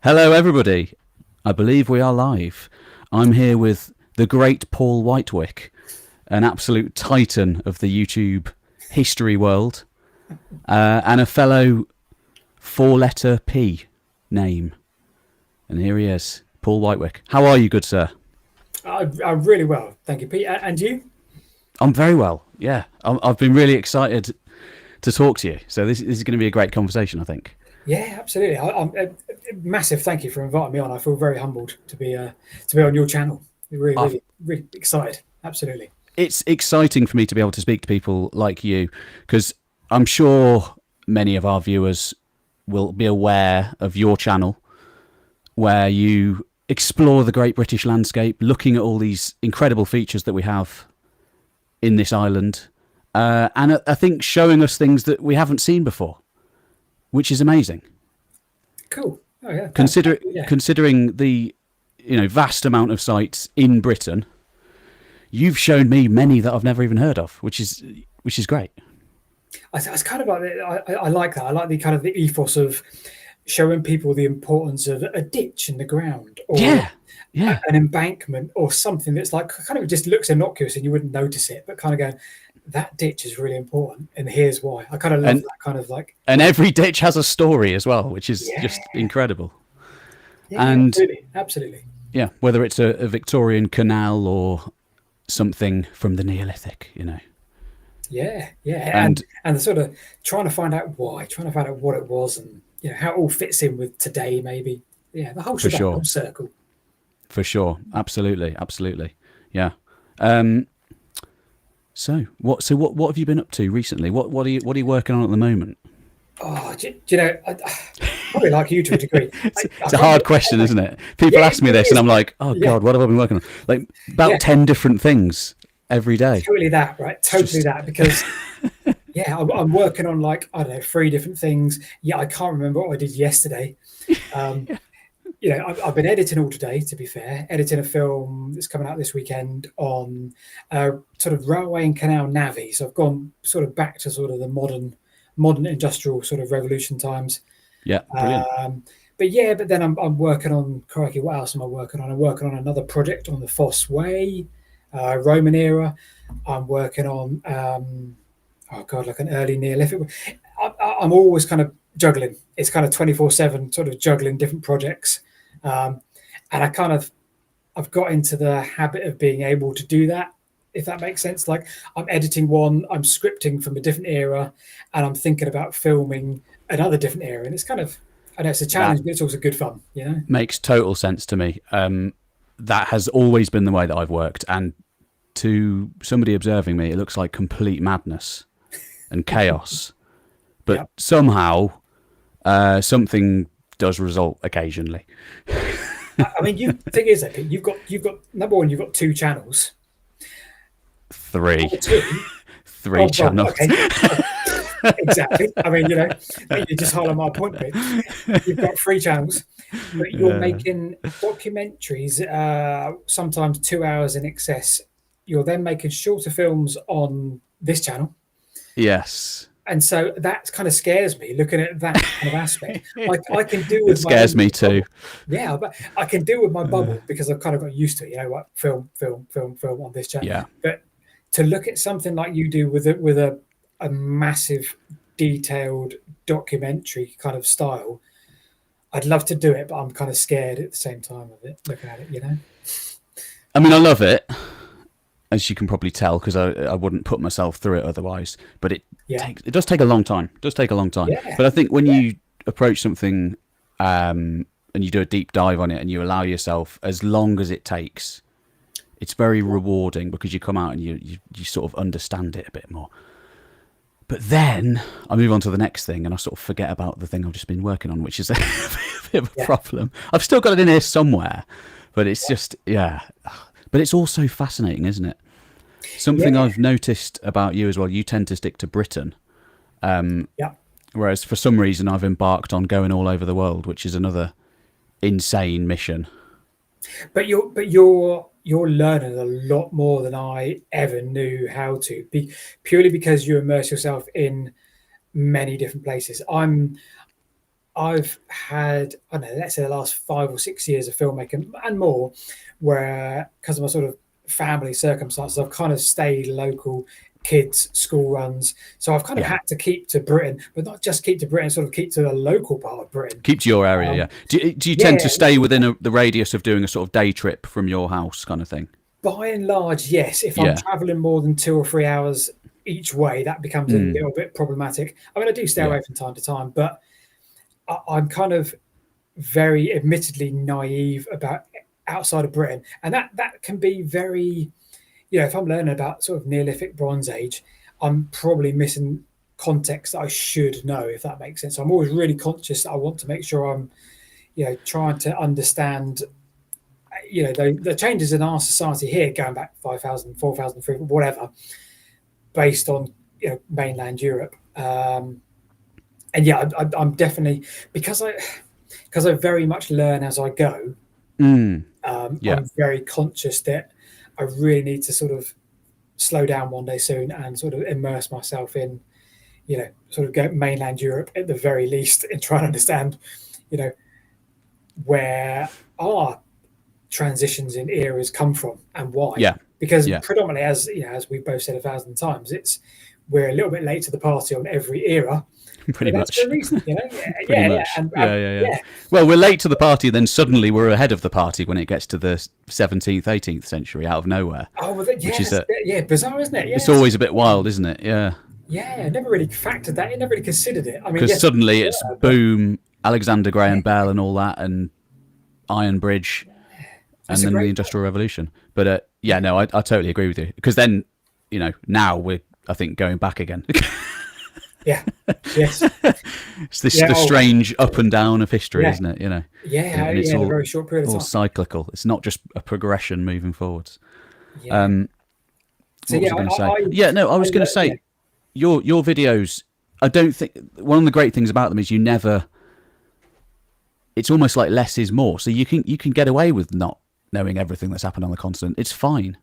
Hello, everybody. I believe we are live. I'm here with the great Paul Whitewick, an absolute titan of the YouTube history world, and a fellow four-letter P name. And here he is, Paul Whitewick. How are you, good sir? I'm really well, thank you, Pete. And you? I'm very well. Yeah, I've been really excited to talk to you. So this is going to be a great conversation, I think. Yeah, absolutely. I'm massive. Thank you for inviting me on. I feel very humbled to be on your channel. Really, I've, really, really excited. Absolutely. it's exciting for me to be able to speak to people like you because I'm sure many of our viewers will be aware of your channel where you explore the great British landscape, looking at all these incredible features that we have in this island, and I think showing us things that we haven't seen before, which is amazing. Cool. Oh yeah. Yeah. Considering the vast amount of sites in Britain, you've shown me many that I've never even heard of, which is great. It's kind of like I like that. I like the kind of the ethos of showing people the importance of a ditch in the ground or Yeah, yeah, an embankment or something that's like kind of just looks innocuous and you wouldn't notice it, but kind of going, that ditch is really important and here's why. I kind of love and that kind of like, and every ditch has a story as well, which is just yeah, incredible. yeah, And absolutely, absolutely. yeah, whether it's a Victorian canal or something from the Neolithic. Yeah, yeah, And and the sort of trying to find out why, trying to find out what it was, and how it all fits in with today, maybe. Yeah, the whole for shebang, the sure, whole circle. for sure, absolutely, absolutely, yeah. Um, so what have you been up to recently? What are you working on at the moment? Oh, do you know? Probably like you to a degree. I It's a can't hard remember. question, isn't it? Yeah, People it ask me really this, and is. I'm like, oh Yeah, god, what have I been working on? Like yeah, about 10 different things every day. totally that, right? It's Totally just that, because yeah, I'm working on like I don't know, three different things. Yeah, I can't remember what I did yesterday. Um, I've been editing all today, to be fair, editing a film that's coming out this weekend on sort of railway and canal navvy. So I've gone sort of back to sort of the modern industrial sort of revolution times. yeah, brilliant. Um, but yeah, but then I'm working on, crikey, what else am I working on? I'm working on another project on the Fosse Way, Roman era. I'm working on, oh God, like an early Neolithic. I'm always kind of juggling. It's kind of 24/7 sort of juggling different projects. Um, and I've got into the habit of being able to do that, if that makes sense. Like I'm editing one, I'm scripting from a different era, and I'm thinking about filming another different era. And it's kind of, I know it's a That challenge, but it's also good fun. makes total sense to me. That has always been the way that I've worked, and to somebody observing me, it looks like complete madness and chaos. But Yeah. somehow, something does result occasionally. I mean, the thing is, that you've got number one, you've got two channels. Three, Number two, three oh, well, channels. okay, exactly. I mean, you just highlight my point, Pete. You've got three channels, but you're Yeah. making documentaries, sometimes 2 hours in excess. You're then making shorter films on this channel. Yes. And so that kind of scares me looking at that kind of aspect. I can deal It with my scares own me too. bubble. Yeah, but I can deal with my bubble because I've kind of got used to it, what film on this channel. Yeah. But to look at something like you do with a massive detailed documentary kind of style, I'd love to do it, but I'm kind of scared at the same time of it, looking at it. I mean, I love it, as you can probably tell, because I wouldn't put myself through it otherwise. But Yeah, it does take a long time. It does take a long time. yeah, But I think when yeah, you approach something and you do a deep dive on it and you allow yourself as long as it takes, it's very rewarding because you come out and you sort of understand it a bit more. But then I move on to the next thing and I sort of forget about the thing I've just been working on, which is a bit of a yeah, problem. I've still got it in here somewhere, but it's just, yeah. But it's also fascinating, isn't it? Something yeah, I've noticed about you as well, you tend to stick to Britain, yeah. whereas for some reason I've embarked on going all over the world, which is another insane mission. But you're learning a lot more than I ever knew how to be, purely because you immerse yourself in many different places. I've had, I don't know, let's say the last 5 or 6 years of filmmaking and more, where because of my sort of family circumstances, I've kind of stayed local, kids, school runs. So I've kind of Yeah. had to keep to Britain, but not just keep to Britain, sort of keep to the local part of Britain. Keep to your area, yeah. Um, Do you tend yeah, to stay within the radius of doing a sort of day trip from your house kind of thing? by and large, yes. If I'm Yeah. traveling more than 2 or 3 hours each way, that becomes a Mm, little bit problematic. I mean, I do stay yeah. away from time to time, but I'm kind of very admittedly naive about outside of Britain, and that can be very, if I'm learning about sort of Neolithic Bronze Age, I'm probably missing context that I should know, if that makes sense. So I'm always really conscious that I want to make sure I'm, trying to understand, the changes in our society here, going back 5,000, 4,000, whatever, based on mainland Europe. And yeah, I'm definitely, because I very much learn as I go. Mm, yeah. I'm very conscious that I really need to sort of slow down one day soon and sort of immerse myself in, sort of go mainland Europe at the very least and try and understand, you know, where our transitions in eras come from and why. Yeah. Because Yeah. predominantly, as we've both said 1,000 times, we're a little bit late to the party on every era, Pretty but that's for much. a reason, Yeah, Pretty yeah, yeah, much. and Yeah. yeah. Well, we're late to the party, then suddenly we're ahead of the party when it gets to the 17th, 18th century out of nowhere, Oh, well, yeah, which is bizarre, isn't it? it's Yeah, always a bit wild, isn't it? Yeah. yeah. I never really factored that. I never really considered it. I mean, Because yes, suddenly it's but boom, Alexander yeah, Graham Bell and all that, and Iron Bridge, that's and a then the great Industrial Revolution. But yeah, no, I totally agree with you. Because then, now we're, I think, going back again. Yeah. Yes. It's this Yeah. the Oh, strange up and down of history, yeah. isn't it? And Yeah. it's Yeah. In a very short period of all time. cyclical. It's not just a progression moving forwards. Yeah. So What was yeah, I going to say? I, Yeah, no, I was going to yeah, say your videos. I don't think one of the great things about them is you never. It's almost like less is more. So you can get away with not knowing everything that's happened on the continent. It's fine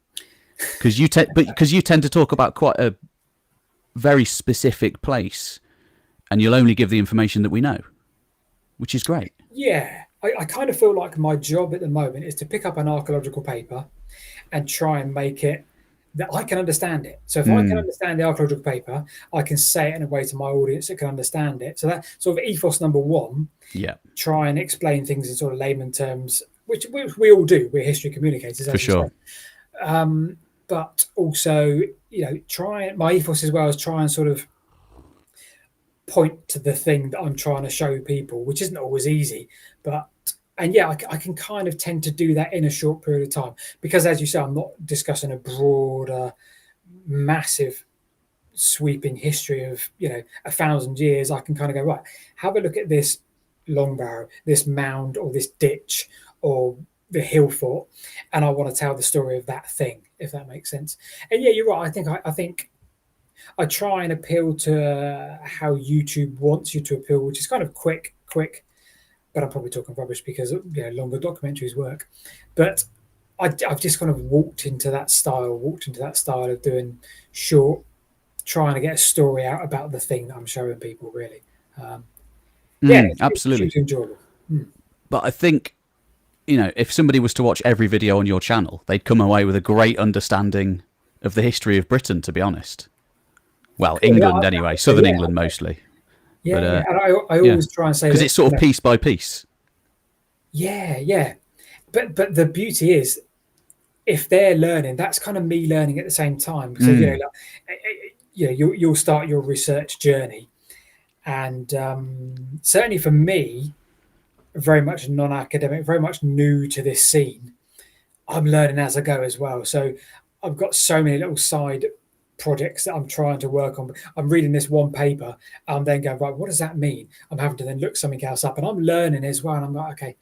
because because you tend to talk about quite a very specific place, and you'll only give the information that we know, which is great. yeah. I kind of feel like my job at the moment is to pick up an archaeological paper and try and make it that I can understand it. So if I can Mm, understand the archaeological paper, I can say it in a way to my audience that can understand it. So that sort of ethos number one, yeah, try and explain things in sort of layman terms, which we all do. We're history communicators, for as you say. sure. But also, my ethos as well is try and sort of point to the thing that I'm trying to show people, which isn't always easy. But and yeah, I can kind of tend to do that in a short period of time because, as you say, I'm not discussing a broader, massive, sweeping history of 1,000 years. I can kind of go, right, have a look at this long barrow, this mound, or this ditch, or the hill fort, and I want to tell the story of that thing, if that makes sense. And yeah, you're right. I think I try and appeal to how YouTube wants you to appeal, which is kind of quick, but I'm probably talking rubbish because longer documentaries work. But I've just kind of walked into that style of doing short, trying to get a story out about the thing that I'm showing people. Really, um, yeah, it's Absolutely. hugely enjoyable. Mm. But I think if somebody was to watch every video on your channel, they'd come away with a great understanding of the history of Britain. To be honest, well, Cool. Yeah, England anyway, Southern yeah, England mostly. yeah, But yeah. And I yeah, always try and say because that. it's sort of piece by piece. Yeah, yeah. But the beauty is if they're learning, that's kind of me learning at the same time. So Mm, you'll start your research journey, and certainly for me, very much non-academic, very much new to this scene. I'm learning as I go as well. So I've got so many little side projects that I'm trying to work on. I'm reading this one paper. I'm then going, right, what does that mean? I'm having to then look something else up, and I'm learning as well. And I'm like, okay,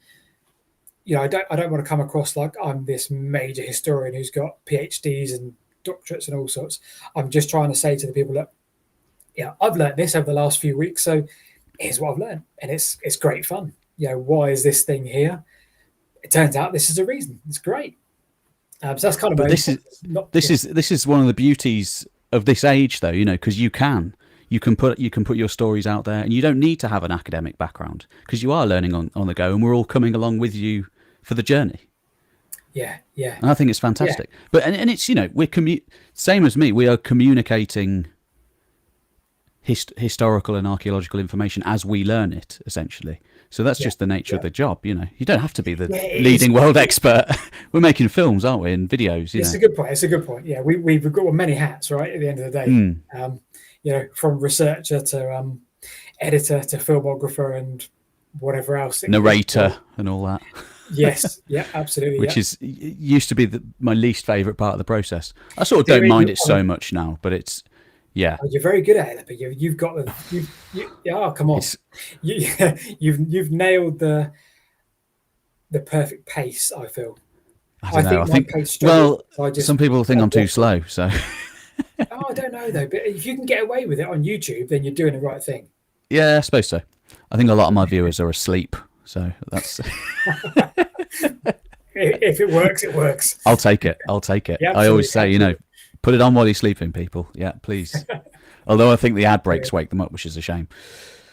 I don't want to come across like I'm this major historian who's got PhDs and doctorates and all sorts. I'm just trying to say to the people that, I've learned this over the last few weeks, so here's what I've learned, and it's great fun. Why is this thing here? It turns out this is a reason. It's great. So that's kind of but my this is not this is one of the beauties of this age, though. Because you can you can put your stories out there, and you don't need to have an academic background because you are learning on the go, and we're all coming along with you for the journey. Yeah, yeah, And I think it's yeah, fantastic. But and it's we're same as me. We are communicating historical and archaeological information as we learn it, essentially. So that's yeah, just the nature of yeah. the job. You don't have to be the Yeah, it is. leading world expert. We're making films, aren't we, and videos. It's a good point. It's a good point. Yeah, we've got many hats, right? At the end of the day, Mm, from researcher to editor to filmographer and whatever else. narrator and all that. Yes, yeah, absolutely. Which Yeah. used to be my least favourite part of the process. I sort of don't mind it so much now, but it's you're very good at it. But you've got oh, come on, you've nailed the perfect pace. I feel. I don't know. I my think pace struggles. some people think I'm too slow. So Oh, I don't know though. But if you can get away with it on YouTube, then you're doing the right thing. yeah, I suppose so. I think a lot of my viewers are asleep, so that's. If it works, it works. I'll take it. Yeah, I always say, put it on while you're sleeping, people. Yeah, please. Although I think the ad breaks wake them up, which is a shame.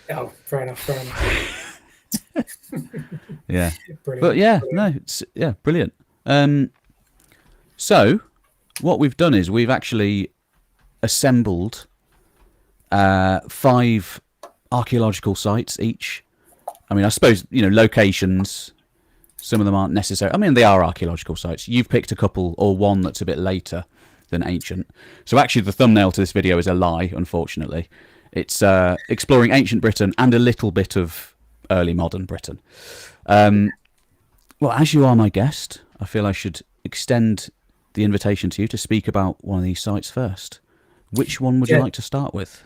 Oh, fair enough. Fair enough. Yeah, Brilliant. but yeah, Brilliant. no, it's brilliant. So what we've done is we've actually assembled 5 archaeological sites each. I mean, I suppose locations. Some of them aren't necessary. I mean, they are archaeological sites. You've picked a couple or one that's a bit later than ancient. So actually, the thumbnail to this video is a lie. Unfortunately, it's exploring ancient Britain and a little bit of early modern Britain. Well, as you are my guest, I feel I should extend the invitation to you to speak about one of these sites first. Which one would you like to start with?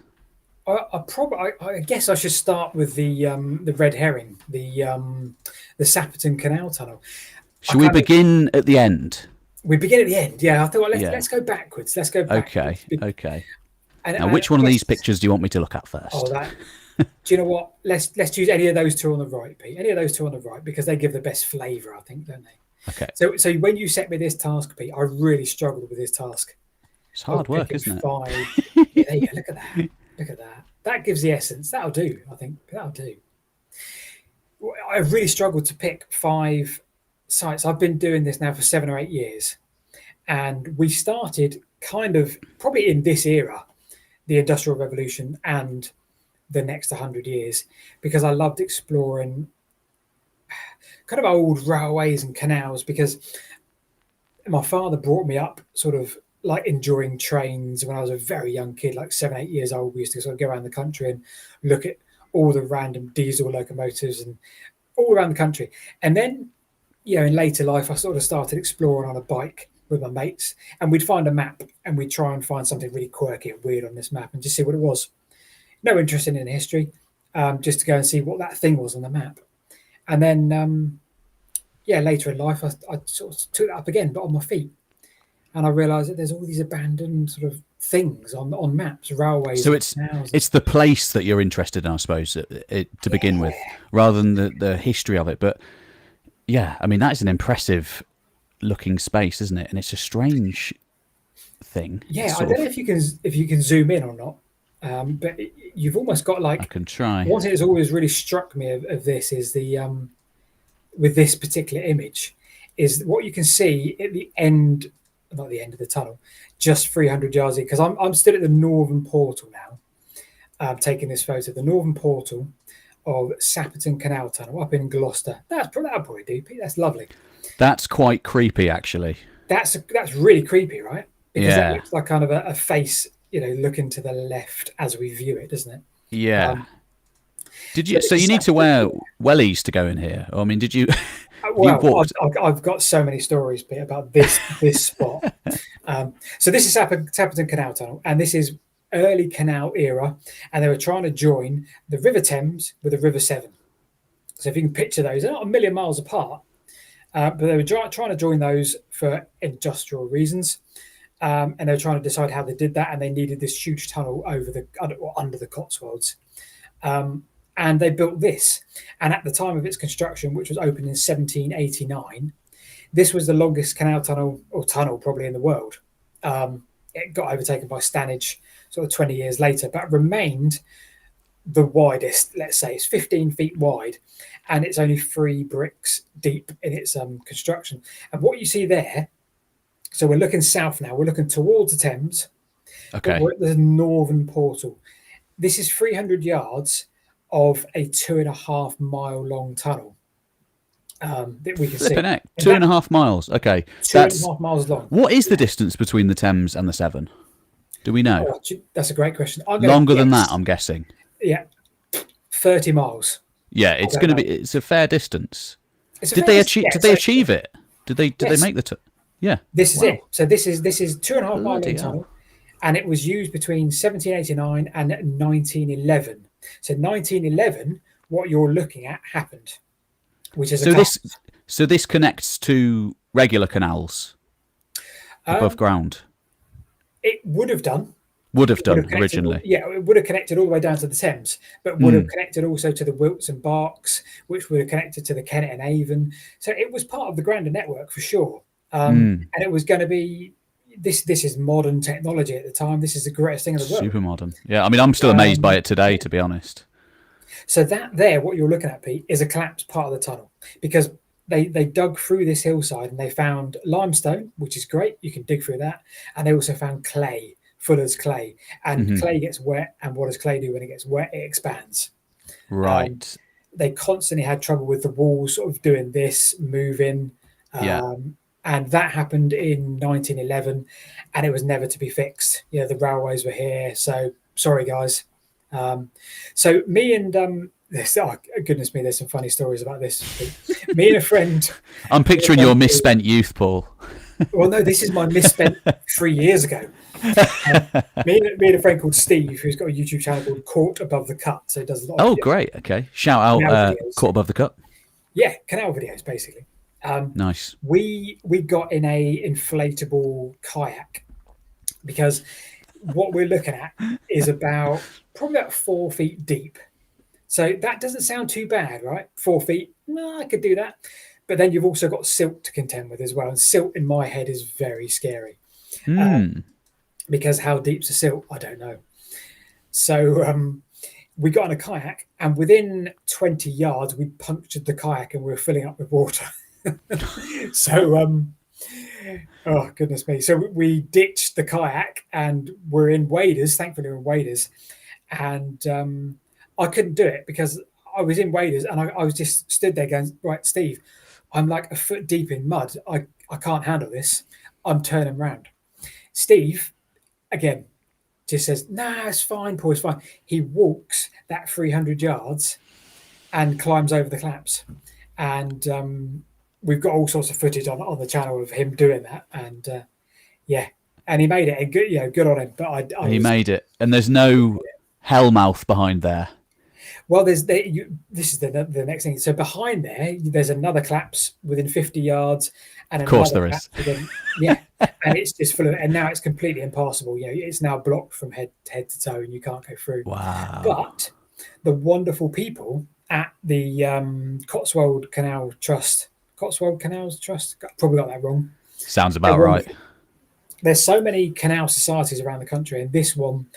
I guess I should start with the red herring, the Sapperton Canal Tunnel. Should we begin at the end? We begin at the end. Yeah, I thought let's go backwards. Let's go backwards. Okay. And, now, which one of these pictures do you want me to look at first? Oh, do you know what? Let's choose any of those two on the right, Pete. Any of those two on the right, because they give the best flavour, I think, don't they? Okay. So when you set me this task, Pete, I really struggled with this task. It's hard work, isn't it? 5. Yeah, there you go. Look at that. Look at that. That gives the essence. That'll do, I think. That'll do. I really struggled to pick 5 sites. I've been doing this now for 7 or 8 years. And we started kind of probably in this era, the Industrial Revolution and the next 100 years, because I loved exploring kind of old railways and canals, because my father brought me up sort of like enjoying trains when I was a very young kid, like 7, 8 years old. We used to sort of go around the country and look at all the random diesel locomotives and all around the country. And then, in later life, I sort of started exploring on a bike with my mates, and we'd find a map and we'd try and find something really quirky and weird on this map and just see what it was. No interest in history, just to go and see what that thing was on the map. And then, later in life, I sort of took that up again, but on my feet. And I realised that there's all these abandoned sort of things on maps, railways. So it's the place that you're interested in, I suppose, to begin with, rather than the history of it. But yeah, I mean, that is an impressive looking space, isn't it? And it's a strange thing. Yeah, I don't know if you can zoom in or not, but you've almost got like. I can try. One thing that's always really struck me of this is the with this particular image is what you can see at the end. Not the end of the tunnel, just 300 yards in, because I'm still at the northern portal now. I'm taking this photo, the northern portal of Sapperton Canal Tunnel up in Gloucester. That'll probably do, Pete. That's lovely. That's quite creepy, actually. That's really creepy, right? Because that looks like kind of a face, looking to the left as we view it, doesn't it? Yeah. Did you? So you need to wear wellies to go in here. I mean, did you? Well, I've got so many stories, Pete, about this spot. So this is Sapperton Canal Tunnel, and this is early canal era, and they were trying to join the River Thames with the River Severn. So if you can picture those, they're not a million miles apart, but they were trying to join those for industrial reasons, and they were trying to decide how they did that, and they needed this huge tunnel under the Cotswolds. And they built this. And at the time of its construction, which was opened in 1789, this was the longest canal tunnel, or tunnel probably in the world. it got overtaken by Stanage sort of 20 years later, but remained the widest. Let's say it's 15 feet wide, and it's only 3 bricks deep in its construction. And what you see there, so we're looking south now. We're looking towards the Thames, but Okay. we're at the northern portal. This is 300 yards of a 2.5 mile long tunnel that we can see. Flipping heck. 2.5 miles. Okay. Two and a half miles long. What is the distance between the Thames and the Severn? Do we know? Oh, that's a great question. Longer than that, I'm guessing. Yeah, 30 miles. Yeah, it's going to be. It's a fair distance. Did they achieve? Did they achieve it? Did they make the? Yeah. This is it. So this is 2.5 mile long tunnel, hell. and it was used between 1789 and 1911. So 1911, what you're looking at happened, which is so this connects to regular canals above ground. It would have done. Originally. Yeah, it would have connected all the way down to the Thames, but would have connected also to the Wilts and Berks, which would have connected to the Kennet and Avon. So it was part of the grander network for sure. And it was going to be this is modern technology at the time. This is the greatest thing in the world. Super modern. Yeah, I mean, I'm still amazed by it today, to be honest. So that there, what you're looking at, Pete, is a collapsed part of the tunnel, because they dug through this hillside and they found limestone, which is great. You can dig through that. And they also found clay, Fuller's clay. And clay gets wet. And what does clay do when it gets wet? It expands. Right. They constantly had trouble with the walls sort of doing this, moving. And that happened in 1911, and it was never to be fixed. You know, the railways were here. So sorry, guys. So me and goodness me, there's some funny stories about this. Me and a friend. I'm picturing your misspent youth, Paul. Well, no, this is my misspent 3 years ago. Me and a friend called Steve, who's got a YouTube channel called Court Above the Cut. So he does a lot of videos. Great. Okay. Shout out Court Above the Cut. Yeah, canal videos, basically. Nice. We got in a inflatable kayak, because what we're looking at is probably about 4 feet deep. So that doesn't sound too bad, right? 4 feet, no, I could do that. But then you've also got silt to contend with as well. And silt in my head is very scary. Because how deep's the silt? I don't know. So we got in a kayak, and within 20 yards, we punctured the kayak and we were filling up with water. So, oh, goodness me. So we ditched the kayak and we're in waders. Thankfully, we're in waders. And I couldn't do it because I was in waders, and I was just stood there going, right, Steve, I'm like a foot deep in mud. I can't handle this. I'm turning around. Steve, again, just says, nah, it's fine, Paul, it's fine. He walks that 300 yards and climbs over the claps. And we've got all sorts of footage on the channel of him doing that. And and he made it. And good on him. But he made it. And there's no hellmouth behind there. Well, this is the next thing. So behind there's another collapse within 50 yards, and of course there is. And it's just full of, and now it's completely impassable. It's now blocked from head to toe, and you can't go through. Wow! But the wonderful people at the Cotswold Canals Trust, probably got that wrong. Sounds about right. There's so many canal societies around the country, and this one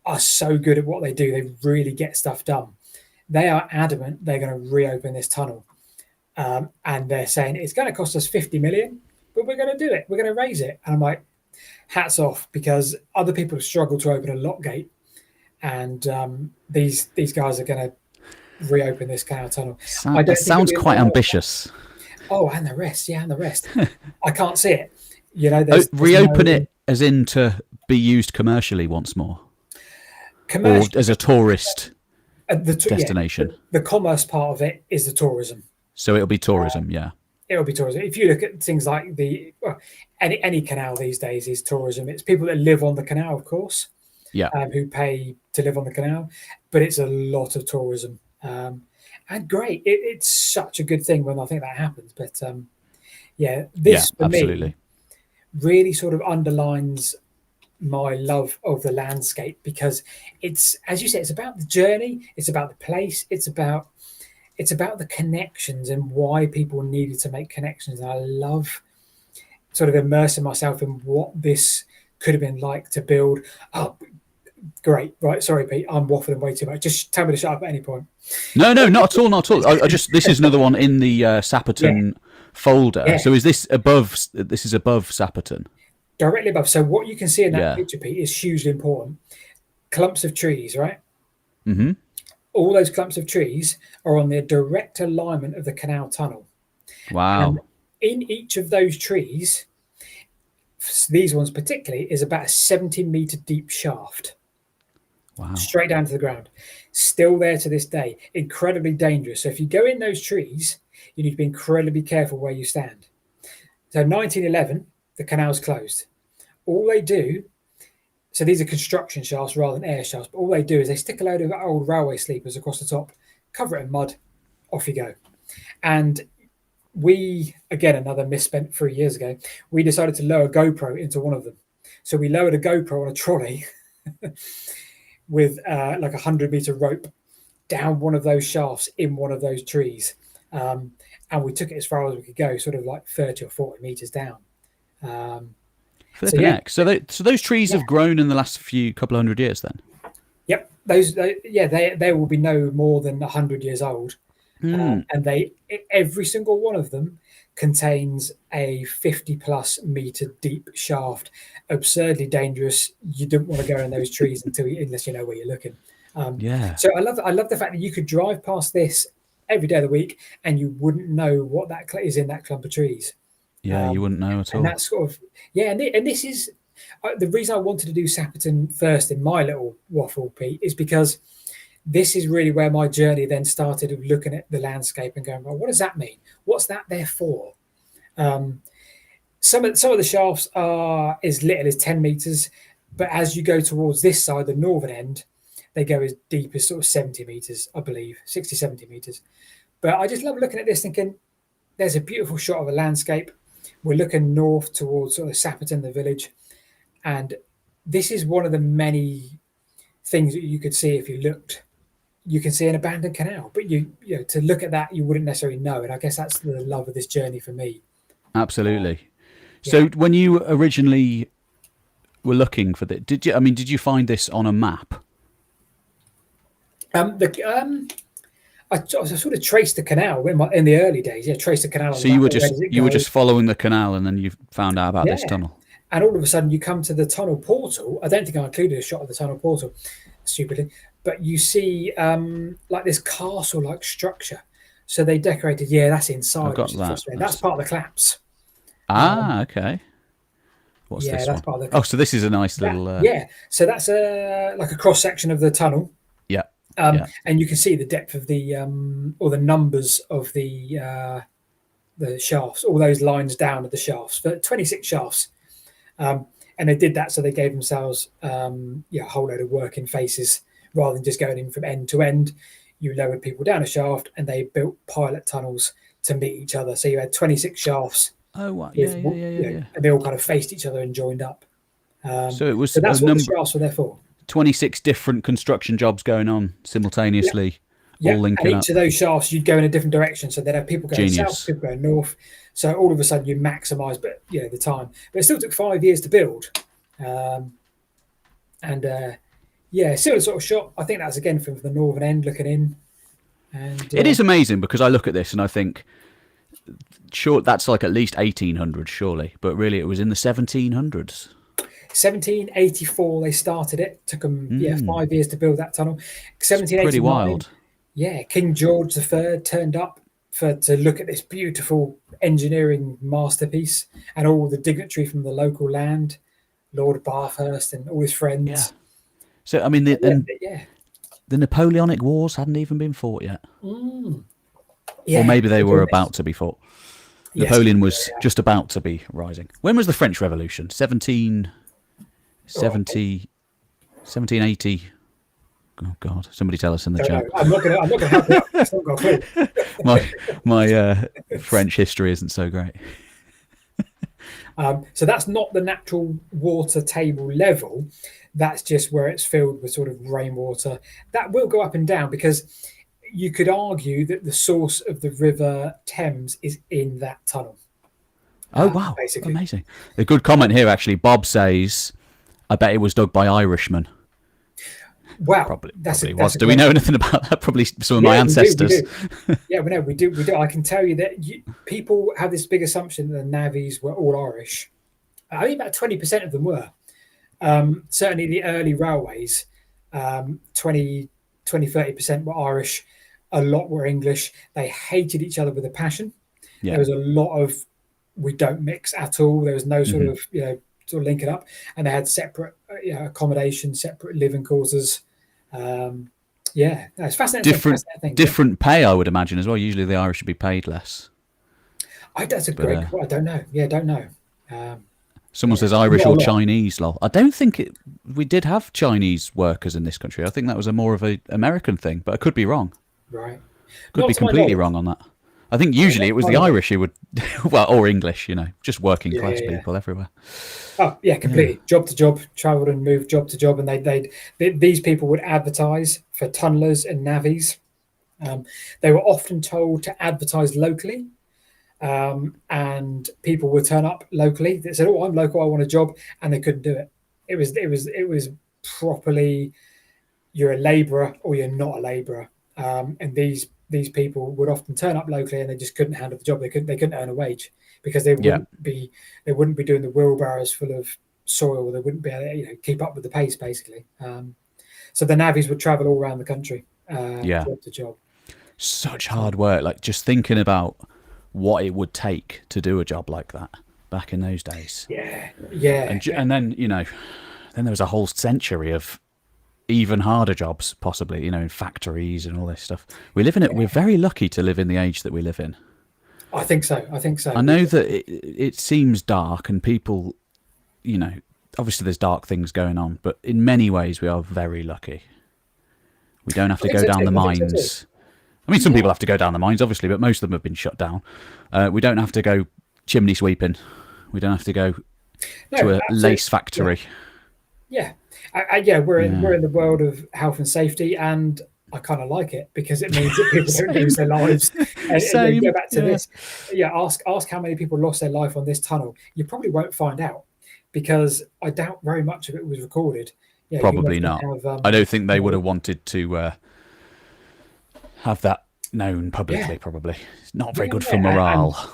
are so good at what they do. They really get stuff done. They are adamant they're going to reopen this tunnel. And they're saying it's going to cost us 50 million, but we're going to do it. We're going to raise it. And I'm like, hats off, because other people have struggled to open a lock gate. And these guys are going to reopen this canal tunnel. That sounds quite ambitious. Oh, and the rest. Yeah, and the rest. I can't see it. Reopen it as in to be used commercially once more. Or as a tourist destination. The commerce part of it is the tourism. So it'll be tourism, It'll be tourism. If you look at things like any canal these days is tourism. It's people that live on the canal, of course, who pay to live on the canal. But it's a lot of tourism. And great. It's such a good thing when I think that happens. But this for absolutely. Me really sort of underlines my love of the landscape, because it's, as you say, it's about the journey, it's about the place, it's about the connections and why people needed to make connections. And I love sort of immersing myself in what this could have been like to build. Oh, great. Right. Sorry, Pete. I'm waffling way too much. Just tell me to shut up at any point. No, not at all, not at all. I just this is another one in the Sapperton folder. Yeah. So is this above? This is above Sapperton. Directly above. So what you can see in that Yeah. picture, Pete, is hugely important. Clumps of trees, right? Mm-hmm. All those clumps of trees are on the direct alignment of the canal tunnel. Wow. And in each of those trees, these ones particularly, is about a 70-meter deep shaft. Wow. Straight down to the ground. Still there to this day. Incredibly dangerous. So if you go in those trees, you need to be incredibly careful where you stand. So 1911, the canal's closed. All they do, so these are construction shafts rather than air shafts, but all they do is they stick a load of old railway sleepers across the top, cover it in mud, off you go. And we, again, another misspent 3 years ago, we decided to lower GoPro into one of them. So we lowered a GoPro on a trolley with like 100-meter rope down one of those shafts in one of those trees. And we took it as far as we could go, sort of like 30 or 40 meters down. Flipping heck. So those trees have grown in the last couple of hundred years then? Yep. They will be no more than 100 years old. And every single one of them contains a 50+ meter deep shaft. Absurdly dangerous. You don't want to go in those trees unless you know where you're looking. So I love the fact that you could drive past this every day of the week and you wouldn't know what that is in that clump of trees. Yeah, you wouldn't know at all. And that's sort of and this is the reason I wanted to do Sapperton first in my little waffle, Pete, is because this is really where my journey then started of looking at the landscape and going, well, what does that mean? What's that there for? Some of the shafts are as little as 10 meters, but as you go towards this side, the northern end, they go as deep as sort of 70 meters, I believe, 60, 70 meters. But I just love looking at this thinking, there's a beautiful shot of a landscape. We're looking north towards sort of Sapperton, the village. And this is one of the many things that you could see if you looked. You can see an abandoned canal, but you know, to look at that, you wouldn't necessarily know. And I guess that's the love of this journey for me. Absolutely. So when you originally were looking for this, did you find this on a map? I sort of traced the canal in the early days. Yeah, traced the canal. So you were just following the canal, and then you found out about this tunnel. And all of a sudden, you come to the tunnel portal. I don't think I included a shot of the tunnel portal, stupidly, but you see like this castle-like structure. So they decorated. Yeah, that's inside. That's part of the claps. Okay. What's this that's one? part of the. Oh, so this is a nice little. So that's like a cross section of the tunnel. Yeah. And you can see the depth of the or the numbers of the shafts, all those lines down of the shafts. But 26 shafts, and they did that so they gave themselves a whole load of working faces rather than just going in from end to end. You lowered people down a shaft, and they built pilot tunnels to meet each other. So you had 26 shafts. Oh, wow. Yeah. And they all kind of faced each other and joined up. So it was. So that's what the shafts were there for. 26 different construction jobs going on simultaneously, all linking and up. Each of those shafts, you'd go in a different direction. So they'd have people going south, people going north. So all of a sudden, you maximise, the time. But it still took 5 years to build. Similar sort of shot. I think that's again from the northern end looking in. And it is amazing because I look at this and I think, sure, that's like at least 1800, surely, but really it was in the 1700s. 1784 they started it. Took them 5 years to build that tunnel. 1789, pretty wild. Yeah, King George III turned up to look at this beautiful engineering masterpiece, and all the dignitary from the local land, Lord Bathurst and all his friends. Yeah. So I mean, the Napoleonic Wars hadn't even been fought yet. Yeah, or maybe they were about to be fought. Yes. Napoleon was just about to be rising. When was the French Revolution? 1780. Oh God! Somebody tell us in the chat. I'm not going to help you. I've not got a clue. my French history isn't so great. So that's not the natural water table level. That's just where it's filled with sort of rainwater. That will go up and down because you could argue that the source of the River Thames is in that tunnel. Oh, wow. Basically. Amazing. A good comment here, actually. Bob says, I bet it was dug by Irishmen. Wow, Probably that's was. a Do we great. know anything about that? Probably some of my Yeah, we do. We ancestors. do. Yeah, we know. We do. We do. I can tell you that people have this big assumption that the navvies were all Irish. I think about 20% of them were. Certainly, the early railways, 20, 30% were Irish. A lot were English. They hated each other with a passion. There Yeah. was a lot of we don't mix at all. There was no sort Hmm. of sort of linking up, and they had separate accommodation, separate living quarters. Um, yeah, no, it's fascinating. Different Fascinating things. Yeah, different pay, I would imagine as well. Usually the Irish should be paid less. that's a But great. I don't know. Yeah, don't know. Um, someone yeah, says Irish not a or lot, Chinese. Lol. I don't think we did have Chinese workers in this country. I think that was a more of a American thing, but I could be wrong. right? Could Not be to my completely knowledge. wrong on that. I think No, usually not it to was my the knowledge. Irish who would, well, or English, just working Yeah, class yeah, yeah. people everywhere. Oh, yeah, Yeah. completely. Job to job, travelled and moved job to job, and these people would advertise for tunnellers and navvies. Um, they were often told to advertise locally, and people would turn up locally. They said, "Oh, I'm local. I want a job," and they couldn't do it. It was properly. You're a labourer or you're not a labourer, and these people would often turn up locally and they just couldn't handle the job. They couldn't earn a wage because Yeah. they wouldn't be doing the wheelbarrows full of soil. They wouldn't be able to keep up with the pace basically. So the navvies would travel all around the country, Yeah. job to job. Such But, hard work. Like just thinking about what it would take to do a job like that back in those days. yeah, yeah, And then, then there was a whole century of even harder jobs, possibly, in factories and all this stuff. We live in it. We're yeah. very lucky to live in the age that we live in. I think so. I think so. I know that it seems dark and people, obviously there's dark things going on, but in many ways we are very lucky. We don't have I to think go so down too. the I think so too. mines. I mean, some people have to go down the mines, obviously, but most of them have been shut down. We don't have to go chimney sweeping. We don't have to go to No, a absolutely. lace Yeah. factory. Yeah, yeah, we're Yeah. in the world of health and safety, and I kind of like it because it means that people don't lose Same. their lives. And go Same. back to Yeah. this, yeah. Ask how many people lost their life on this tunnel. You probably won't find out because I doubt very much of it was recorded. Yeah, you'll Probably often not. have I don't think they would no, have wanted to have that known yeah, publicly. Probably it's not very yeah, good for yeah, and morale.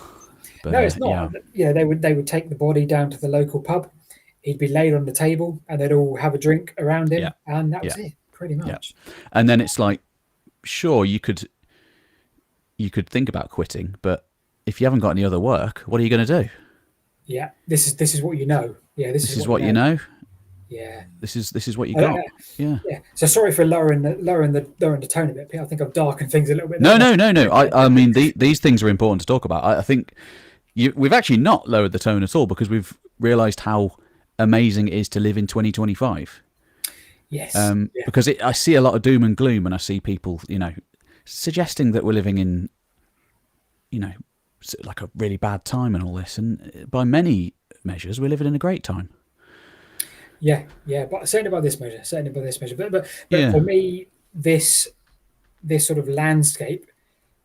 But no, it's yeah, not. Yeah, they would take the body down to the local pub. He'd be laid on the table, and they'd all have a drink around yeah, him, and that yeah, was it, pretty yeah. much. And then it's like, sure, you could think about quitting, but if you haven't got any other work, what are you going to do? Yeah, this is what you know. Yeah, this This is is what you what you know. know. Yeah. This is what you Uh, got. Yeah. yeah. So sorry for lowering the tone a bit, Pete. I think I've darkened things a little bit there. No, no, no, no. I mean, these things are important to talk about. I think we've actually not lowered the tone at all because we've realised how amazing it is to live in 2025. Yes. Yeah. Because I see a lot of doom and gloom, and I see people, suggesting that we're living in, like a really bad time and all this. And by many measures, we're living in a great time. Yeah. Yeah. But certainly by this measure. Certainly by this measure. But Yeah. for me, this sort of landscape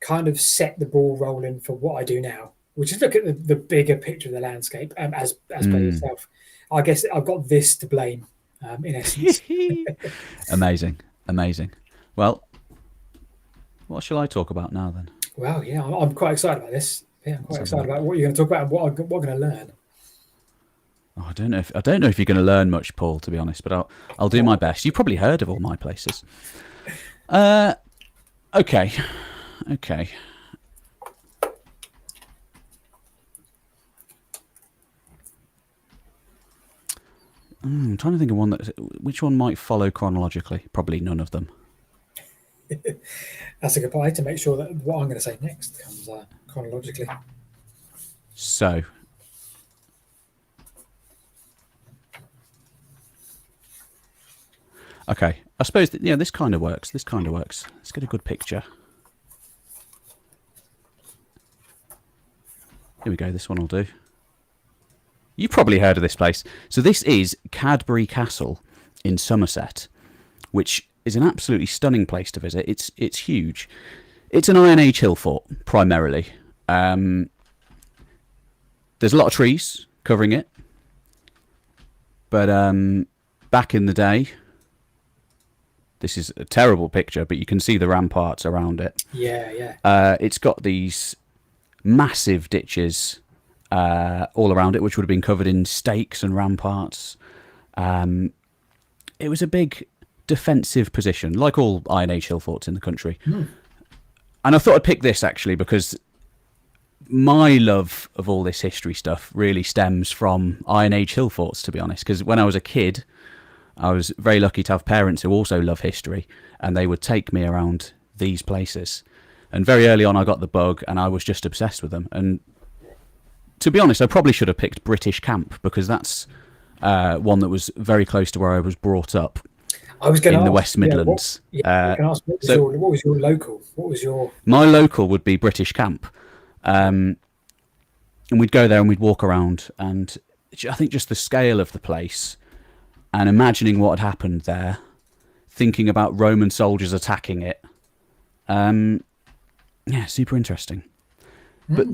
kind of set the ball rolling for what I do now, which is look at the bigger picture of the landscape. As per Mm. yourself, I guess I've got this to blame, in essence. Amazing, amazing. Well, what shall I talk about now then? Well, yeah, I'm quite excited about this. Yeah, I'm Let's quite have a excited look. about what you're going to talk about and what I'm going to learn. Oh, I don't know if you're going to learn much, Paul. To be honest, but I'll do my best. You've probably heard of all my places. Okay, okay. I'm trying to think of one which one might follow chronologically. Probably none of them. That's a good point to make sure that what I'm going to say next comes chronologically. So, okay. I suppose that, this kind of works. This kind of works. Let's get a good picture. Here we go. This one will do. You probably heard of this place. So this is Cadbury Castle in Somerset, which is an absolutely stunning place to visit. It's huge. It's an Iron Age hill fort primarily. There's a lot of trees covering it, but back in the day, this is a terrible picture, but you can see the ramparts around it. Yeah, yeah. It's got these massive ditches all around it, which would have been covered in stakes and ramparts. It was a big defensive position, like all Iron Age hill forts in the country. And I thought I'd pick this actually because my love of all this history stuff really stems from Iron Age hill forts, to be honest. Because when I was a kid, I was very lucky to have parents who also love history, and they would take me around these places. And very early on, I got the bug, and I was just obsessed with them. And to be honest, I probably should have picked British Camp, because that's one that was very close to where I was brought up. I was going to in ask, the West Midlands. I can ask, what was your local? What was your... My local would be British Camp. And we'd go there and we'd walk around, and I think just the scale of the place and imagining what had happened there, thinking about Roman soldiers attacking it. Yeah, super interesting. But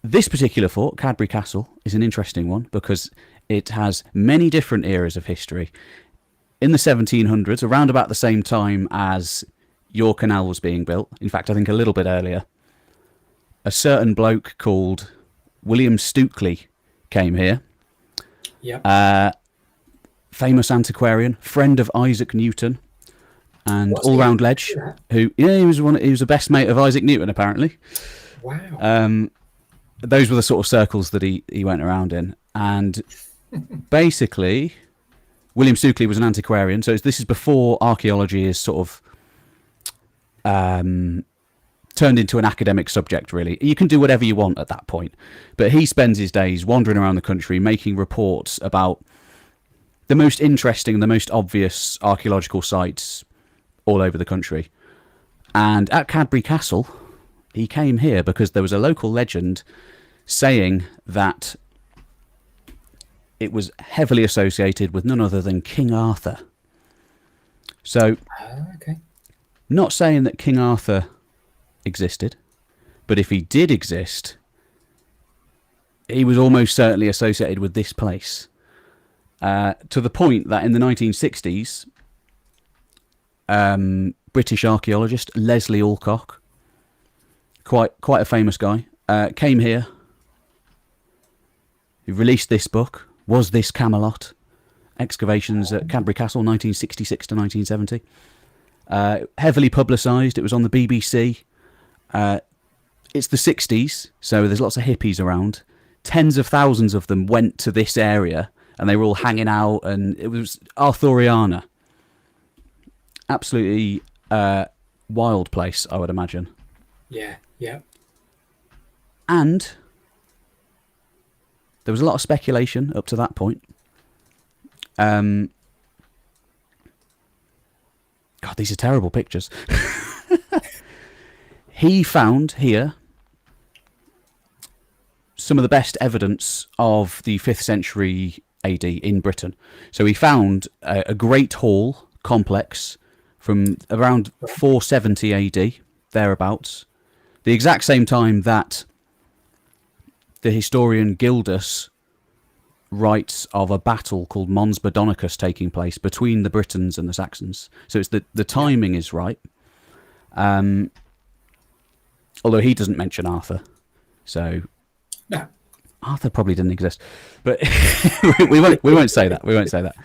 this particular fort, Cadbury Castle, is an interesting one because it has many different eras of history. In the 1700s, around about the same time as your canal was being built, in fact, I think a little bit earlier, a certain bloke called William Stukely came here. Yeah. Famous antiquarian, friend of Isaac Newton, and all-round ledge. Who? Yeah, he was the best mate of Isaac Newton, apparently. Wow. Those were the sort of circles that he went around in, and basically, William Stukely was an antiquarian. So this is before archaeology is sort of turned into an academic subject, really. You can do whatever you want at that point. But he spends his days wandering around the country, making reports about the most interesting, the most obvious archaeological sites all over the country. And at Cadbury Castle, he came here because there was a local legend saying that it was heavily associated with none other than King Arthur. So, okay. Not saying that King Arthur existed, but if he did exist, he was almost certainly associated with this place. To the point that in the 1960s, British archaeologist Leslie Alcock, quite a famous guy, came here. He released this book, Was This Camelot? Excavations at Cadbury Castle, 1966 to 1970. Heavily publicised. It was on the BBC. It's the 60s, so there's lots of hippies around. Tens of thousands of them went to this area, and they were all hanging out, and it was Arthuriana. Absolutely wild place, I would imagine. Yeah, yeah. And there was a lot of speculation up to that point. God, these are terrible pictures. He found here some of the best evidence of the 5th century AD in Britain. So he found a great hall complex from around 470 AD, thereabouts. The exact same time that the historian Gildas writes of a battle called Mons Badonicus taking place between the Britons and the Saxons. So it's the timing is right. Although he doesn't mention Arthur. So no. Arthur probably didn't exist. But we won't say that. We won't say that.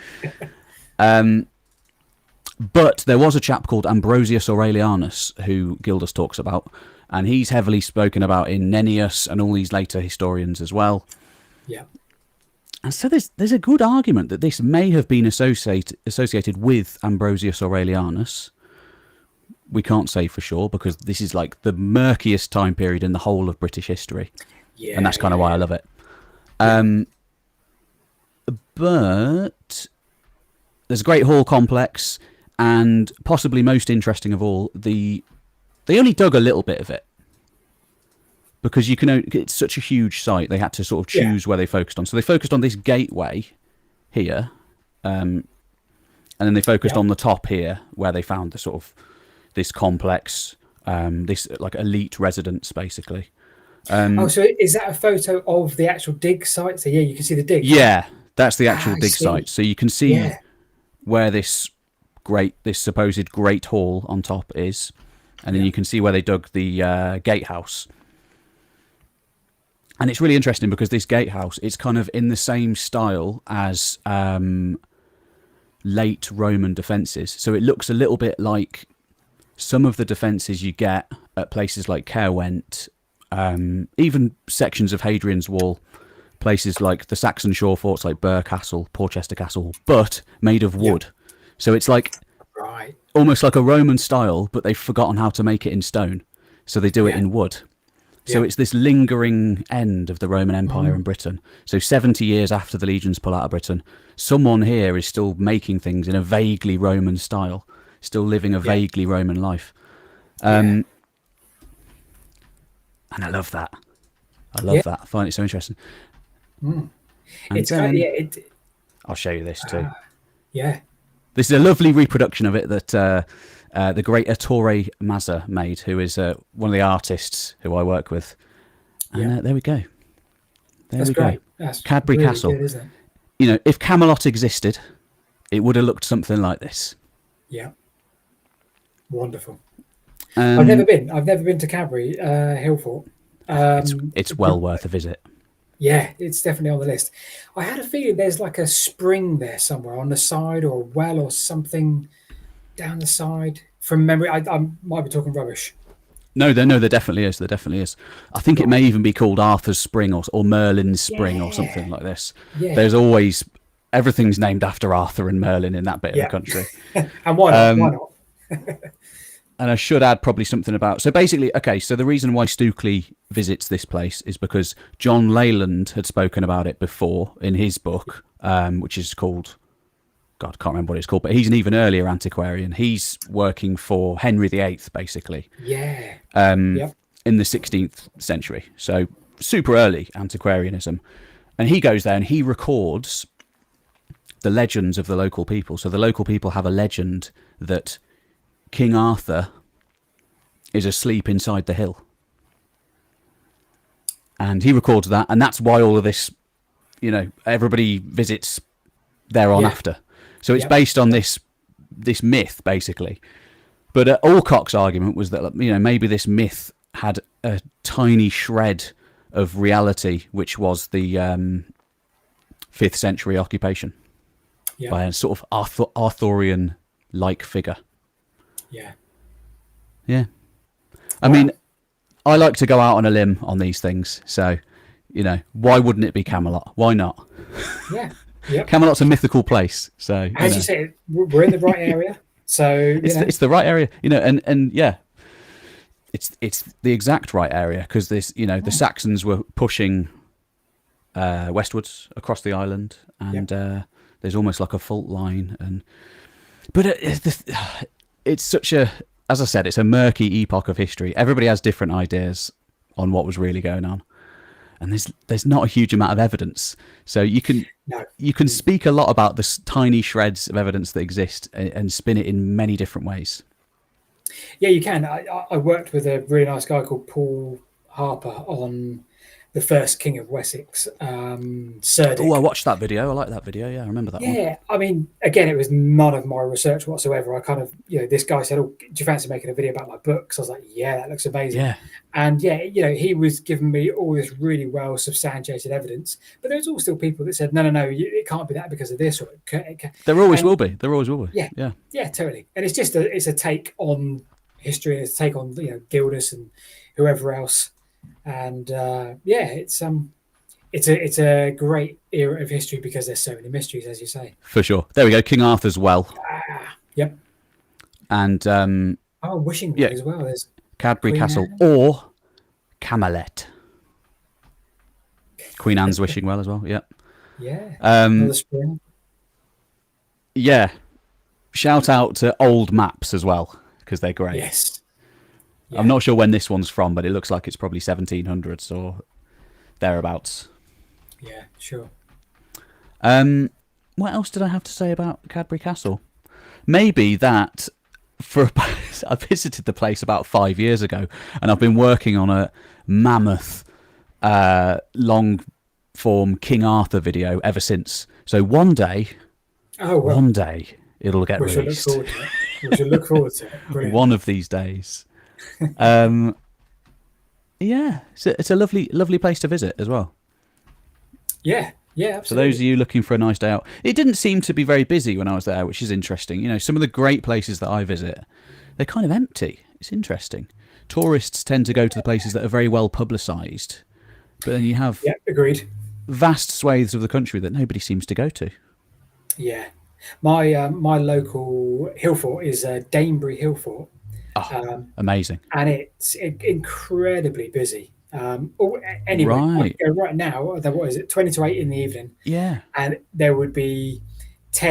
But there was a chap called Ambrosius Aurelianus who Gildas talks about, and he's heavily spoken about in Nennius and all these later historians as well. Yeah. And so there's a good argument that this may have been associated with Ambrosius Aurelianus. We can't say for sure because this is like the murkiest time period in the whole of British history. Yeah. And that's kind of why I love it. But there's a great hall complex, and possibly most interesting of all, they only dug a little bit of it. Because it's such a huge site, they had to sort of choose where they focused on. So they focused on this gateway here, and then they focused on the top here, where they found the sort of this complex, this like elite residence, basically. So is that a photo of the actual dig site? So yeah, you can see the dig. Yeah, that's the actual dig see. site. So you can see where this supposed great hall on top is, and then you can see where they dug the gatehouse. And it's really interesting because this gatehouse, it's kind of in the same style as late Roman defences. So it looks a little bit like some of the defences you get at places like Caerwent, even sections of Hadrian's Wall, places like the Saxon shore forts like Burr Castle, Porchester Castle, but made of wood. So it's like almost like a Roman style, but they've forgotten how to make it in stone. So they do it in wood. So it's this lingering end of the Roman Empire in Britain. So 70 years after the legions pull out of Britain, someone here is still making things in a vaguely Roman style, still living a vaguely Roman life. And I love that. I love that. I find it so interesting. And It's then, I'll show you this too. This is a lovely reproduction of it that the great Ettore Mazza made, who is one of the artists who I work with. And there we go. That's great. That's Cadbury really Castle. good, isn't it? You know, if Camelot existed, it would have looked something like this. Yeah. Wonderful. I've never been to Cadbury Hillfort. It's well worth a visit. Yeah, it's definitely on the list. I had a feeling there's like a spring there somewhere on the side, or a well or something down the side. From memory, I might be talking rubbish. No, there definitely is. There definitely is. I think it may even be called Arthur's Spring or Merlin's Spring or something like this. Yeah. There's always everything's named after Arthur and Merlin in that bit of the country. And why not? Why not? And I should add probably something about... So basically, okay, so the reason why Stukely visits this place is because John Leyland had spoken about it before in his book, which is called... God, I can't remember what it's called, but he's an even earlier antiquarian. He's working for Henry VIII, basically. Yeah. In the 16th century. So super early antiquarianism. And he goes there and he records the legends of the local people. So the local people have a legend that King Arthur is asleep inside the hill. And he records that, and that's why all of this, you know, everybody visits thereon after. So it's based on this myth, basically. But Alcock's argument was that, you know, maybe this myth had a tiny shred of reality, which was the 5th century occupation by a sort of Arthurian-like figure. Yeah. I mean, I like to go out on a limb on these things. So, you know, why wouldn't it be Camelot? Why not? Yeah. Yep. Camelot's a mythical place. So, as you say, we're in the right area. So it's the right area, you know, and yeah, it's the exact right area because this, you know, the Saxons were pushing westwards across the island, and there's almost like a fault line, but it's such a, as I said, it's a murky epoch of history. Everybody has different ideas on what was really going on, and there's not a huge amount of evidence. So you can speak a lot about the tiny shreds of evidence that exist and spin it in many different ways. Yeah, you can. I worked with a really nice guy called Paul Harper on the first King of Wessex, Cerdic. Oh, I watched that video. I like that video. Yeah, I remember that one. Yeah, I mean, again, it was none of my research whatsoever. I kind of, you know, this guy said, "Oh, do you fancy making a video about my books?" I was like, "Yeah, that looks amazing." Yeah. And yeah, you know, he was giving me all this really well substantiated evidence, but there's all still people that said, "No, it can't be that because of this." Or it can. There always will be. There always will be. Yeah, totally. And it's just it's a take on history. It's a take on, you know, Gildas and whoever else. And it's a great era of history because there's so many mysteries, as you say. For sure. There we go. King Arthur's Well. Yep. And Wishing Well as well. There's Cadbury Castle or Camelot. Queen Anne's Wishing Well as well. Yep. Yeah. Another spring. Yeah. Shout out to old maps as well because they're great. Yes. Yeah. I'm not sure when this one's from, but it looks like it's probably 1700s or thereabouts. Yeah, sure. What else did I have to say about Cadbury Castle? Maybe that I visited the place about 5 years ago, and I've been working on a mammoth long form King Arthur video ever since. So one day, it'll get We shall look released forward to it. We shall look forward to it. Brilliant. one of these days. Um, yeah, it's a lovely place to visit as well. Yeah, yeah, For those absolutely. of you looking for a nice day out, it didn't seem to be very busy when I was there, which is interesting. You know, some of the great places that I visit, they're kind of empty. It's interesting. Tourists tend to go to the places that are very well publicised, but then you have Yeah, agreed. vast swathes of the country that nobody seems to go to. Yeah, my local hill fort is Danebury Hill Fort, Oh, um, amazing. and it's incredibly busy. Anyway, I Right. could go right now. What is it? 20 to 8 in the evening, Yeah. and there would be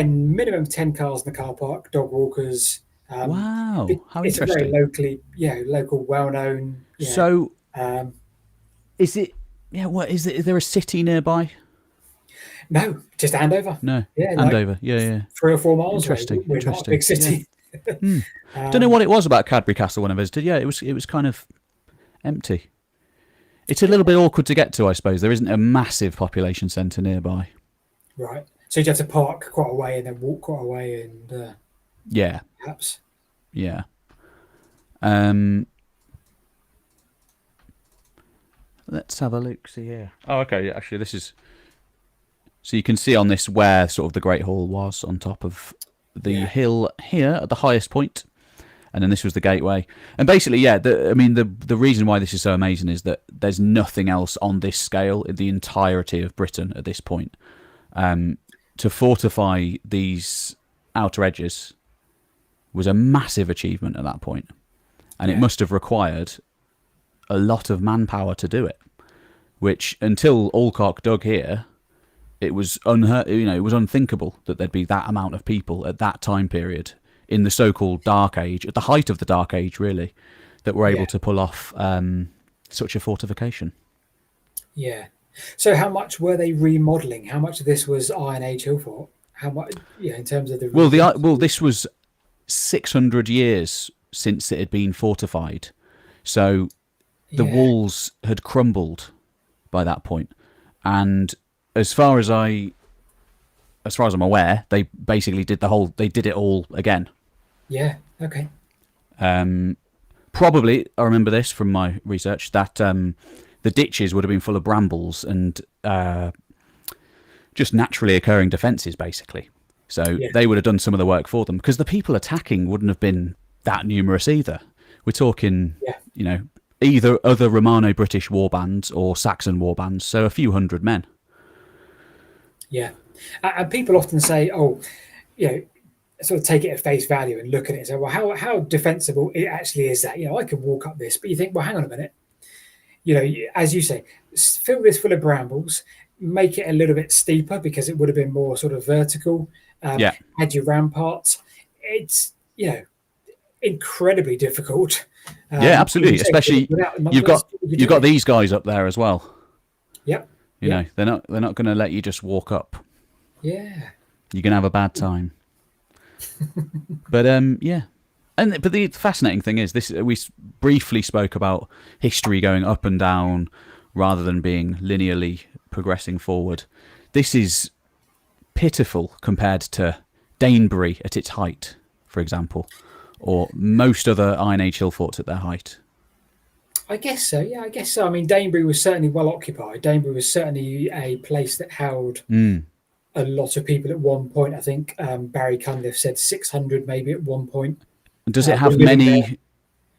minimum 10 cars in the car park, dog walkers. Wow. How It's a very interesting. local, well known. So, Um, is it? Yeah. What is it? Is there a city nearby? no, just Andover. No. Yeah, like Andover. Yeah. Yeah. 3 or 4 miles away. Interesting. We're not a Interesting. big Yeah. city. Hmm. Don't know um, what it was about Cadbury Castle when I visited. Yeah, it was kind of empty. It's a little yeah, bit awkward to get to, I suppose. There isn't a massive population centre nearby. right. So you have to park quite a way and then walk quite a way, and Yeah, perhaps. yeah. Um, let's have a look. See here. Oh, okay. Yeah, actually, this is so you can see on this where sort of the Great Hall was on top of the Yeah, hill here at the highest point, and then this was the gateway. And basically, yeah. The reason why this is so amazing is that there's nothing else on this scale in the entirety of Britain at this point. To fortify these outer edges was a massive achievement at that point, and it yeah, must have required a lot of manpower to do it. Which, until Alcock dug here, it was it was unthinkable that there'd be that amount of people at that time period in the so-called Dark Age, at the height of the Dark Age, really, that were able yeah, to pull off such a fortification. yeah. So how much were they remodeling? How much of this was Iron Age Hill Fort? How much? Yeah, in terms of the rebuild. This was 600 years since it had been fortified, so the Yeah, walls had crumbled by that point, and as far as I as far as I'm aware, they basically they did it all again. yeah. Okay. Um, Probably, I remember this from my research, that the ditches would have been full of brambles and just naturally occurring defences, basically. So Yeah, they would have done some of the work for them because the people attacking wouldn't have been that numerous either. We're talking, yeah, you know, either other Romano-British war bands or Saxon war bands, so a few hundred men. yeah. And people often say, "Oh, you know, sort of take it at face value and look at it and say, well, how defensible it actually is that, I can walk up this." But you think, well, hang on a minute. As you say, fill this full of brambles, make it a little bit steeper because it would have been more sort of vertical. Yeah, Add your ramparts. It's, incredibly difficult. yeah, You absolutely. say, Especially without you've numbers, got what would you you've got do? these guys up there as well. Yep. You know, Yep. they're not going to let you just walk up. Yeah. You're going to have a bad time. But yeah. But the fascinating thing is this: briefly spoke about history going up and down rather than being linearly progressing forward. This is pitiful compared to Danebury at its height, for example, or most other Iron Age hill forts at their height. I guess so. Yeah, I guess so. I mean, Danebury was certainly well occupied. Danebury was certainly a place that held Mm. a lot of people at one point. I think Barry Cunliffe said 600 maybe at one point Does it were have living there.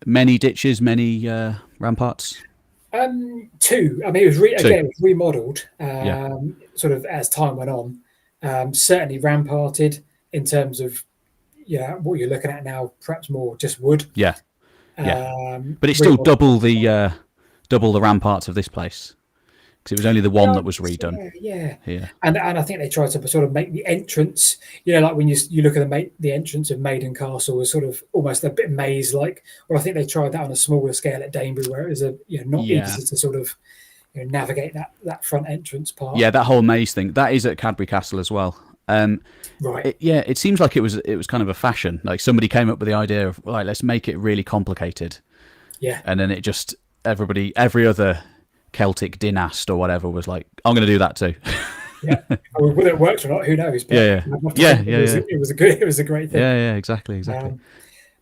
many ditches, many ramparts? Two. I mean, Two. it was remodeled Yeah. sort of as time went on. Certainly ramparted in terms of what you're looking at now, perhaps more just wood. Yeah. Yeah. But it's still Remodeled. double the ramparts of this place because it was only the one Yeah, that was redone yeah, yeah. here. And I think they tried to sort of make the entrance, like when you look at the entrance of Maiden Castle was sort of almost a bit maze like. Well, I think they tried that on a smaller scale at Danebury, where it was not Yeah. easy to sort of navigate that front entrance part. Yeah, that whole maze thing that is at Cadbury Castle as well. Right. It seems like it was kind of a fashion. Like somebody came up with the idea of right, let's make it really complicated, Yeah. and then it just every other Celtic dynast or whatever was like, I'm going to do that too. Yeah. Oh, whether it worked or not, who knows? But Yeah, I'd love to yeah, think yeah, yeah, it was a great thing. yeah. Exactly. Um,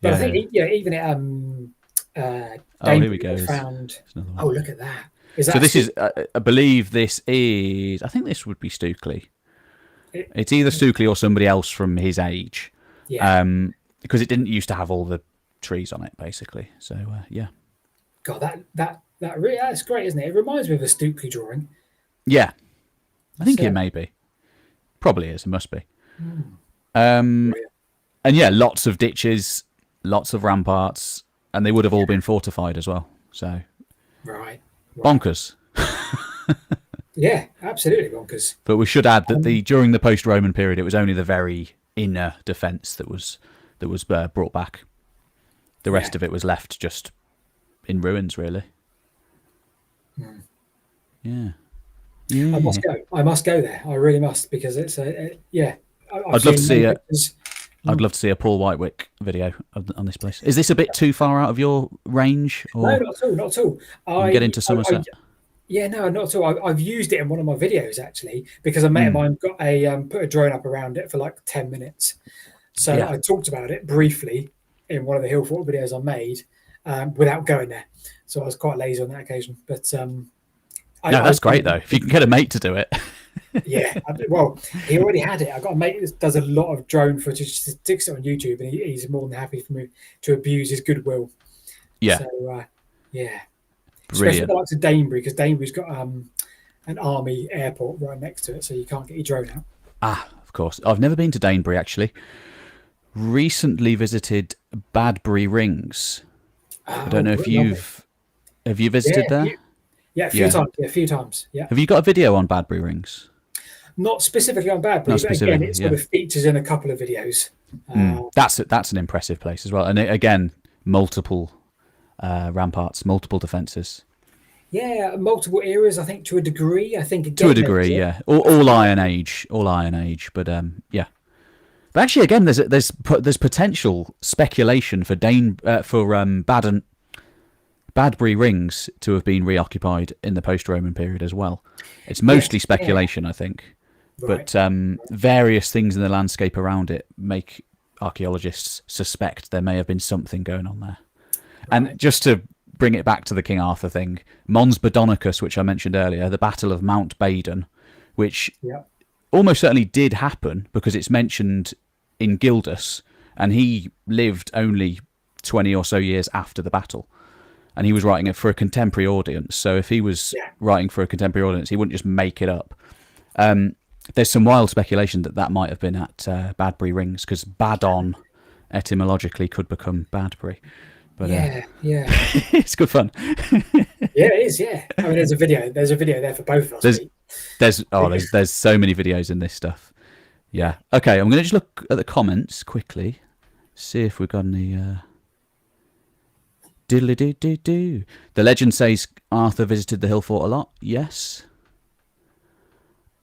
but I Yeah, think, yeah. even at Oh, here we Danebury, go. they There's found. another one. Oh, look at that! Is So that a this Stu? is, I believe this is, I think this would be Stukely. It, It's either Stukely or somebody else from his age, yeah. because it didn't used to have all the trees on it, basically. So yeah, God, that really, that's great, isn't it? It reminds me of a Stukely drawing. yeah. I think it So, may be, probably is, it must be. hmm, Um, brilliant. and yeah, lots of ditches, lots of ramparts, and they would have all been fortified as well. So Right. Wow. bonkers. Yeah, absolutely bonkers. But we should add that Um, the during the post-Roman period, it was only the very inner defence that was brought back. The yeah. rest of it was left just in ruins, really. Hmm. Yeah, I yeah. must go. I must go there. I really must because it's yeah. I've I'd love to seen see many a pictures. I'd Hmm. love to see a Paul Whitewick video on this place. Is this a bit too far out of your range, No, or not at all. Not at all. you can get into I Somerset? yeah, no, not at all. I've used it in one of my videos actually because a mate of Mm, mine got a put a drone up around it for like 10 minutes. So yeah. I talked about it briefly in one of the hill fort videos I made without going there. So I was quite lazy on that occasion. But No, I that's great though. If you can get a mate to do it. yeah, well, he already had it. I got a mate that does a lot of drone footage, sticks it on YouTube, and he's more than happy for me to abuse his goodwill. Yeah, So yeah, especially the brilliant. likes of Danebury because Danebury's got an army airport right next to it, so you can't get your drone out. Ah, of course. I've never been to Danebury actually. Recently visited Badbury Rings. I don't Oh, know if lovely. have you Yeah, visited there? yeah, a few Yeah. times. Yeah, a few times. Yeah, Have you got a video on Badbury Rings? not specifically on Not Badbury, but again, specifically. it sort Yeah. of features in a couple of videos. Mm. Uh, That's an impressive place as well. And again, multiple ramparts, multiple defences. yeah, multiple areas. I think to a degree. I think To a again, degree, yeah. All Iron Age, all Iron Age. But yeah. But actually, again, there's potential speculation for Badbury Rings to have been reoccupied in the post-Roman period as well. It's mostly yes, yeah, speculation, I think, right, but various things in the landscape around it make archaeologists suspect there may have been something going on there. And right. just to bring it back to the King Arthur thing, Mons Badonicus, which I mentioned earlier, the Battle of Mount Badon, which Yeah, almost certainly did happen because it's mentioned in Gildas, and he lived only 20 or so years after the battle. And he was writing it for a contemporary audience. So if he was yeah, writing for a contemporary audience, he wouldn't just make it up. There's some wild speculation that that might have been at Badbury Rings because Badon etymologically could become Badbury. But yeah. it's good fun. Yeah, it is. Yeah, I mean, there's a video. There's a video there for both of us, There's Pete. there's so many videos in this stuff. Yeah. Okay, I'm going to just look at the comments quickly, see if we've got any. Diddly doo doo doo. The legend says Arthur visited the hill fort a lot. Yes.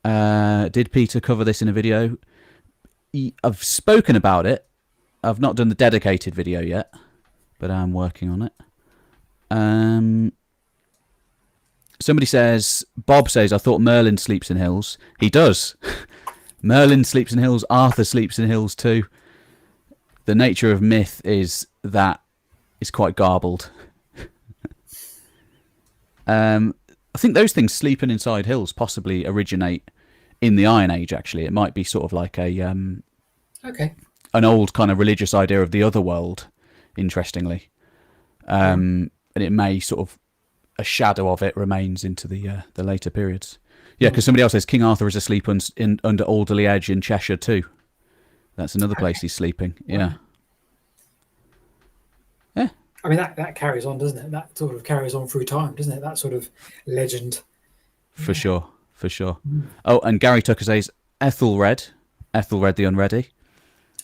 Did Peter cover this in a video? I've spoken about it. I've not done the dedicated video yet, but I'm working on it. Somebody says, Bob says, I thought Merlin sleeps in hills. He does. Merlin sleeps in hills. Arthur sleeps in hills too. The nature of myth is that it's quite garbled. I think those things sleeping inside hills possibly originate in the Iron Age. Actually, it might be sort of like Okay. an old kind of religious idea of the other world. Interestingly, and it may sort of a shadow of it remains into the later periods. Yeah, because somebody else says King Arthur is asleep under Alderley Edge in Cheshire too. That's another place he's sleeping. Yeah. Yeah. I mean, that carries on, doesn't it? That sort of carries on through time, doesn't it? That sort of legend. For Yeah. sure. For sure. Oh, and Gary Tucker says Ethelred the Unready,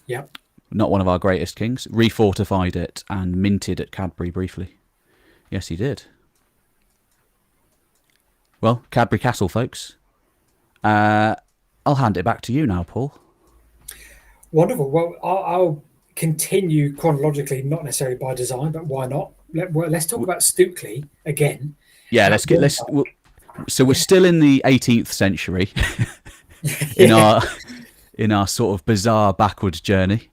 Yep. not one of our greatest kings, refortified it and minted at Cadbury briefly. Yes, he did. Well, Cadbury Castle, folks. I'll hand it back to you now, Paul. Wonderful. Well, I'll continue chronologically, not necessarily by design, but why not? Let's talk about Stukely again. Yeah, Now, let's. So we're still in the 18th century. in Yeah. our in our sort of bizarre backwards journey.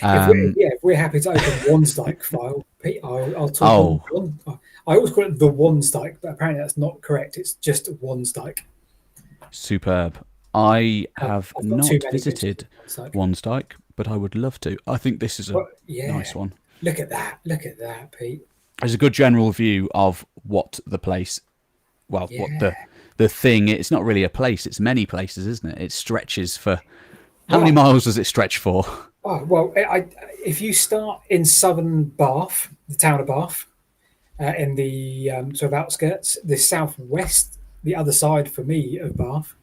If we're happy to open one Wanstein file, Pete, I'll talk on Oh, one. I always call it the Wanstein, but apparently that's not correct. It's just Wanstein. superb. I have I've got too not many pictures of visited Wanstein. Wanstein, but I would love to. I think this is a But yeah, nice one. look at that. Look at that, Pete. There's a good general view of what the place, well, what Yeah. the thing. It's not really a place. It's many places, isn't it? It stretches for how many Well, miles does it stretch for? if you start in southern Bath, the town of Bath, in the sort of outskirts, the southwest, the other side for me of Bath,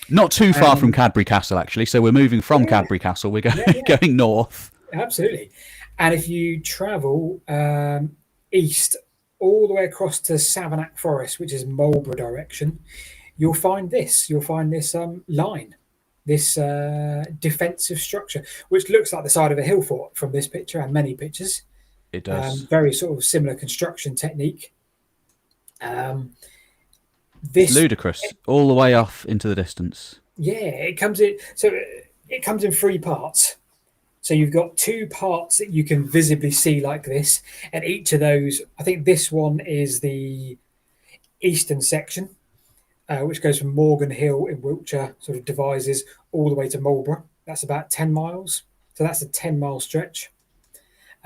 Not too far from and Cadbury Castle, actually. So we're moving from yeah, Cadbury Castle. We're yeah, going yeah, going north. absolutely. And if you travel east all the way across to Savernake Forest, which is Marlborough direction, you'll find this. You'll find this line, this defensive structure, which looks like the side of a hill fort from this picture and many pictures. It does. Very sort of similar construction technique. Um, It's this, ludicrous, all the way off into the distance. yeah, it comes in. So it comes in three parts. So you've got two parts that you can visibly see like this, and each of those, I think this one is the eastern section, which goes from Morgan Hill in Wiltshire, sort of Devizes, all the way to Marlborough. That's about 10 miles. So that's a 10-mile stretch.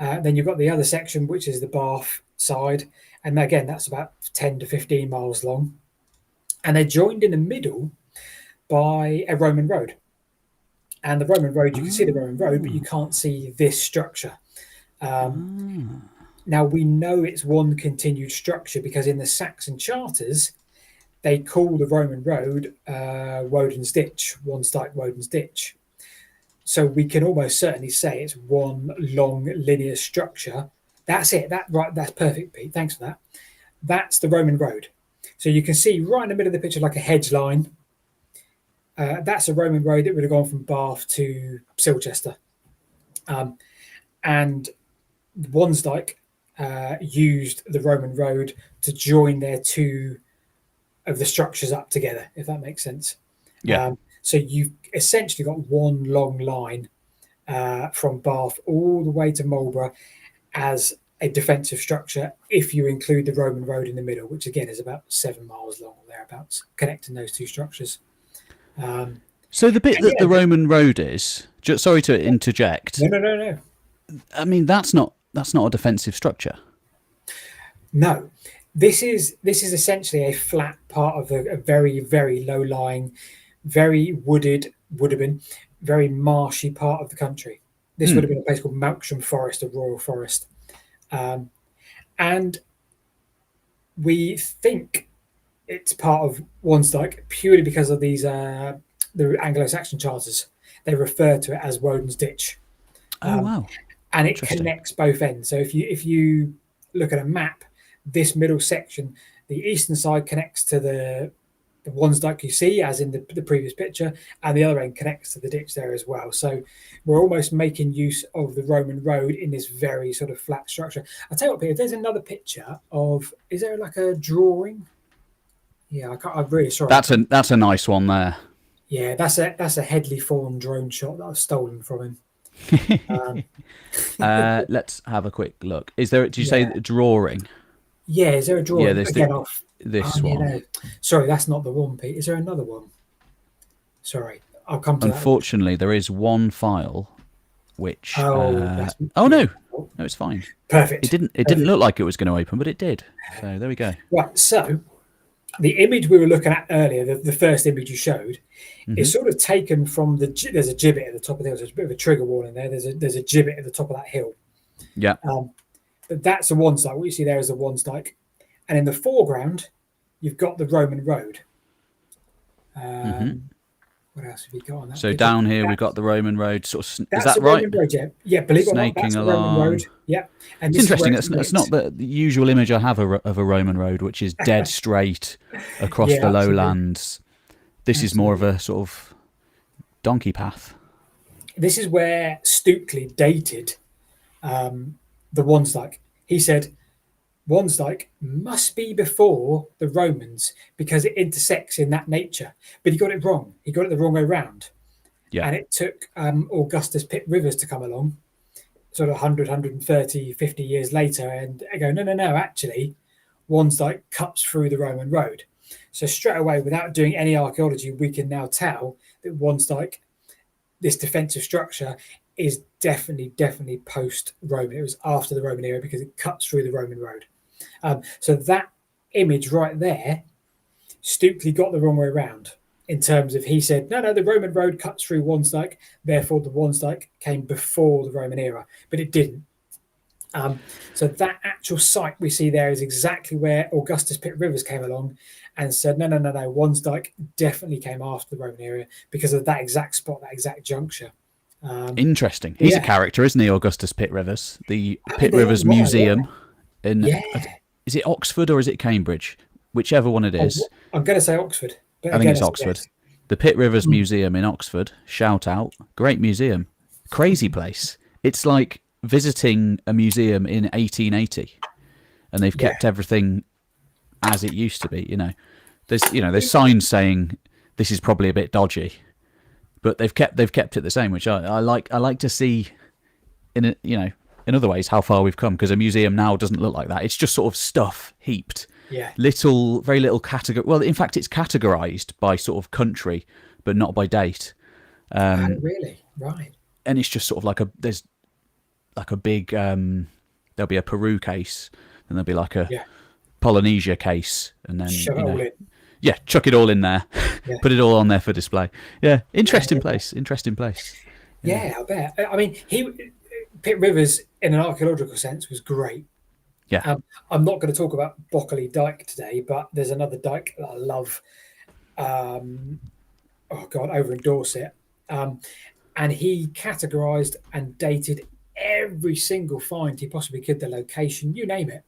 Then you've got the other section, which is the Bath side. And again, that's about 10 to 15 miles long. And they're joined in the middle by a Roman road. And the Roman road, you can see the Roman road, but you can't see this structure. Now, we know it's one continued structure because in the Saxon charters, they call the Roman road Woden's Ditch, Wanstein Woden's Ditch. So we can almost certainly say it's one long linear structure. That's it. That's perfect, Pete. Thanks for that. That's the Roman road. So you can see right in the middle of the picture, like a hedge line. That's a Roman road that would have gone from Bath to Silchester. And Wansdyke used the Roman road to join their two of the structures up together, if that makes sense. Yeah. So you've essentially got one long line from Bath all the way to Marlborough as a defensive structure, if you include the Roman road in the middle, which again is about 7 miles long or thereabouts, connecting those two structures. So the bit that yeah, the Roman road is, sorry to interject. No. I mean, that's not a defensive structure. No, this is essentially a flat part of a very, very low lying, very would have been very marshy part of the country. This would have been a place called Melksham Forest or Royal Forest. And we think it's part of Wansdyke purely because of these the Anglo-Saxon charters. They refer to it as Woden's Ditch. Oh wow! And it connects both ends. So if you look at a map, this middle section, the eastern side connects to the Wansdyke you see, as in the previous picture, and the other end connects to the ditch there as well. So we're almost making use of the Roman road in this very sort of flat structure. I'll tell you what, Peter, there's another picture of, is there like a drawing? Yeah, I'm really sorry. That's a nice one there. Yeah, that's a Headley Fawn drone shot that I've stolen from him. Let's have a quick look. Is there? Did you say drawing? Yeah, is there a drawing? Yeah, there's again, this one. No. Sorry, that's not the one, Pete. Is there another one? Sorry, I'll come to Unfortunately, there is one file which. No, it's fine. Perfect. It didn't look like it was going to open, but it did. So there we go. Right. So the image we were looking at earlier, the first image you showed, is sort of taken from there's a gibbet at the top of the hill. There's a bit of a trigger warning there. There's a gibbet at the top of that hill. Yeah. But that's a Wansdyke. What you see there is a Wansdyke. And in the foreground, you've got the Roman road. What else have you got on that? So down here we've got the Roman road. Sort of, is that the right? Roman road, yeah. Believe it or not, that's the Roman road. Yeah. And it's interesting. It's not the usual image I have of a Roman road, which is dead straight across the lowlands. This is more of a sort of donkey path. This is where Stukely dated the Wansdyke. He said, Wansdyke must be before the Romans because it intersects in that nature. But he got it wrong. He got it the wrong way round. Yeah. And it took Augustus Pitt Rivers to come along, sort of 100, 130, 50 years later, and I go, no, actually, Wansdyke cuts through the Roman road. So straight away, without doing any archaeology, we can now tell that Wansdyke, this defensive structure, is definitely post-Roman. It was after the Roman era because it cuts through the Roman road. So that image right there, Stukely got the wrong way around in terms of he said, no, the Roman road cuts through Wansdyke, therefore the Wansdyke came before the Roman era, but it didn't. So that actual site we see there is exactly where Augustus Pitt Rivers came along and said, no, Wansdyke definitely came after the Roman era because of that exact spot, that exact juncture. Interesting. He's a character, isn't he, Augustus Pitt Rivers? The Pitt Rivers Museum in, is it Oxford or is it Cambridge? Whichever one it is. I'm going to say Oxford. But I think it's Oxford. Yes. The Pitt Rivers Museum in Oxford. Shout out. Great museum. Crazy place. It's like visiting a museum in 1880, and they've kept everything as it used to be. There's signs saying this is probably a bit dodgy, but they've kept it the same, which I like. I like to see in other ways how far we've come, because a museum now doesn't look like that. It's just sort of stuff heaped. Yeah. Very little category. Well, in fact, it's categorized by sort of country, but not by date. Really? Right. And it's just sort of there's like a big, there'll be a Peru case, and there'll be like a Polynesia case, and then shove it all in. Yeah, chuck it all in there, put it all on there for display. Yeah, interesting place. Yeah, I bet. I mean, Pitt Rivers, in an archaeological sense, was great. Yeah. I'm not going to talk about Bockley Dyke today, but there's another dyke that I love. Over in Dorset. And he categorized and dated every single find he possibly could, the location, you name it.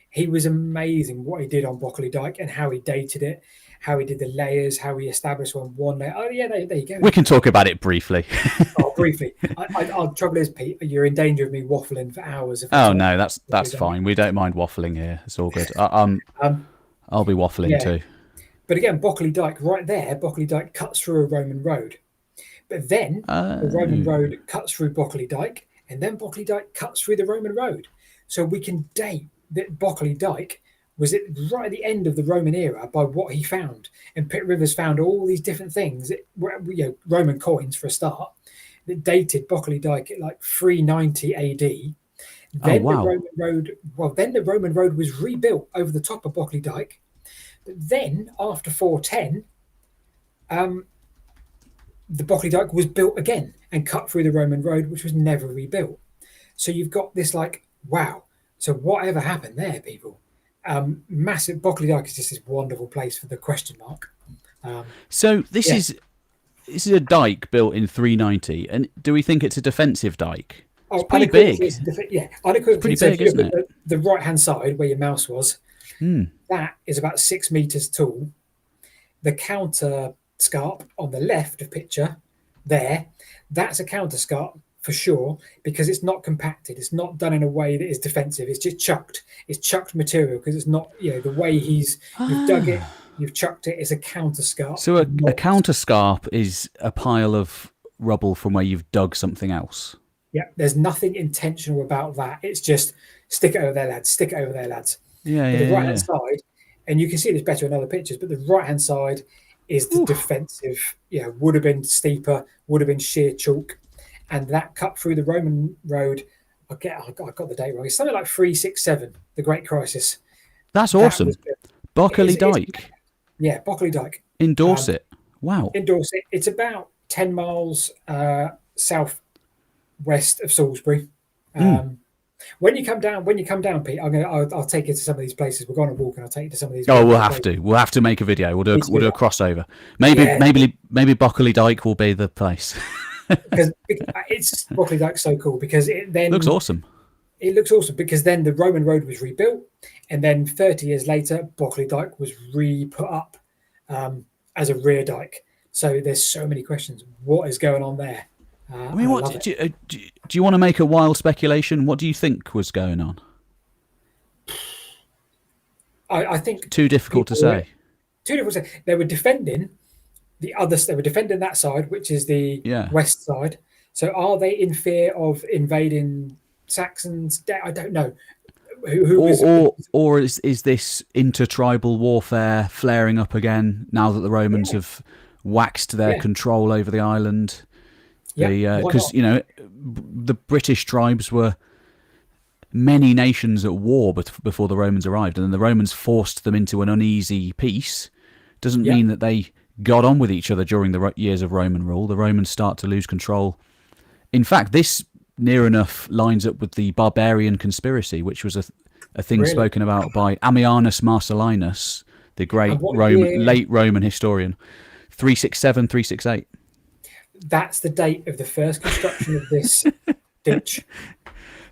He was amazing what he did on Bockley Dyke and how he dated it, how he did the layers, how he established one layer. Oh, yeah, there you go. We can talk about it briefly. Briefly. The trouble is, Pete, you're in danger of me waffling for hours. No, that's fine. We don't mind waffling here. It's all good. I'll be waffling too. But again, Bockley Dyke, right there, Bockley Dyke cuts through a Roman road. But then the Roman road cuts through Bockley Dyke, and then Bockley Dyke cuts through the Roman road. So we can date that Bockley Dyke was right at the end of the Roman era by what he found. And Pitt Rivers found all these different things, Roman coins for a start, that dated Bockley Dyke at like 390 AD. Then the Roman road was rebuilt over the top of Bockley Dyke. But then after 410, the Bockley Dyke was built again and cut through the Roman road, which was never rebuilt. So you've got this wow. So whatever happened there, people? Massive. Bockley Dyke is just this wonderful place for the question mark. So this is a dyke built in 390, and do we think it's a defensive dyke? It's pretty big. Unequivocally. Pretty big, isn't it? The right-hand side where your mouse was, that is about 6 meters tall. The counter scarp on the left of picture there, that's a counter scarp for sure, because it's not compacted. It's not done in a way that is defensive. It's just chucked. It's chucked material because it's not, the way you've dug it, you've chucked it. It's a counter scarp. So a counter scarp is a pile of rubble from where you've dug something else. Yeah, there's nothing intentional about that. It's just stick it over there, lads. Stick it over there, lads. The right-hand side, and you can see this better in other pictures, but the right-hand side is the defensive, would have been steeper, would have been sheer chalk. And that cut through the Roman road, I got the date wrong. It's something like 367, the Great Crisis. That's awesome. Bockley Dyke. Bockley Dyke. In Dorset. Wow. In Dorset. It's about 10 miles southwest of Salisbury. When you come down, Pete, I'll take you to some of these places. We're going to walk, and I'll take you to some of these. Oh, we'll have to. We'll have to make a video. We'll do a crossover. Maybe Bockley Dyke will be the place. Because it's Bockley Dyke so cool because it then looks awesome. It looks awesome because then the Roman road was rebuilt, and then 30 years later, Bockley Dyke was re-put up as a rear dyke. So there's so many questions. What is going on there? Do you want to make a wild speculation? What do you think was going on? I think Too difficult to people were say. two different. They were defending the others. They were defending that side, which is the Yeah. west side. So are they in fear of invading Saxons? I don't know. Who Or was or or is this intertribal warfare flaring up again now that the Romans yeah, have waxed their yeah, control over the island? yeah. Why Because not? the British tribes were many nations at war before the Romans arrived, and then the Romans forced them into an uneasy peace. Doesn't Yeah, mean that they got on with each other during the years of Roman rule. The Romans start to lose control. In fact, this near enough lines up with the barbarian conspiracy, which was a thing really. spoken about by Ammianus Marcellinus, the And great what year? late Roman historian. 367, 368. That's the date of the first construction of this ditch.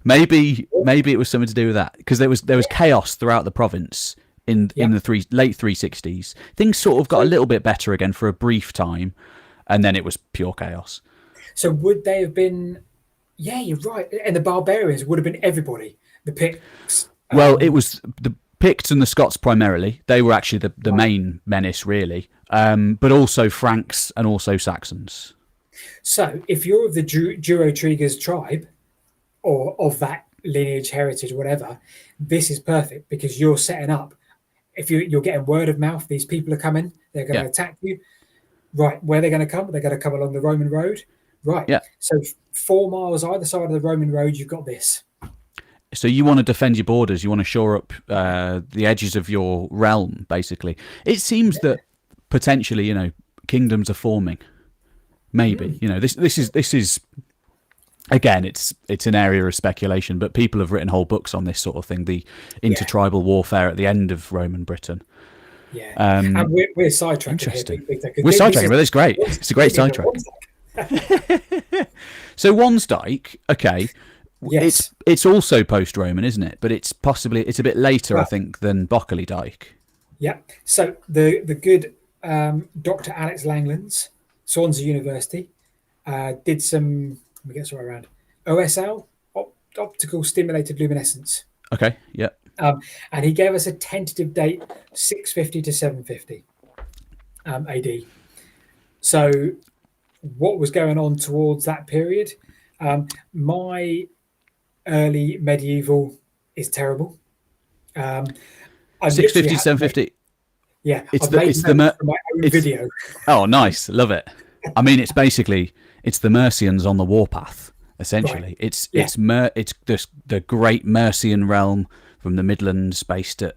Maybe it was something to do with that, because there was Yeah, chaos throughout the province in yeah. the late 360s. Things sort of got a So, little bit better again for a brief time, and then it was pure chaos. so would they have been? Yeah, you're right. And the barbarians would have been everybody. The Picts. Well, it was the Picts and the Scots primarily. They were actually the Right. main menace, really, but also Franks and also Saxons. So if you're of the Durotrigas tribe or of that lineage, heritage, whatever, this is perfect because you're setting up. If you're getting word of mouth, these people are coming. They're going Yeah, to attack you. Right, where they're going to come? They're going to come along the Roman road. Right. yeah. So 4 miles either side of the Roman road, you've got this. So you want to defend your borders. You want to shore up the edges of your realm, basically. It seems that potentially, kingdoms are forming. Maybe, Mm, this is again, it's an area of speculation, but people have written whole books on this sort of thing, the yeah, intertribal warfare at the end of Roman Britain. yeah. And Um, we're sidetracking here, Interesting. big time. We're Because this sidetracking, is but it's great. It's a great this is the sidetrack. one side. So Wansdyke, okay, it's Yes. it's also post-Roman, isn't it? But it's a bit later, I Well, think, than Bockley Dyke. yeah. So the good Dr. Alex Langlands, Swansea University, did some. Let me get this right around. OSL, optical stimulated luminescence, Okay, yeah. and he gave us a tentative date, 650 to 750 AD. So what was going on towards that period? My early medieval is terrible. Um, I've Six literally fifty, had seven to make, fifty. yeah, It's I've the made it's the notes mer- for my own it's video. oh nice, love it. I mean, it's the Mercians on the warpath. Right. Essentially, it's Yeah. it's it's the great Mercian realm from the Midlands, based at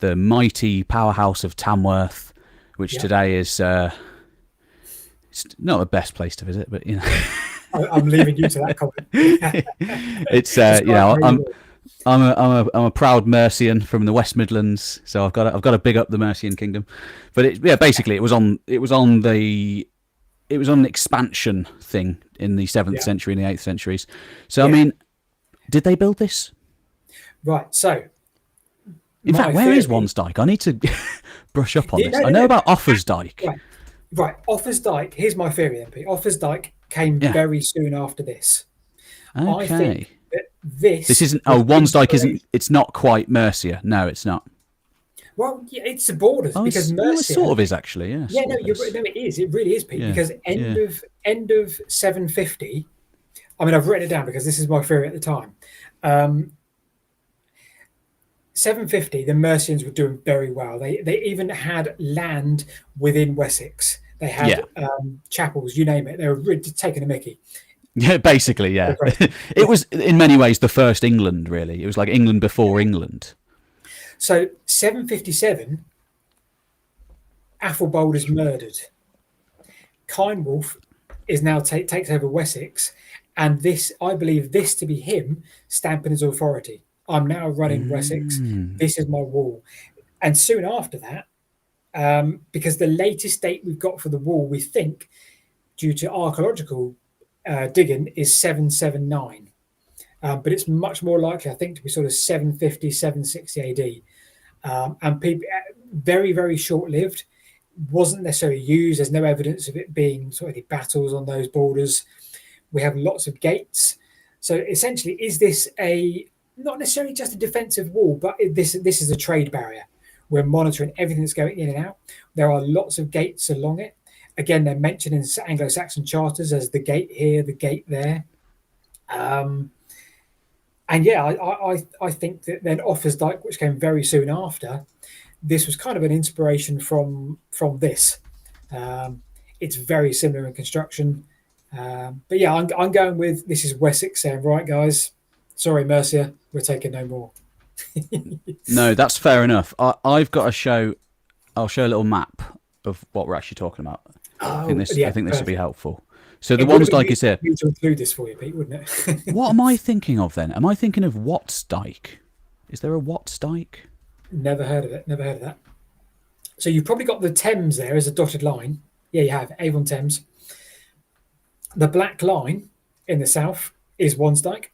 the mighty powerhouse of Tamworth, which Yeah. today is it's not the best place to visit, but I'm leaving you to that comment. it's Describe how you will. I'm a proud Mercian from the West Midlands, so I've got to big up the Mercian kingdom. But basically it was on an expansion thing in the 7th Yeah. century and the 8th centuries. So I Yeah. mean, did they build this? Right. So In fact, my where is theory. Wansdyke? I need to brush up on Yeah, this. no, I no, know no. about Offansdyke. Right. Right. Offansdyke. Here's my theory, MP. Offansdyke came Yeah. very soon after this. I Okay. think that this This isn't. was Oh, Wansdyke inspiration. isn't. It's not quite Mercia. No, it's not. Well, yeah, it's the borders Oh, because it sort Mercia. of is actually. Yeah, Yeah, no, sort of is. no, it is. It really is, Pete. Yeah, Because yeah. end of 750. I mean, I've written it down because this is my theory at the time. 750, the Mercians were doing very well. They even had land within Wessex. They Yeah. had chapels, you name it. They were really taking a Mickey. Yeah, basically, yeah. It was in many ways the first England. Really, it was like England before England. So 757, Athelbald is murdered. Kinewulf is now takes over Wessex, and this I believe this to be him stamping his authority. I'm now running Wessex. This is my wall. And soon after that, because the latest date we've got for the wall, we think, due to archaeological digging, is 779. But it's much more likely, I think, to be sort of 750, 760 AD. And people, very, very short lived, wasn't necessarily used. There's no evidence of it being sort of any battles on those borders. We have lots of gates. So essentially, is this a not necessarily just a defensive wall, but this is a trade barrier, We're monitoring everything that's going in and out. There are lots of gates along it. Again, they're mentioned in Anglo-Saxon charters as the gate here, the gate there. And yeah, I think that then Offa's which came very soon after, this was kind of an inspiration from this. It's very similar in construction. But yeah, I'm going with this is Wessex saying, right, guys, sorry, Mercia, we're taking no more. No, that's fair enough. I've got a show. I'll show a little map of what we're actually talking about. I think this. Yeah, I think this perfect. will be helpful. So the Wands Dyke is here. Need to include this for you, Pete, wouldn't it? What am I thinking of then? Am I thinking of Watts Dyke? Is there a Watts Dyke? Never heard of it. Never heard of that. So you've probably got the Thames there as a dotted line. Yeah, you have Avon Thames. The black line in the south is Wansdyke.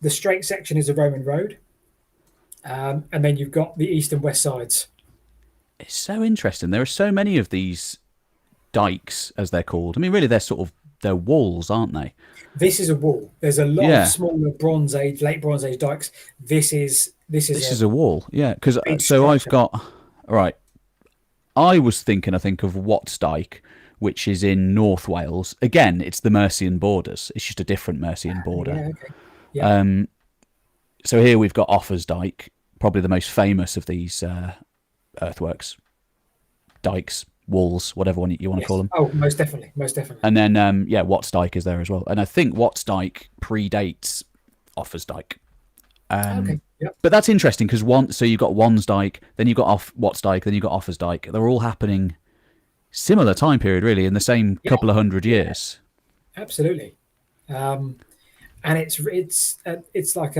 The straight section is a Roman road. And then you've got the east and west sides. It's so interesting. There are so many of these dykes, as they're called. I mean, really, they're walls, aren't they? This is a wall. There's a lot of smaller Bronze Age, late Bronze Age dykes. This is a wall. Yeah, because structure. I've got right. I was thinking, I think of Watts Dyke, which is in North Wales. Again, it's the Mercian borders. It's just a different Mercian border. Yeah, okay. Yeah. So here we've got Offa's Dyke, probably the most famous of these earthworks, dykes, walls, whatever one you want to call them. Oh, most definitely. And then, Watts Dyke is there as well. And I think Watts Dyke predates Offa's Dyke. Okay. Yep. But that's interesting because so you've got Wands Dyke, then you've got Watts Dyke, then you've got Offa's Dyke. They're all happening similar time period, really, in the same couple of hundred years. Absolutely. And it's like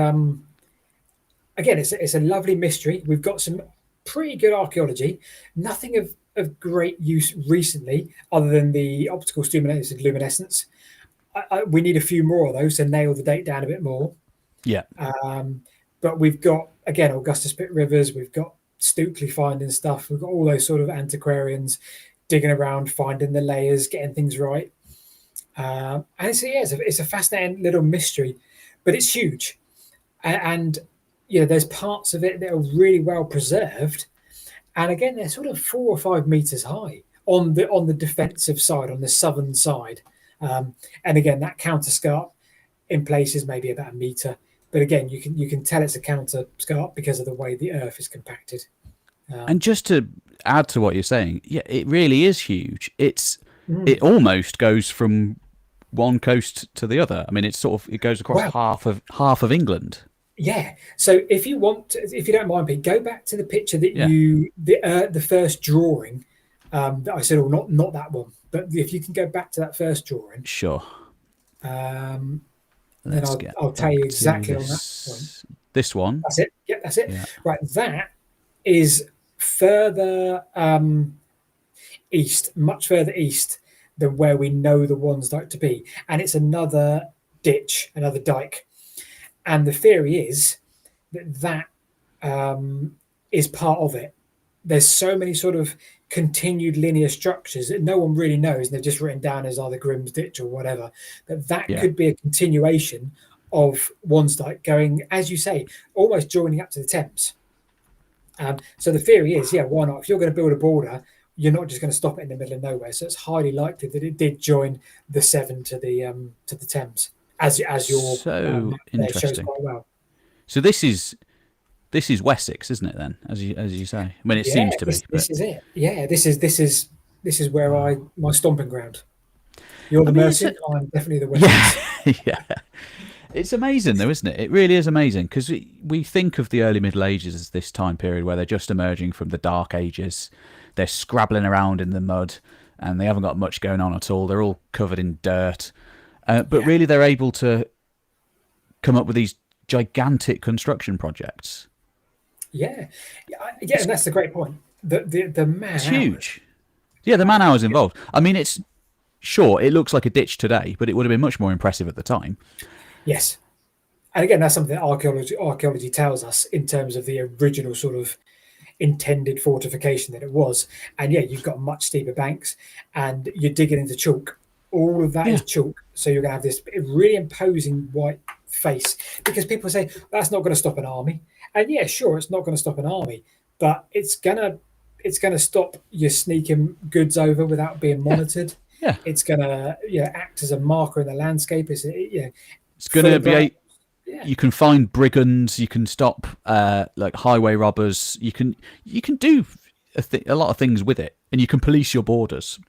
again, it's a lovely mystery. We've got some pretty good archaeology. Nothing of great use recently, other than the optical stimulated luminescence. We need a few more of those to nail the date down a bit more. Yeah. But we've got, again, Augustus Pitt Rivers, we've got Stukely finding stuff, we've got all those sort of antiquarians digging around, finding the layers, getting things right. And it's a fascinating little mystery, but it's huge. And there's parts of it that are really well preserved. And again, they're sort of 4 or 5 meters high on the defensive side, on the southern side. And again, that counterscarp in places maybe about a meter. But again, you can tell it's a counterscarp because of the way the earth is compacted. And just to add to what you're saying, yeah, it really is huge. It almost goes from one coast to the other. I mean, it goes across half of England. Yeah. So if you don't mind, Pete, go back to the picture that the first drawing that I said, or not that one, but if you can go back to that first drawing. Sure. Then I'll tell you exactly on that point. This one. That's it. Yeah, that's it. Yeah. Right. That is further east, much further east than where we know the Wands Dyke to be. And it's another ditch, another dike. And the theory is that is part of it. There's so many sort of continued linear structures that no one really knows, and they've just written down as either Grimm's Ditch or whatever. That could be a continuation of Wands Dyke going, as you say, almost joining up to the Thames. So the theory is, why not? If you're going to build a border, you're not just going to stop it in the middle of nowhere. So it's highly likely that it did join the Severn to the Thames, as your interesting shows quite well. So this is Wessex, isn't it? Then, as you say, I mean, it seems to be. This is it. Yeah, this is where my stomping ground. You're the Mercian. I'm definitely the Wessex. Yeah. It's amazing, though, isn't it? It really is amazing because we think of the early Middle Ages as this time period where they're just emerging from the Dark Ages. They're scrabbling around in the mud and they haven't got much going on at all. They're all covered in dirt. But really, they're able to come up with these gigantic construction projects. Yeah, and that's the great point. The man. It's huge. Yeah, the man hours involved. I mean, it looks like a ditch today, but it would have been much more impressive at the time. Yes. And again, that's something that archaeology tells us in terms of the original sort of intended fortification that it was. And you've got much steeper banks and you're digging into chalk. All of that is chalk. So you're going to have this really imposing white face because people say that's not going to stop an army. And sure, it's not going to stop an army, but it's gonna stop you sneaking goods over without being Yeah, monitored. yeah. It's gonna act as a marker in the landscape. It's It's full gonna of be ground. a. Yeah. You can find brigands. You can stop like highway robbers. You can do a lot of things with it, and you can police your borders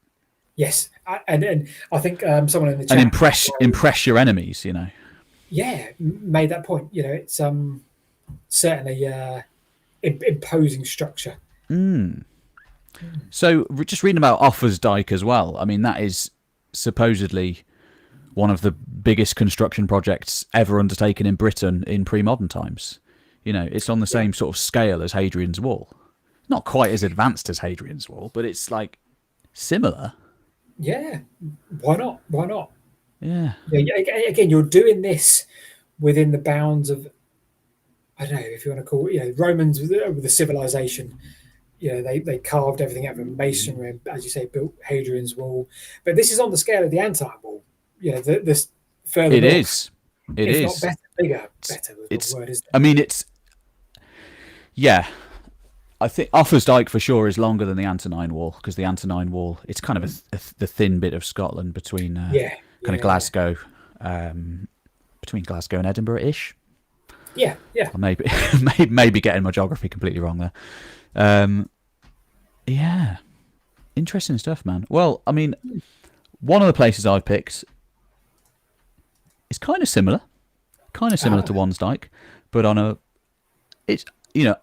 Yes. And I think someone in the and chat impress your enemies. made that point. It's certainly imposing structure. So just reading about Offa's as well. I mean, that is supposedly one of the biggest construction projects ever undertaken in Britain in pre-modern times. It's on the Yeah. same sort of scale as Hadrian's Wall. Not quite as advanced as Hadrian's Wall, but it's like similar. Yeah. Why not? Why not? Yeah. Again, you're doing this within the bounds of, I don't know if you want to call it, Romans with the civilization. They carved everything out of masonry, and, as you say, built Hadrian's Wall. But this is on the scale of the Antioch Wall. This further It north, is. It if not is. better, bigger, better was the It's. word, isn't I it? mean, yeah. I think Offa's Dyke for sure is longer than the Antonine Wall because the Antonine Wall it's kind of the thin bit of Scotland between Yeah, kind of yeah, Glasgow, between Glasgow and Edinburgh ish. yeah, yeah. Or maybe maybe getting my geography completely wrong there. Yeah, interesting stuff, man. Well, I mean, one of the places I've picked is kind of similar to Wansdyke, but on a it's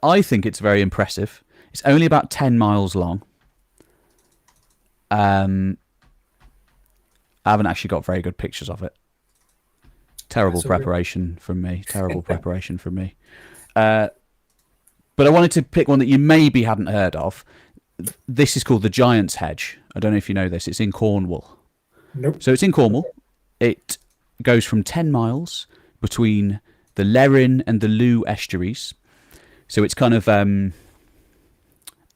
I think it's very impressive. It's only about 10 miles long. I haven't actually got very good pictures of it. Terrible preparation from me. Terrible preparation from me. But I wanted to pick one that you maybe hadn't heard of. This is called the Giant's Hedge. I don't know if you know this. It's in Cornwall. Nope. So it's in Cornwall. It goes from 10 miles between the Lerrin and the Lou estuaries. So it's kind of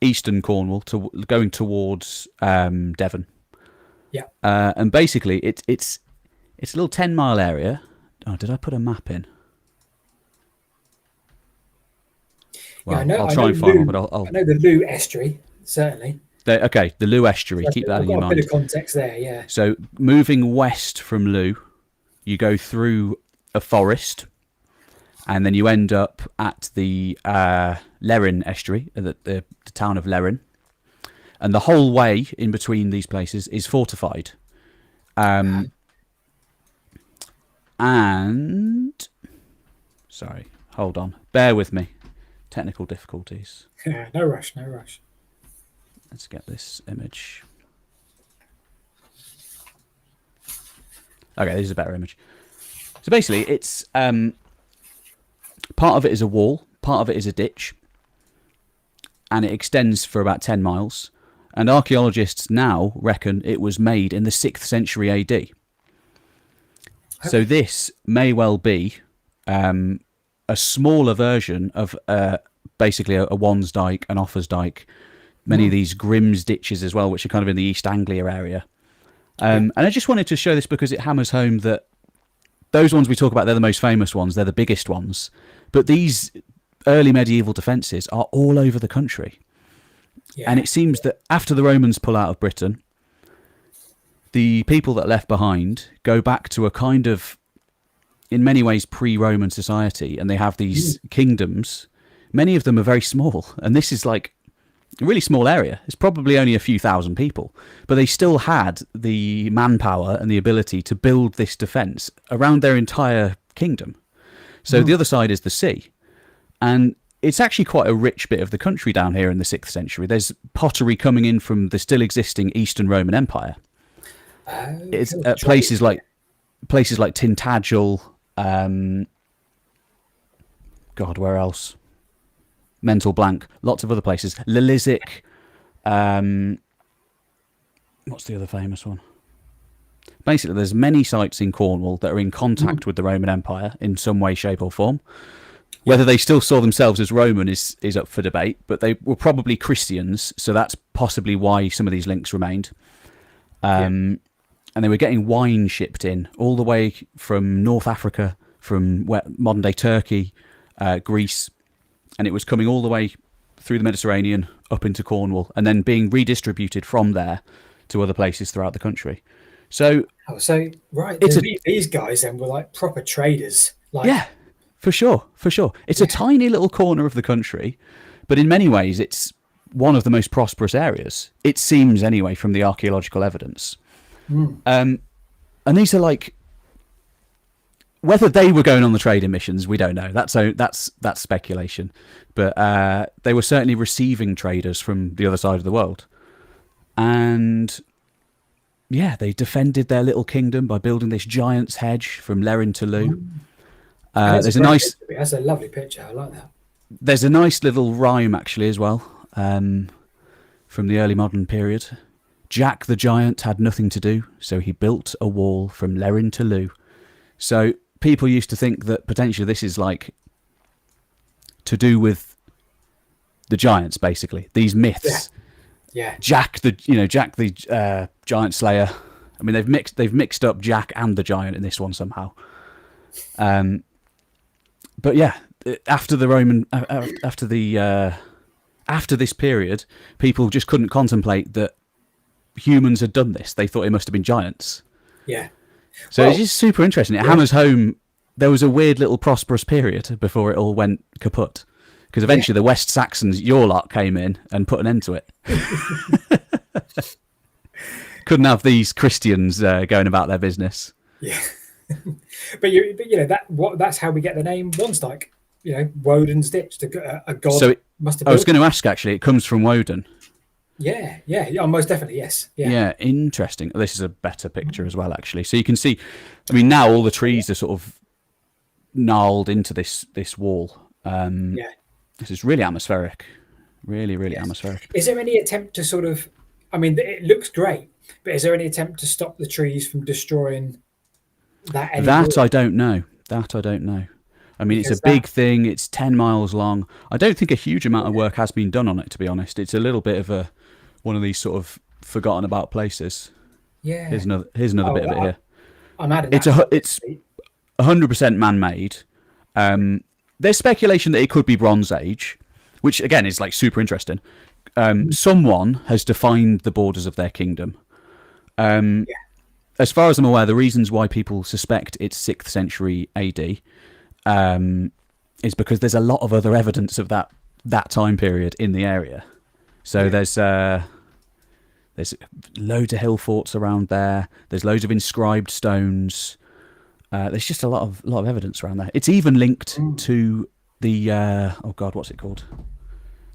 eastern Cornwall going towards Devon. Yeah. And basically, it's a little 10-mile area. Oh, did I put a map in? Well, Yeah, I know. I'll I try know and find one, Lou. but I'll I know the Lou estuary certainly. okay, the Lou estuary. Keep that I've in your got a bit mind. of context there. Yeah. So moving west from Lou, you go through a forest, and then you end up at the Lerrin estuary, the town of Lerrin, and the whole way in between these places is fortified. And sorry, hold on, bear with me. Technical difficulties. No rush. No rush. Let's get this image. Okay, this is a better image. So basically, it's part of it is a wall, part of it is a ditch, and it extends for about 10 miles. And archaeologists now reckon it was made in the 6th century AD. So this may well be a smaller version of basically a Wansdyke, an Offa's Dyke, many of these Grimm's ditches as well, which are kind of in the East Anglia area. And I just wanted to show this because it hammers home that those ones we talk about, they're the most famous ones, they're the biggest ones. But these early medieval defences are all over the country. Yeah. And it seems that after the Romans pull out of Britain, the people that are left behind go back to a kind of, in many ways, pre-Roman society, and they have these kingdoms. Many of them are very small, and this is like a really small area. It's probably only a few thousand people, but they still had the manpower and the ability to build this defence around their entire kingdom. So the other side is the sea, and it's actually quite a rich bit of the country down here in the 6th century. There's pottery coming in from the still existing Eastern Roman Empire. It's at places like Tintagel. God, where else? Mental blank. Lots of other places. Lilizic. What's the other famous one? Basically, there's many sites in Cornwall that are in contact with the Roman Empire in some way, shape, or form. Whether they still saw themselves as Roman is up for debate, but they were probably Christians, so that's possibly why some of these links remained. And they were getting wine shipped in all the way from North Africa, from modern-day Turkey, Greece, and it was coming all the way through the Mediterranean up into Cornwall, and then being redistributed from there to other places throughout the country. So so right, it's these guys then were like proper traders. Like, yeah, for sure, for sure. It's a tiny little corner of the country, but in many ways it's one of the most prosperous areas. It seems anyway from the archaeological evidence. And these are like, whether they were going on the trading missions, we don't know. That's speculation. But they were certainly receiving traders from the other side of the world. And yeah, they defended their little kingdom by building this giant's hedge from Lerrin to Lou. There's that's a lovely picture. I like that. There's a nice little rhyme actually as well, from the early modern period. Jack the Giant had nothing to do, so he built a wall from Lerrin to Lou. So people used to think that potentially this is like to do with the giants, basically. These myths. Yeah. Jack the giant slayer. I mean, they've mixed up Jack and the giant in this one somehow. But yeah, after the Roman, after this period, people just couldn't contemplate that humans had done this. They thought it must have been giants. Yeah. So it's just super interesting. It hammers home there was a weird little prosperous period before it all went kaput. Because eventually the West Saxons, your lot, came in and put an end to it. Couldn't have these Christians going about their business. Yeah. but that's how we get the name Wanstein. Woden's ditch, a god. So must have. I was going to ask actually. It comes from Woden. Yeah, most definitely, yes. Yeah, interesting. This is a better picture as well, actually. So you can see. I mean, now all the trees are sort of gnarled into this wall. This is really atmospheric. Really, really atmospheric. Is there any attempt to sort of? I mean, it looks great, but is there any attempt to stop the trees from destroying that? That I don't know. I mean, it's a big thing. It's 10 miles long. I don't think a huge amount of work has been done on it, to be honest. It's a little bit of one of these sort of forgotten about places. Yeah. Here's another bit of it here. I'm adding. It's 100% man-made. There's speculation that it could be Bronze Age, which again is like super interesting. Someone has defined the borders of their kingdom. As far as I'm aware, the reasons why people suspect it's 6th century AD is because there's a lot of other evidence of that time period in the area. So there's loads of hill forts around there. There's loads of inscribed stones. There's just a lot of evidence around there. It's even linked to the what's it called?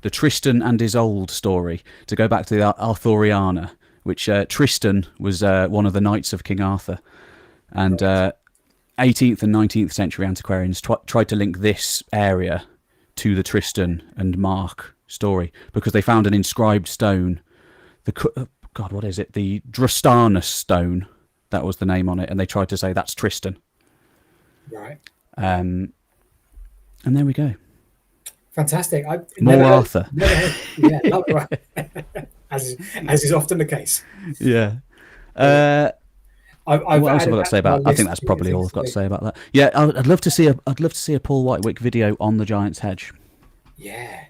The Tristan and Isolde story. To go back to the Arthuriana, which Tristan was one of the knights of King Arthur, and 18th and 19th century antiquarians tried to link this area to the Tristan and Mark story because they found an inscribed stone. What is it? The Drastanus stone. That was the name on it, and they tried to say that's Tristan. Right. And there we go. Fantastic. More Arthur. Right. as is often the case. Yeah. What else have I got to say about? I think that's probably all I've got to say about that. Yeah, I'd love to see a Paul Whitewick video on the Giant's Hedge. Yeah.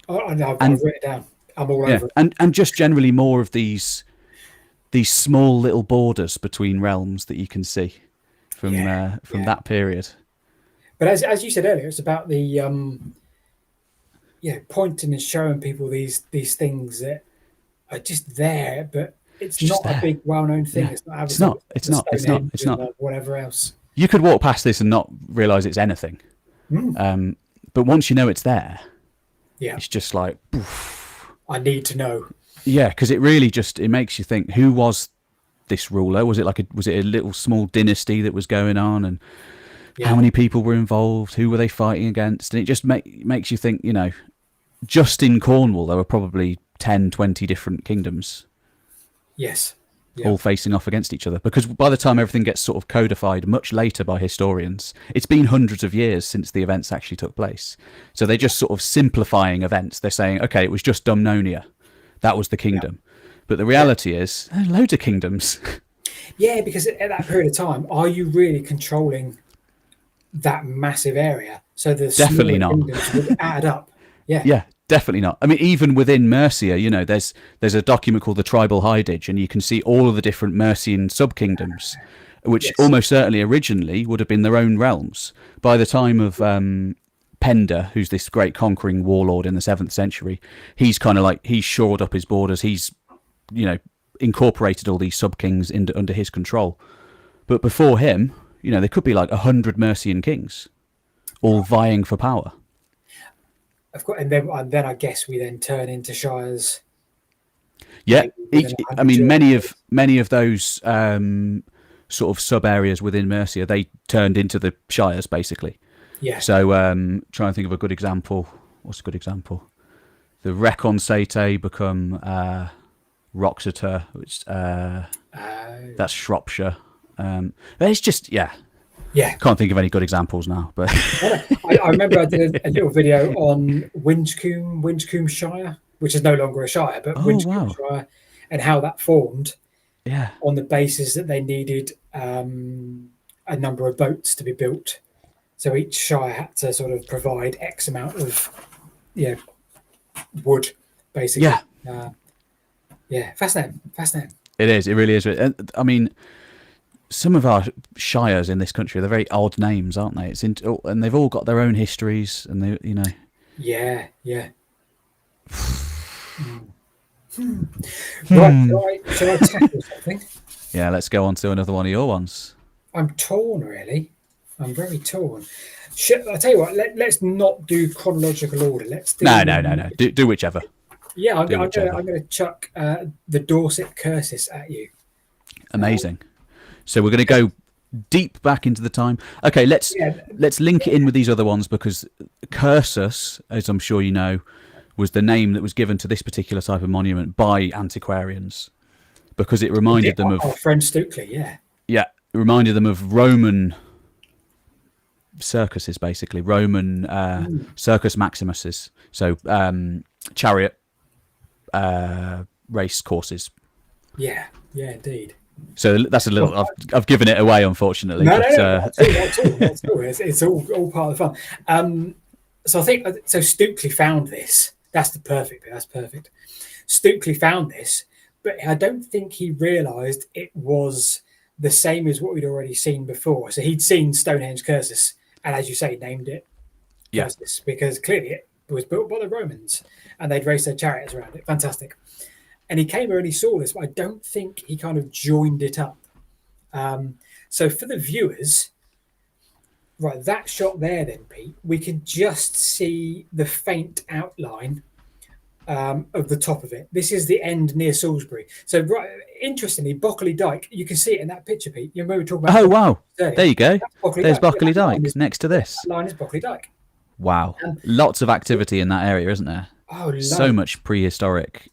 I've written it down. I'm all over it. And just generally more of these small little borders between realms that you can see from that period. But as you said earlier, it's about the pointing and showing people these things that are just there, but it's not a big well-known thing. Yeah. It's not whatever else. You could walk past this and not realise it's anything. But once you know it's there, it's just like, poof. I need to know. Yeah, because it really it makes you think, who was this ruler? Was it a little small dynasty that was going on, and how many people were involved? Who were they fighting against? And it just makes you think, just in Cornwall there were probably 10, 20 different kingdoms. Yes. All facing off against each other, because by the time everything gets sort of codified much later by historians, it's been hundreds of years since the events actually took place. So they're just sort of simplifying events. They're saying, okay, it was just Dumnonia. That was the kingdom. But the reality is, there are loads of kingdoms. Yeah, because at that period of time, are you really controlling that massive area? So the definitely not. Kingdoms would add up. Yeah. Yeah, Definitely not. I mean, even within Mercia, there's a document called the Tribal Hidage, and you can see all of the different Mercian sub-kingdoms, which Yes. almost certainly originally would have been their own realms. By the time of Penda, who's this great conquering warlord in the 7th century, he's kind of like, he's shored up his borders. He's, incorporated all these sub-kings under his control. But before him, there could be like 100 Mercian kings, all vying for power. Of course, and then I guess we then turn into shires. Yeah, within I mean, 100 many of those sort of sub areas within Mercia, they turned into the shires basically. Yeah. So, trying to think of a good example. What's a good example? The Recon Sete become Roxeter, which that's Shropshire. But it's just Yeah. Can't think of any good examples now, but I remember I did a little video on Winchcombe Shire, which is no longer a shire, but Winchcombe Shire, and how that formed. Yeah. On the basis that they needed a number of boats to be built, so each shire had to sort of provide X amount of wood, basically. Yeah. Fascinating. It is. It really is. I mean, some of our shires in this country, they're very odd names, aren't they? And they've all got their own histories, and they. Yeah. Right, shall I tackle something? Yeah, let's go on to another one of your ones. I'm torn, really. I'm very torn. I tell you what, let's not do chronological order. Let's do No. Do whichever. Yeah, I'm going to chuck the Dorset curses at you. Amazing. So we're going to go deep back into the time. Okay, let's link it in with these other ones, because cursus, as I'm sure you know, was the name that was given to this particular type of monument by antiquarians, because it reminded them of our friend Stukely. Yeah, it reminded them of Roman circuses, basically Roman Circus Maximuses. So chariot race courses. Yeah, indeed. So that's a little. I've given it away, unfortunately. No, not at all. It's all part of the fun. So I think Stukely found this. That's the perfect bit. That's perfect. Stukely found this, but I don't think he realised it was the same as what we'd already seen before. So he'd seen Stonehenge cursus, and as you say, named it cursus because clearly it was built by the Romans, and they'd race their chariots around it. Fantastic. And he came here and he saw this, but I don't think he kind of joined it up. So for the viewers, right, that shot there then, Pete, we can just see the faint outline of the top of it. This is the end near Salisbury. So, right, interestingly, Bockley Dyke, you can see it in that picture, Pete. You remember we were talking about... Oh, wow. There you go. There's Bockley Dyke next to this. That line is Bockley Dyke. Wow. Lots of activity in that area, isn't there? Oh, so much prehistoric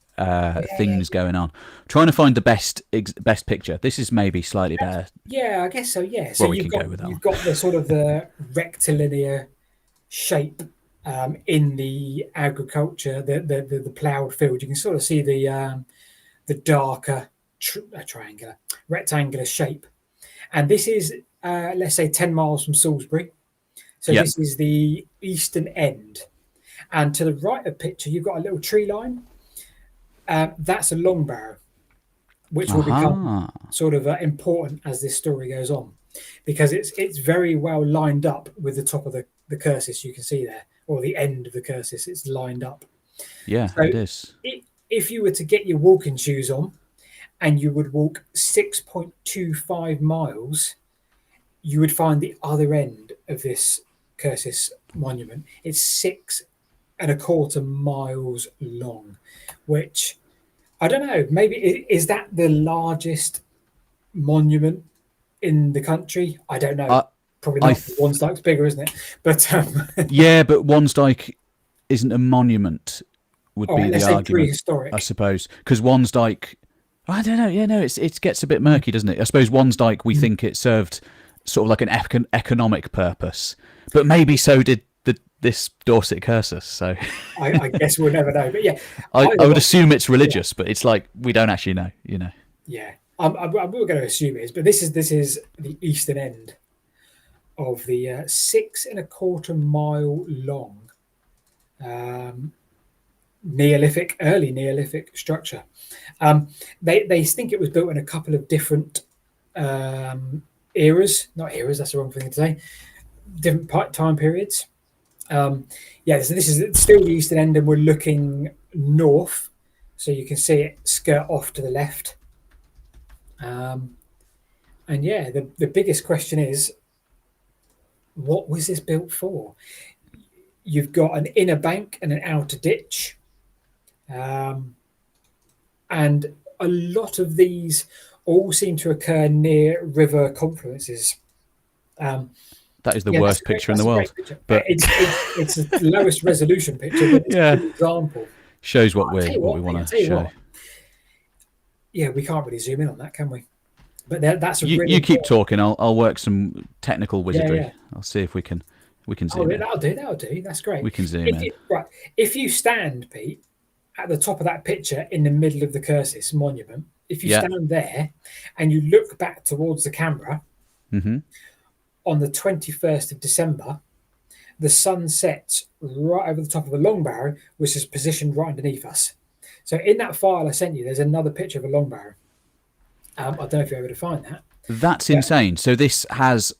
things going on. Trying to find the best picture. This is maybe slightly better. Yeah, I guess so. Yeah, so you've got the sort of the rectilinear shape in the agriculture, the ploughed field. You can sort of see the darker rectangular shape, and this is let's say 10 miles from Salisbury. So this is the eastern end, and to the right of the picture, you've got a little tree line. That's a long barrow, which will become sort of important as this story goes on, because it's very well lined up with the top of the cursus you can see there, or the end of the cursus. It's lined up. Yeah, so it is. If you were to get your walking shoes on and you would walk 6.25 miles, you would find the other end of this cursus monument. It's 6.25 miles long, which I don't know, maybe is that the largest monument in the country? I don't know. Probably not. Wansdyke's bigger, isn't it? But yeah, but Wansdyke isn't a monument, would be the argument, prehistoric, I suppose, because Wansdyke, I don't know. Yeah, no, it gets a bit murky, doesn't it? I suppose Wansdyke, we think it served sort of like an economic purpose, but maybe so did this Dorset cursus. So I guess we'll never know. But yeah, I would assume it's religious, but it's like we don't actually know. Yeah, I'm going to assume it is, but this is the eastern end of the 6.25 mile long Neolithic, early Neolithic structure. They think it was built in a couple of different eras, not eras, that's the wrong thing to say, different time periods. Yeah, so this is still the eastern end, and we're looking north, so you can see it skirt off to the left. And yeah, the biggest question is, what was this built for? You've got an inner bank and an outer ditch. And a lot of these all seem to occur near river confluences. That is the worst picture in the world. Picture. But it's the lowest resolution picture, but it's an example. Shows what we want to show. Yeah, we can't really zoom in on that, can we? But that's a you keep talking. I'll work some technical wizardry. Yeah. I'll see if we can zoom in. That'll do. That's great. We can zoom in. Right. If you stand, Pete, at the top of that picture in the middle of the Cursis monument, if you stand there and you look back towards the camera, on the 21st of December, the sun sets right over the top of a long barrow, which is positioned right underneath us. So in that file I sent you, there's another picture of a long barrow. I don't know if you're able to find that. That's insane. So this has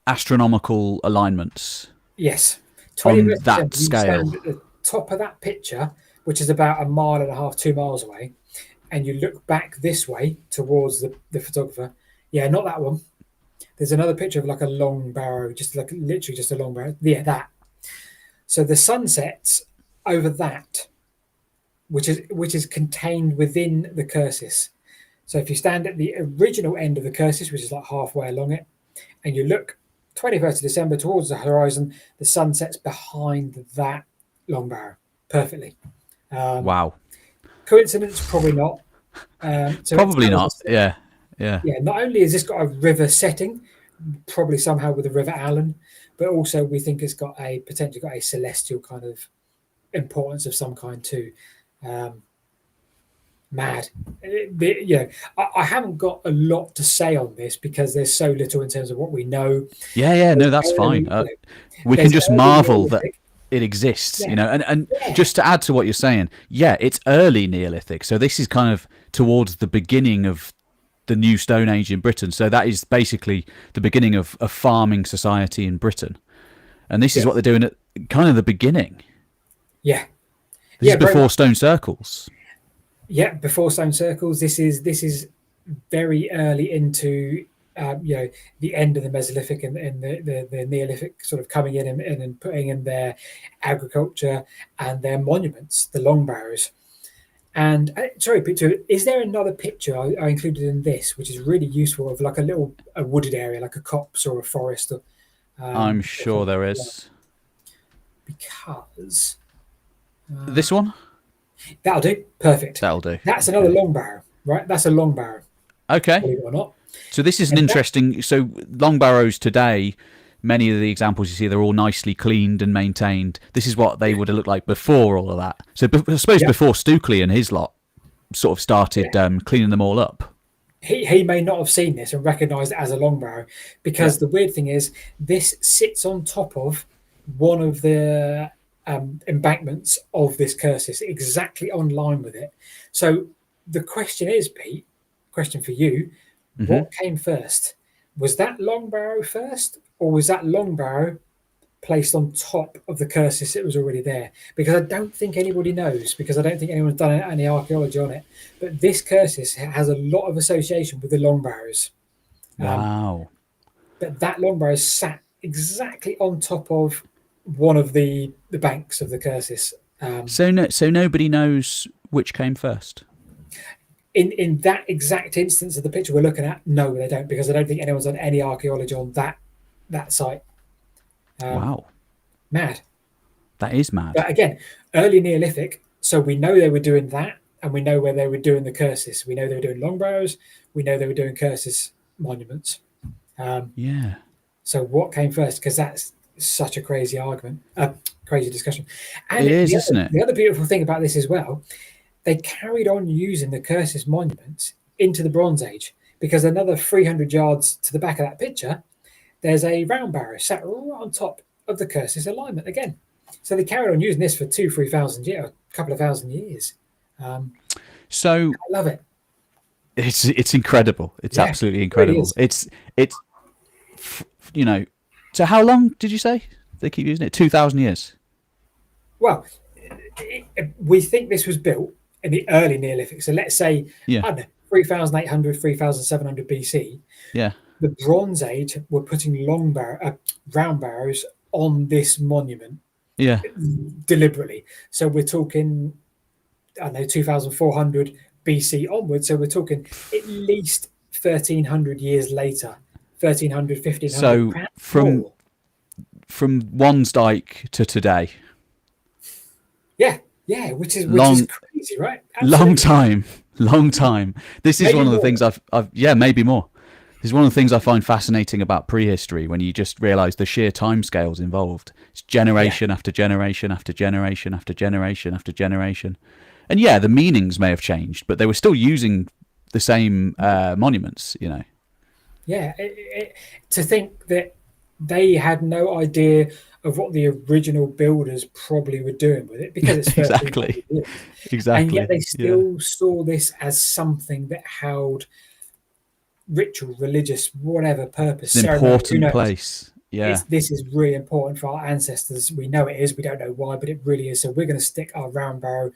astronomical alignments. Yes. On that scale. You stand at the top of that picture, which is about 1.5 miles, 2 miles away, and you look back this way towards the photographer. Yeah, not that one. There's another picture of like a long barrow, just like literally just a long barrow. Yeah, that. So the sun sets over that, which is contained within the Cursis. So if you stand at the original end of the Cursis, which is like halfway along it, and you look 21st of December towards the horizon, the sun sets behind that long barrow perfectly. Wow. Coincidence? Probably not. So probably not. Yeah. Not only has this got a river setting, probably somehow with the River Allen, but also we think it's got potentially got a celestial kind of importance of some kind too. Mad. I haven't got a lot to say on this because there's so little in terms of what we know. No, that's fine. We can just marvel that it exists, and just to add to what you're saying, it's early Neolithic. So this is kind of towards the beginning of the new Stone Age in Britain. So that is basically the beginning of a farming society in Britain. And this is what they're doing at kind of the beginning. Yeah. This is before stone circles. Yeah, before stone circles. This is very early into the end of the Mesolithic and the Neolithic sort of coming in and putting in their agriculture and their monuments, the long barrows. And sorry, Peter, is there another picture I included in this, which is really useful, of like a wooded area, like a copse or a forest? I'm sure there is. Because this one? That'll do. Perfect. That'll do. That's another long barrow, right? That's a long barrow. Okay. Believe it or not. So this is an interesting. So long barrows today, many of the examples you see, they're all nicely cleaned and maintained. This is what they would have looked like before all of that. So I suppose before Stukely and his lot sort of started cleaning them all up. He may not have seen this and recognised it as a long barrow, because the weird thing is this sits on top of one of the embankments of this Cursis, exactly on line with it. So the question is, Pete, question for you, what came first? Was that long barrow first, or was that long barrow placed on top of the Cursis that was already there? Because I don't think anybody knows, because I don't think anyone's done any archaeology on it. But this Cursis has a lot of association with the long barrows. Wow. But that long barrow sat exactly on top of one of the banks of the Cursis. So nobody knows which came first? In that exact instance of the picture we're looking at, no, they don't, because I don't think anyone's done any archaeology on that site. Wow. Mad. That is mad. But again, early Neolithic, so we know they were doing that, and we know where they were doing the Cursis. We know they were doing long barrows. We know they were doing Cursis monuments. So what came first? Because that's such a crazy argument, crazy discussion. And it is, isn't it? The other beautiful thing about this as well, they carried on using the Cursis monuments into the Bronze Age, because another 300 yards to the back of that picture, there's a round barrow sat right on top of the Cursis alignment again. So they carried on using this for 2,000, 3,000 years, a couple of thousand years. So I love it. it's incredible. It's Yeah, absolutely it really incredible. is. It's you know. So how long did you say they keep using it? 2,000 years. Well, we think this was built in the early Neolithic. So let's say, Yeah, I don't know, 3,800, 3,700 BC. yeah. The Bronze Age were putting round barrows on this monument Yeah. deliberately. So we're talking, I don't know, 2,400 BC onwards. So we're talking at least 1,300 years later, 1,300, 1,500, So perhaps from more. Wansdyke to today, Yeah, yeah, which is long, crazy, right? long Absolutely. time, long time. This is Maybe one of the more. things yeah, maybe more. This is one of the things I find fascinating about prehistory when you just realise the sheer timescales involved. It's Yeah. generation after generation after generation after generation after generation. And yeah, the meanings may have changed, but they were still using the same monuments, you know. Yeah, to think that they had no idea of what the original builders probably were doing with it because it's 1,300 Exactly. years, and yet Exactly. they Yeah. still saw this as something that held ritual, religious, whatever purpose, It's an ceremonial. Who important knows? place. Yeah, This is really important for our ancestors. We know it is. We don't know why, but it really is. So we're going to stick our round barrow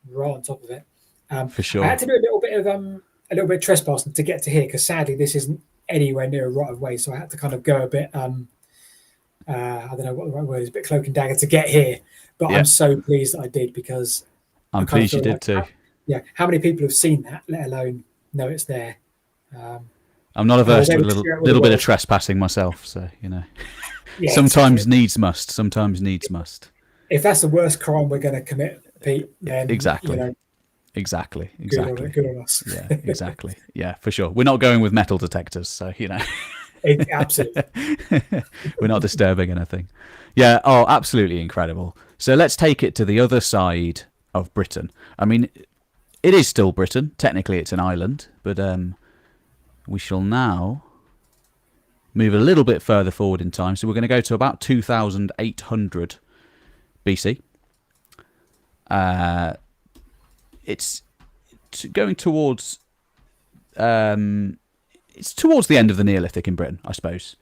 right on top of it. for I had sure. to do a little bit of trespassing to get to here because sadly this isn't anywhere near a right of way. So I had to kind of go a bit. I don't know what the right word is, a bit cloak and dagger to get here. But Yeah, I'm so pleased that I did because I I'm kind of pleased you feel did like, too. yeah, how many people have seen that, let alone know it's there. Um, I'm not and I was averse to a able to little share it with the little bit of world. trespassing myself, so you know. Yeah, exactly. Sometimes needs must. Sometimes needs must. If that's the worst crime we're going to commit, Pete, then Exactly. Exactly. good on it, Exactly. good on us. Yeah. Exactly. Yeah. For sure. We're not going with metal detectors, so you know. Absolutely. We're not disturbing anything. Yeah. Oh, absolutely incredible. So let's take it to the other side of Britain. I mean, it is still Britain. Technically, it's an island, but we shall now move a little bit further forward in time. So we're going to go to about 2,800 BC. It's going towards it's towards the end of the Neolithic in Britain, I suppose.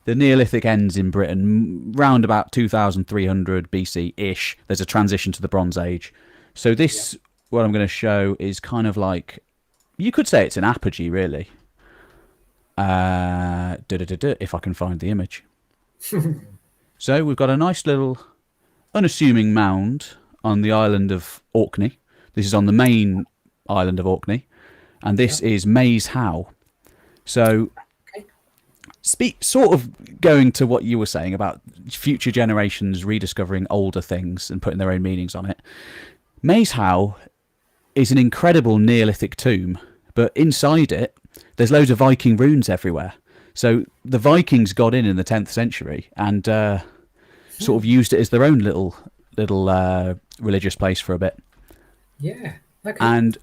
The Neolithic ends in Britain round about 2,300 BC ish. There's a transition to the Bronze Age. So Yeah. this, what I'm going to show, is kind of like, you could say it's an apogee, really. If I can find the image. So we've got a nice little unassuming mound on the island of Orkney. This is on the main island of Orkney, and this Yeah. is Maze How. So, Okay. sort of going to what you were saying about future generations rediscovering older things and putting their own meanings on it. Maze How is an incredible Neolithic tomb, but inside it, there's loads of Viking runes everywhere. So the Vikings got in the 10th century and sort of used it as their own little religious place for a bit. Yeah. Okay. And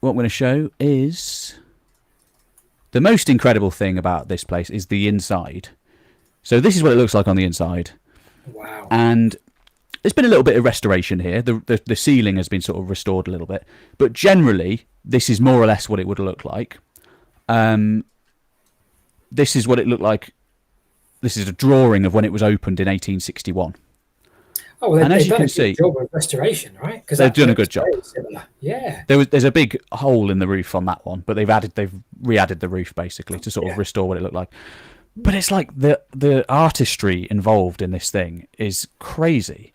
what I'm going to show is the most incredible thing about this place is the inside. So this is what it looks like on the inside. Wow. And there's been a little bit of restoration here. The ceiling has been sort of restored a little bit. But generally, this is more or less what it would look like. This is what it looked like. This is a drawing of when it was opened in 1861. Oh, well, And as they've you done can a good see, job of restoration, right? Because they've that done a looks good job. very similar. Yeah. There's a big hole in the roof on that one, but they've re-added the roof basically to sort of Yeah. restore what it looked like. But it's like the artistry involved in this thing is crazy.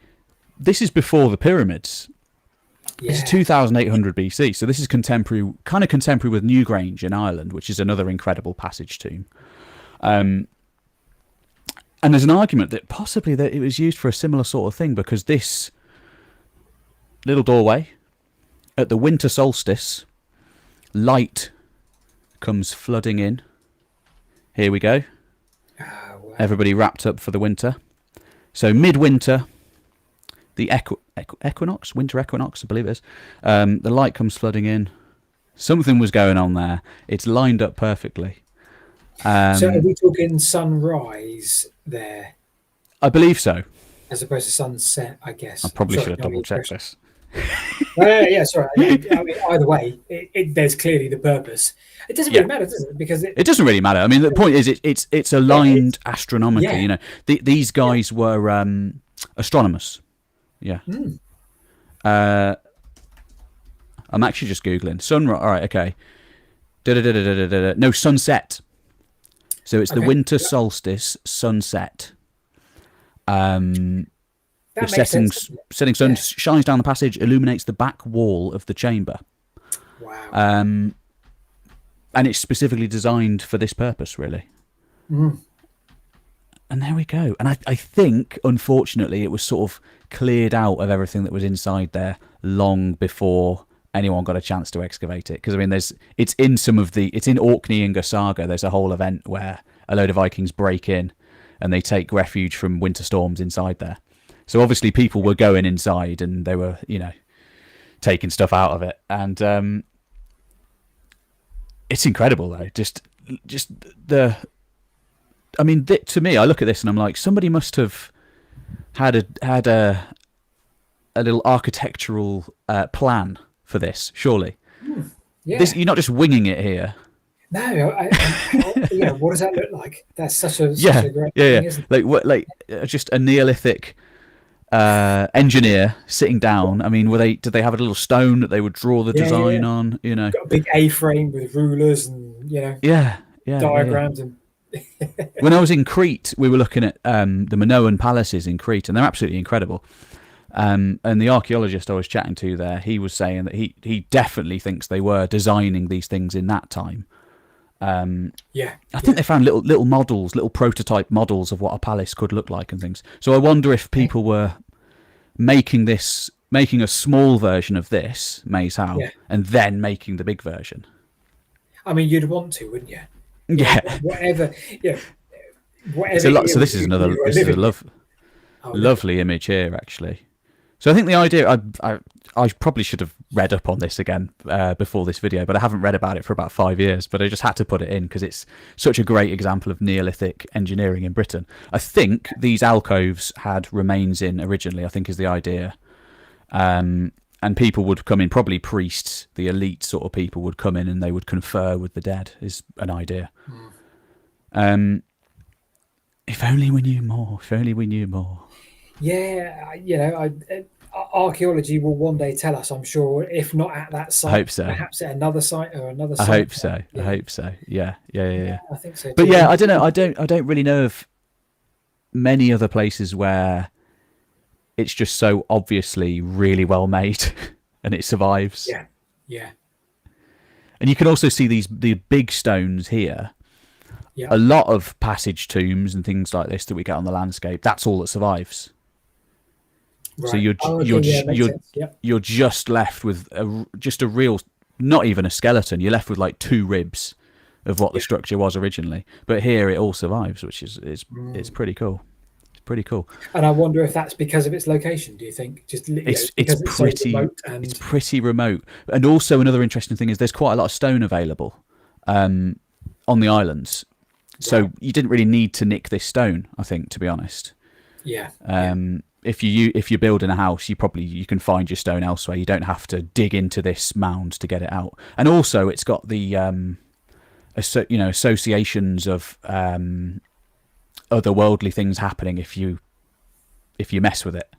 This is before the pyramids. This is Yeah. 2,800 BC, so this is contemporary with Newgrange in Ireland, which is another incredible passage tomb. And there's an argument that possibly that it was used for a similar sort of thing because this little doorway at the winter solstice, light comes flooding in. Here we go. Oh, wow. Everybody wrapped up for the winter. So midwinter, the equinox, winter equinox, I believe it is. The light comes flooding in. Something was going on there. It's lined up perfectly. So are we talking sunrise there? I believe so. as opposed to sunset, I I guess. I'm probably sorry, should have no double checked expression. this. Yeah, sorry. I mean, either way, there's clearly the purpose. It doesn't Yeah. really matter, does it? Because It doesn't really matter. I mean, the point is, it's yeah, aligned astronomically. yeah, You know, these yeah. guys were astronomers. Yeah. Mm, Uh, I'm actually just googling sunrise. All right, okay. Da-da-da-da-da-da-da. No, sunset. So it's the okay, winter solstice sunset. The that makes sense, doesn't it? setting sun Yeah. shines down the passage, illuminates the back wall of the chamber, Wow. and it's specifically designed for this purpose, really. Mm, And there we go. And I think, unfortunately, it was sort of cleared out of everything that was inside there long before anyone got a chance to excavate it. Because I mean, it's in Orkney Inga Saga. There's a whole event where a load of Vikings break in and they take refuge from winter storms inside there. So obviously, people were going inside and they were, taking stuff out of it. And it's incredible, though. Just the. I mean, to me, I look at this and I'm like, somebody must have had a little architectural plan for this. Surely, yeah. you're not just winging it here. No, yeah. What does that look like? That's such a Yeah, great yeah, thing, yeah. isn't it? Like what? Like just a Neolithic engineer sitting down. I mean, did they have a little stone that they would draw the Yeah, design yeah. on? Got a big A-frame with rulers and Yeah, yeah. diagrams and When I was in Crete, we were looking at the Minoan palaces in Crete, and they're absolutely incredible. And the archaeologist I was chatting to there, he was saying that he definitely thinks they were designing these things in that time. I think they found little models, little prototype models of what a palace could look like and things. So I wonder if people were making a small version of this Maze Howe, yeah. and then making the big version. I mean, you'd want to, wouldn't you? Yeah, Whatever. Yeah. Whatever. it's a lot. So this is you another. were This is a living in. lovely image here, actually. So I think the idea, I probably should have read up on this again before this video, but I haven't read about it for about 5 years. But I just had to put it in because it's such a great example of Neolithic engineering in Britain. I think these alcoves had remains in originally, I think is the idea. And people would come in, probably priests, the elite sort of people would come in and they would confer with the dead, is an idea. If only we knew more. If only we knew more. Yeah, archaeology will one day tell us, I'm sure, if not at that site, I hope so. perhaps at another site or another I site. hope so. Yeah. I hope so. Yeah. I think so too. But yeah, I don't know. I don't really know of many other places where it's just so obviously really well made and it survives. Yeah. And you can also see the big stones here. Yeah. A lot of passage tombs and things like this that we get on the landscape. That's all that survives. Right. So you're just left with a real, not even a skeleton. You're left with like 2 ribs of what the structure was originally. But here it all survives, which is it's pretty cool. It's pretty cool. And I wonder if that's because of its location. Do you think It's pretty so remote and it's pretty remote. And also another interesting thing is there's quite a lot of stone available on the islands. So you didn't really need to nick this stone, I think, to be honest. Yeah. If you're building a house, you can find your stone elsewhere. You don't have to dig into this mound to get it out. And also, it's got the associations of otherworldly things happening if you mess with it.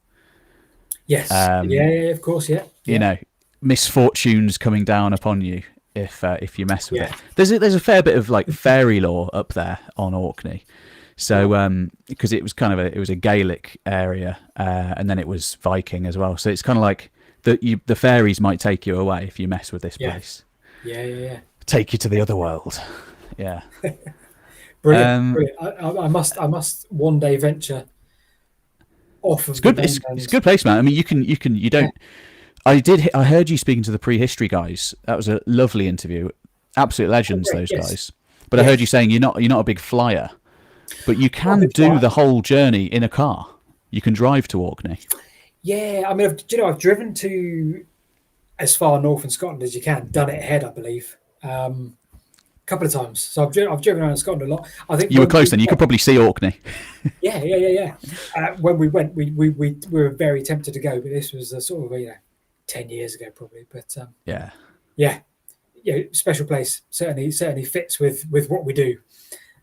Yes. Yeah, of course. Yeah. You know, misfortunes coming down upon you if you mess with it. There's a fair bit of like fairy lore up there on Orkney. So because it was a Gaelic area and then it was Viking as well. So it's kind of like the fairies might take you away if you mess with this place. Yeah. Take you to the other world. Yeah. Brilliant. I must one day venture off of it's good. It's a good place, man. I mean, you don't. I heard you speaking to the prehistory guys. That was a lovely interview. Absolute legends, those guys. But I heard you saying you're not a big flyer, but you can do the whole journey in a car. You can drive to Orkney. Yeah, I mean, I've driven to as far north in Scotland as you can. Done it ahead, I believe. couple of times. So I've driven around Scotland a lot. I think You were when close we then. You could went, probably see Orkney. yeah. When we went, we were very tempted to go, but this was a sort of 10 years ago probably. But Yeah, yeah, special place. Certainly fits with what we do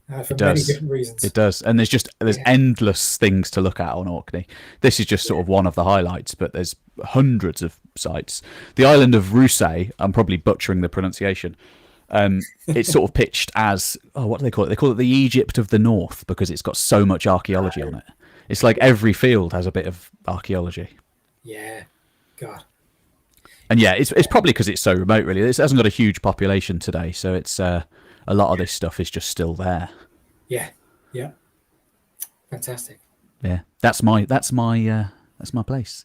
for it many does. different reasons. It does. And there's Yeah. endless things to look at on Orkney. This is just sort of one of the highlights, but there's hundreds of sites. The island of Rousay, I'm probably butchering the pronunciation. It's sort of pitched as, what do they call it? They call it the Egypt of the North because it's got so much archaeology on it. It's like every field has a bit of archaeology. Yeah, God. And yeah, it's probably because it's so remote. Really, it hasn't got a huge population today, so it's a lot of this stuff is just still there. Yeah, fantastic. Yeah, that's my place.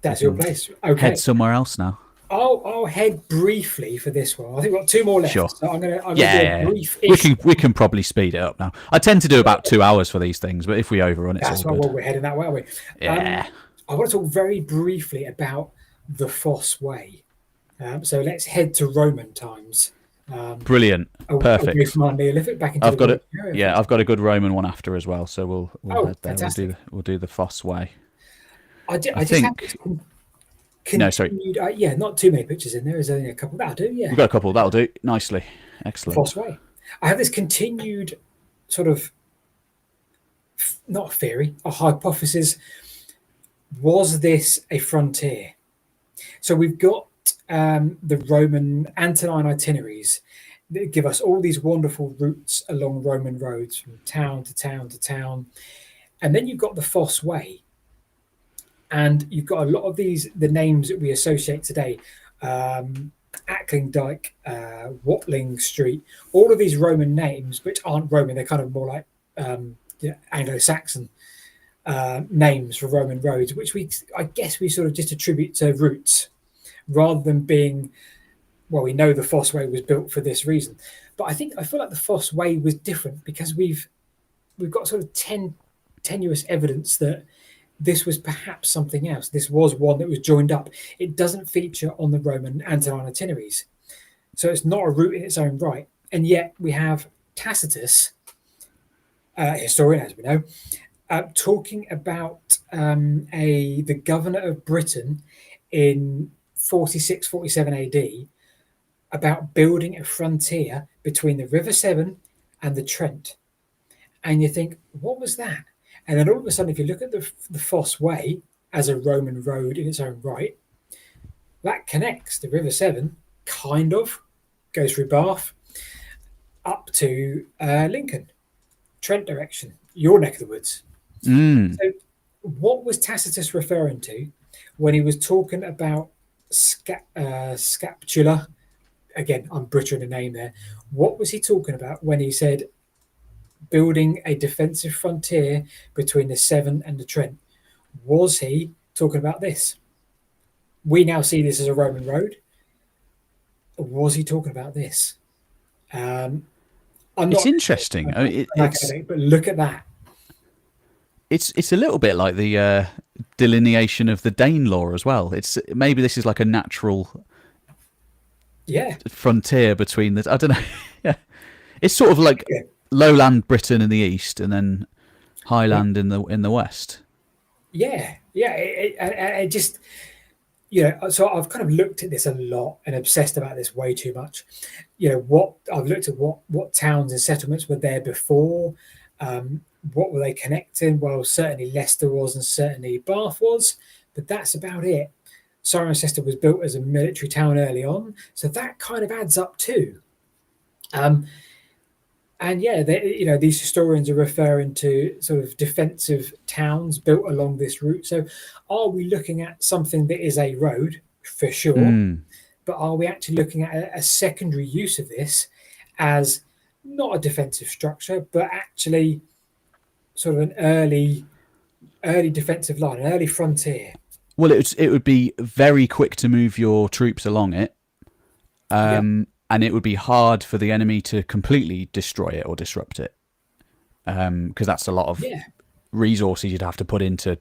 That's your place. Okay. Head somewhere else now. I'll head briefly for this one. I think we've got two more left. Sure. So I'm gonna Yeah, do a brief. we can probably speed it up now. I tend to do about 2 hours for these things, but if we overrun, it's That's all why good. we're heading that way, are we? Yeah. I want to talk very briefly about the Fosse Way. So let's head to Roman times. Brilliant. Perfect. Away from our Neolithic back into I've got it. Roman era. Yeah, I've got a good Roman one after as well, so we'll head there. Fantastic. We'll do the Fosse Way. I just think- have this No, sorry. yeah, not too many pictures in there. There's only a couple. That'll do. Yeah. We've got a couple. That'll do nicely. Excellent. Fosse Way. I have this continued sort of not theory, a hypothesis. Was this a frontier? So we've got the Roman Antonine itineraries that give us all these wonderful routes along Roman roads from town to town to town. And then you've got the Fosse Way. And you've got a lot of the names that we associate today. Ackling Dyke, Watling Street, all of these Roman names, which aren't Roman, they're kind of more like Anglo-Saxon names for Roman roads, which I guess we sort of just attribute to routes rather than being, well, we know the Fosse Way was built for this reason. But I feel like the Fosse Way was different because we've got sort of tenuous evidence that this was perhaps something else. This was one that was joined up. It doesn't feature on the Roman Antonine itineraries. So it's not a route in its own right. And yet we have Tacitus, historian, as we know, talking about the governor of Britain in 46, 47 AD about building a frontier between the River Severn and the Trent. And you think, what was that? And then all of a sudden, if you look at the Fosse Way as a Roman road in its own right, that connects the River Severn, kind of, goes through Bath, up to Lincoln, Trent direction, your neck of the woods. Mm. So what was Tacitus referring to when he was talking about scapula? Again, I'm butchering the name there. What was he talking about when he said building a defensive frontier between the Severn and the Trent? Was he talking about this? We now see this as a Roman road. Was he talking about this? It's interesting. I mean, but look at that. It's a little bit like the delineation of the Danelaw as well. It's maybe this is like a natural frontier between the. I don't know. Yeah, it's sort of like lowland Britain in the east, and then highland in the west. Yeah. It just so I've kind of looked at this a lot and obsessed about this way too much. What I've looked at what towns and settlements were there before. What were they connecting? Well, certainly Leicester was, and certainly Bath was, but that's about it. Cirencester was built as a military town early on, so that kind of adds up too. And these historians are referring to sort of defensive towns built along this route. So are we looking at something that is a road for sure, but are we actually looking at a secondary use of this as not a defensive structure, but actually sort of an early defensive line, an early frontier? Well, it would be very quick to move your troops along it. And it would be hard for the enemy to completely destroy it or disrupt it, because that's a lot of resources you'd have to put into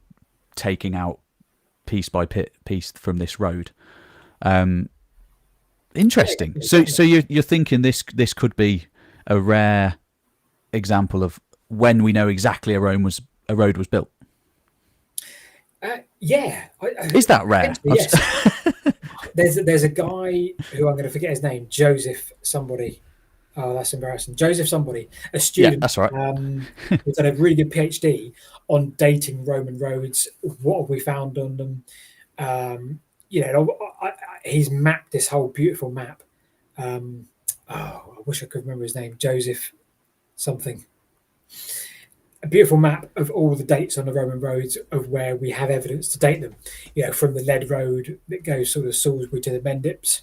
taking out piece by piece from this road. Interesting. So you're thinking this could be a rare example of when we know exactly a road was built. Yeah, Is that rare? yes. There's a guy who I'm going to forget his name, Joseph somebody. Oh, that's embarrassing. Joseph somebody, a Yeah, student, that's right. who's done a really good PhD on dating Roman roads. What have we found on them? He's mapped this whole beautiful map. I wish I could remember his name, Joseph something. A beautiful map of all the dates on the Roman roads of where we have evidence to date them. From the lead road that goes sort of Salisbury to the Mendips.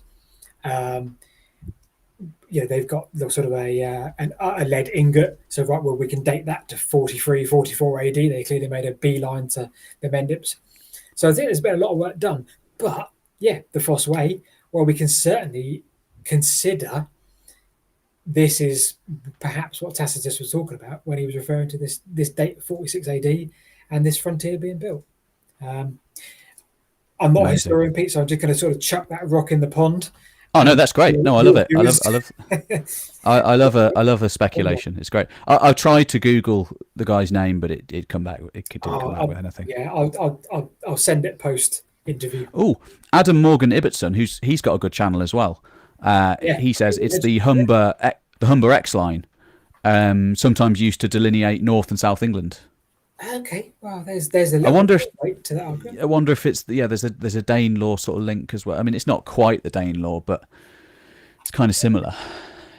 They've got the sort of a lead ingot. So right, well, we can date that to 43, 44 AD. They clearly made a beeline to the Mendips. So I think there's been a lot of work done. But yeah, the Fosse Way, well, we can certainly consider this is perhaps what Tacitus was talking about when he was referring to this date of 46 AD and this frontier being built. I'm not a historian, Pete, so I'm just going to sort of chuck that rock in the pond. Oh no, that's great. No, I love it. I love a speculation. It's great. I tried to Google the guy's name, but it didn't come back with anything. Yeah, I'll send it post interview. Oh, Adam Morgan Ibbotson, he's got a good channel as well. He says it's the Humber X line, sometimes used to delineate North and South England. Okay, well, there's a little bit to that argument. I wonder if it's there's a Danelaw sort of link as well. I mean, it's not quite the Danelaw, but it's kind of similar.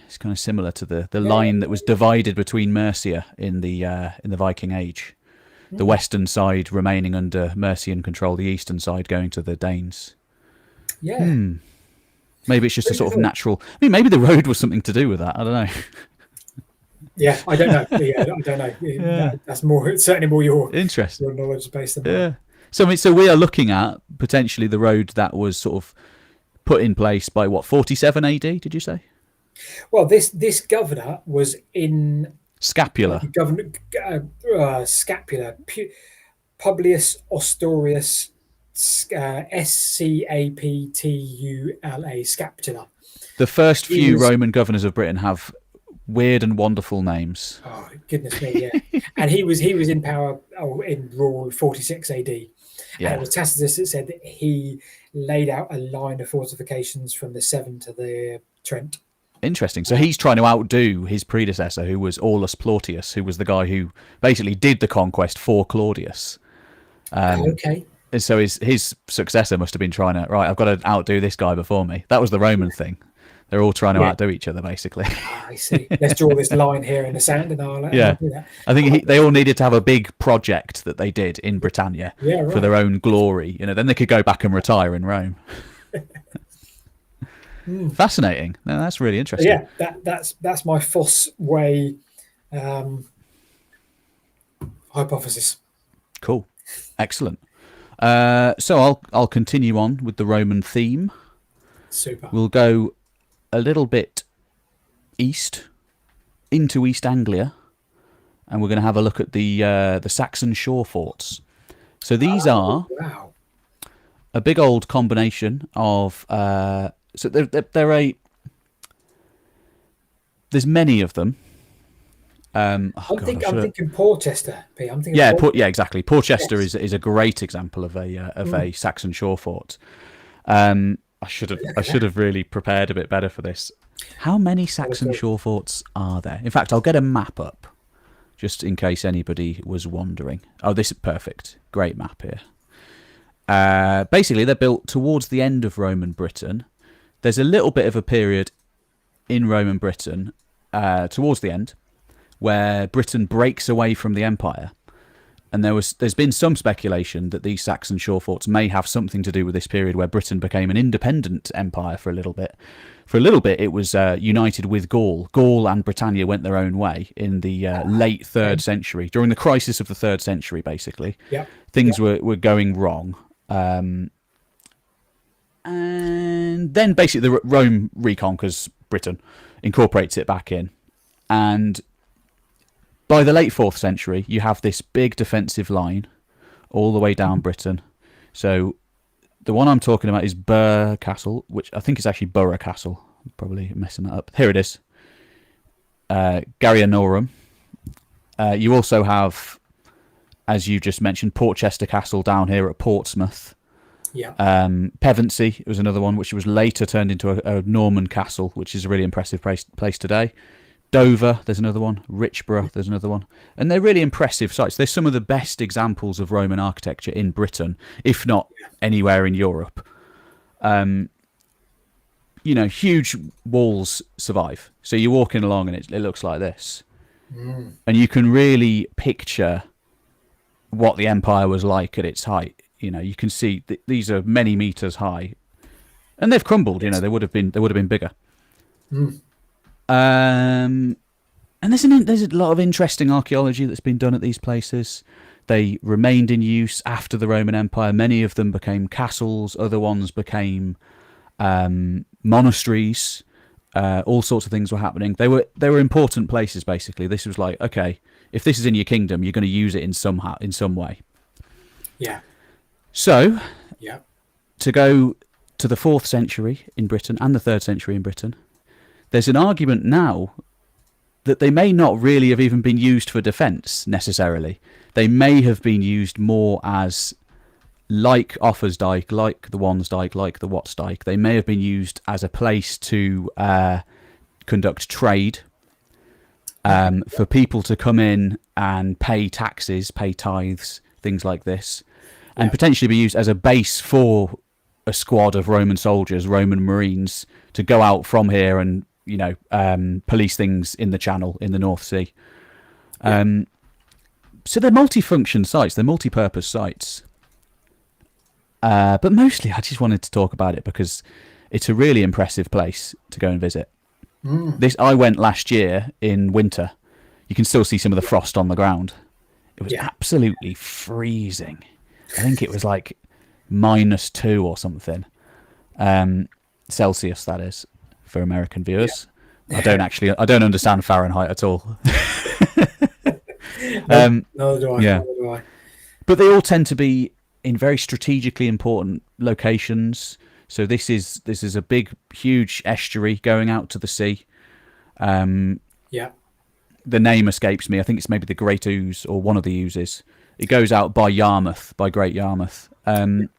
It's kind of similar to the line that was divided between Mercia in the Viking Age. The western side remaining under Mercian control, the eastern side going to the Danes. Yeah. Maybe it's just a sort of natural. I mean, maybe the road was something to do with that. I don't know. Yeah, I don't know. I don't know. Yeah. That's certainly more your knowledge base than mine. So we are looking at potentially the road that was sort of put in place by 47 AD? Did you say? Well, this governor was in Scapula. Scapula. Publius Ostorius, Scaptula. Scapula. The first few Roman governors of Britain have weird and wonderful names. Oh goodness me, yeah. And he was in power in rule 46 AD. Yeah. And it was Tacitus that said that he laid out a line of fortifications from the Severn to the Trent. Interesting. So he's trying to outdo his predecessor, who was Aulus Plautius, who was the guy who basically did the conquest for Claudius. Okay. So his successor must have been trying to, I've got to outdo this guy before me. That was the Roman thing. They're all trying to outdo each other, basically. I see. Let's draw this line here in the sand, and I'll do that. I think they all needed to have a big project that they did in Britannia for their own glory. Then they could go back and retire in Rome. Fascinating. No, that's really interesting. Yeah, that's my Fosse Way hypothesis. Cool, excellent. So I'll continue on with the Roman theme. Super. We'll go a little bit east into East Anglia, and we're going to have a look at the Saxon shore forts. So these are a big old combination of. So there's many of them. I'm thinking Porchester. Exactly. Porchester is a great example of a Saxon shore fort. I should have really prepared a bit better for this. How many Saxon shore forts are there? In fact, I'll get a map up just in case anybody was wondering. Oh, this is perfect. Great map here. Basically, they're built towards the end of Roman Britain. There's a little bit of a period in Roman Britain towards the end where Britain breaks away from the empire. And there's been some speculation that these Saxon shore forts may have something to do with this period where Britain became an independent empire for a little bit. For a little bit, it was united with Gaul. Gaul and Britannia went their own way in the late 3rd century. During the crisis of the 3rd century, basically. Things were going wrong. And then basically Rome reconquers Britain, incorporates it back in. And by the late 4th century, you have this big defensive line all the way down Britain. So the one I'm talking about is Burr Castle, which I think is actually Borough Castle. I'm probably messing that up. Here it is. Garryanorum. You also have, as you just mentioned, Portchester Castle down here at Portsmouth. Yeah. Pevensey was another one, which was later turned into a Norman castle, which is a really impressive place today. Dover, there's another one. Richborough, there's another one. And they're really impressive sites. They're some of the best examples of Roman architecture in Britain, if not anywhere in Europe. Huge walls survive. So you're walking along and it looks like this. And you can really picture what the empire was like at its height. You can see these are many meters high, and they've crumbled. They would have been bigger. And there's a lot of interesting archaeology that's been done at these places. They remained in use after the Roman Empire. Many of them became castles. Other ones became monasteries. All sorts of things were happening. They were important places. Basically, this was like, okay, if this is in your kingdom, you're going to use it in some way. Yeah. So, yeah, to go to the 4th century in Britain and the 3rd century in Britain, there's an argument now that they may not really have even been used for defence necessarily. They may have been used more as, like Offansdyke, like the Wansdyke, like the Wattsdyke, they may have been used as a place to conduct trade, for people to come in and pay taxes, pay tithes, things like this, and potentially be used as a base for a squad of Roman soldiers, Roman Marines, to go out from here and police things in the Channel, in the North Sea. So they're multi-function sites, they're multi-purpose sites. But mostly I just wanted to talk about it because it's a really impressive place to go and visit. I went last year in winter. You can still see some of the frost on the ground. It was absolutely freezing. I think it was like -2 or something. Celsius, that is, for American viewers. I don't understand Fahrenheit at all. Neither do I. Yeah. Neither do I. But they all tend to be in very strategically important locations. So this is a big, huge estuary going out to the sea. The name escapes me. I think it's maybe the Great Ouse or one of the oozes. It goes out by Yarmouth, by Great Yarmouth. And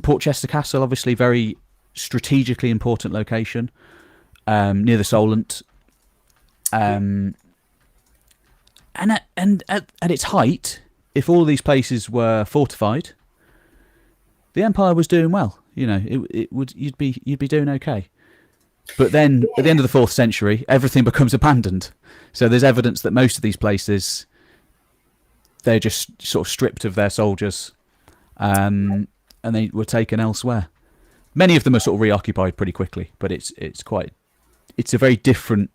Portchester Castle, obviously, very strategically important location, near the Solent. And at its height, if all these places were fortified, the empire was doing well. You'd be doing okay. But then at the end of the 4th century, everything becomes abandoned. So there's evidence that most of these places, they're just sort of stripped of their soldiers, and they were taken elsewhere. Many of them are sort of reoccupied pretty quickly, but it's a very different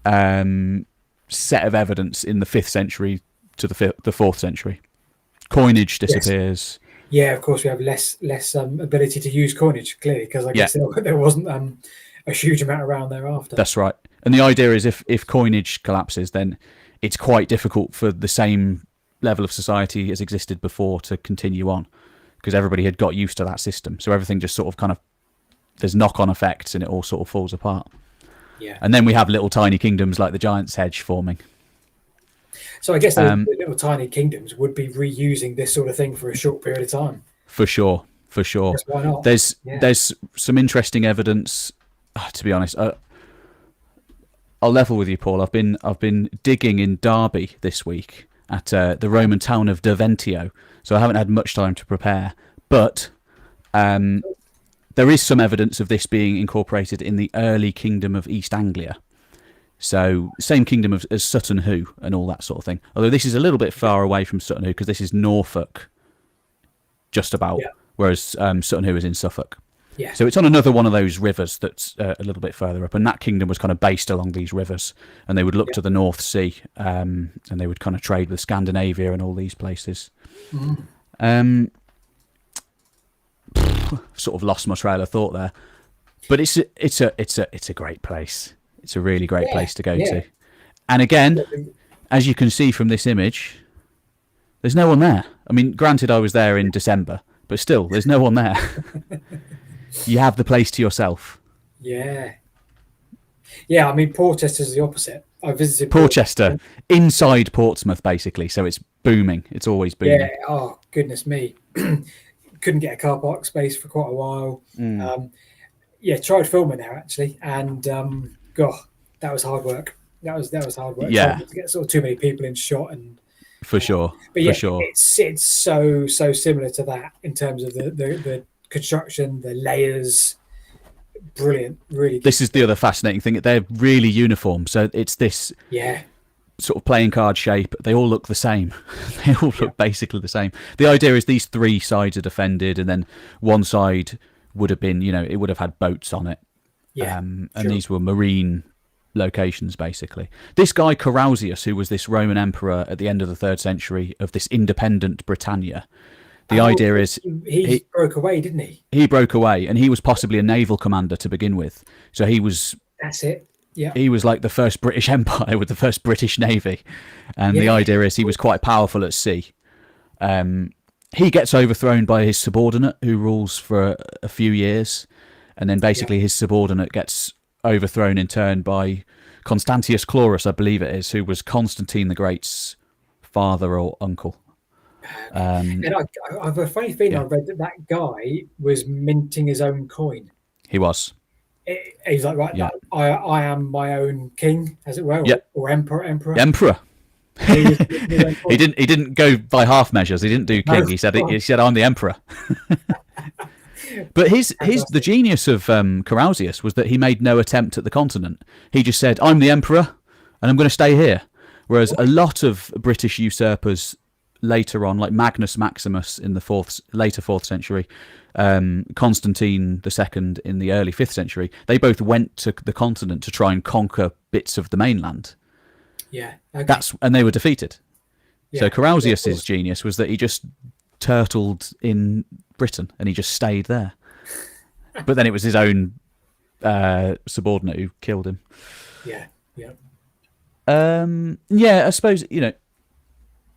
set of evidence in the 5th century to the 4th century. Coinage disappears. Yeah, of course we have less ability to use coinage, clearly, because I guess there wasn't a huge amount around thereafter. That's right. And the idea is if coinage collapses, then it's quite difficult for the same level of society as existed before to continue on, because everybody had got used to that system. So everything just sort of there's knock-on effects and it all sort of falls apart. Yeah. And then we have little tiny kingdoms like the Giant's Hedge forming. So I guess the little tiny kingdoms would be reusing this sort of thing for a short period of time. For sure. Yes, why not? There's some interesting evidence. To be honest, I'll level with you, Paul. I've been digging in Derby this week at the Roman town of Derventio, so I haven't had much time to prepare. But there is some evidence of this being incorporated in the early kingdom of East Anglia. So same kingdom as Sutton Hoo and all that sort of thing. Although this is a little bit far away from Sutton Hoo because this is Norfolk, just about, whereas Sutton Hoo is in Suffolk. Yeah. So it's on another one of those rivers that's a little bit further up, and that kingdom was kind of based along these rivers, and they would look to the North Sea, and they would kind of trade with Scandinavia and all these places. Sort of lost my trail of thought there, but it's a great place. It's a really great place to go to. And again, as you can see from this image, there's no one there. I mean, granted, I was there in December, but still, there's no one there. You have the place to yourself. Yeah. Yeah, I mean, Porchester's the opposite. I visited Porchester, Portchester. inside Portsmouth, basically. So it's booming. It's always Yeah. booming. Oh goodness me, couldn't get a car park space for quite a while. Mm. Yeah, tried filming there actually, and God, that was hard work. That was hard work trying Yeah, not to get sort of too many people in shot. And for sure. but For yeah, sure. it's so similar to that in terms of the construction, the layers. Brilliant, really good This is the stuff. other fascinating thing. They're really uniform. So it's this Yeah, sort of playing card shape. They all look the same. They all yeah, look basically the same. The idea is these three sides are defended, and then one side would have been, it would have had boats on it. yeah, And sure. these were marine locations, basically. This guy, Carausius, who was this Roman emperor at the end of the 3rd century of this independent Britannia, the Oh, idea is he he, broke away, didn't he? he broke away, and he was possibly a naval commander to begin with. So he was That's it. Yeah, he was like the first British Empire with the first British Navy, and the yeah, idea is he was quite powerful at sea. He gets overthrown by his subordinate, who rules for a few years, and then yeah. basically his subordinate gets overthrown in turn by Constantius Chlorus, I believe it is, who was Constantine the Great's father or uncle. Um, And I have a funny feeling I yeah, read that that guy was minting his own coin. he was. He's like, right, Yeah, I am my own king, as it were, yeah, or emperor. emperor. And he was minting his own He coin. didn't go by half measures. He didn't do No, king. He said I'm the emperor. But the fantastic. genius of Carausius was that he made no attempt at the continent. He just said, "I'm the emperor, and I'm going to stay here." Whereas a lot of British usurpers later on, like Magnus Maximus in the later fourth century, Constantine II in the early 5th century, they both went to the continent to try and conquer bits of the mainland. Yeah. Okay. And they were defeated. So Yeah. Yeah. Of Carausius's course. genius was that he just turtled in Britain and he just stayed there. But then it was his own subordinate who killed him. Yeah. Yeah. Yeah, I suppose,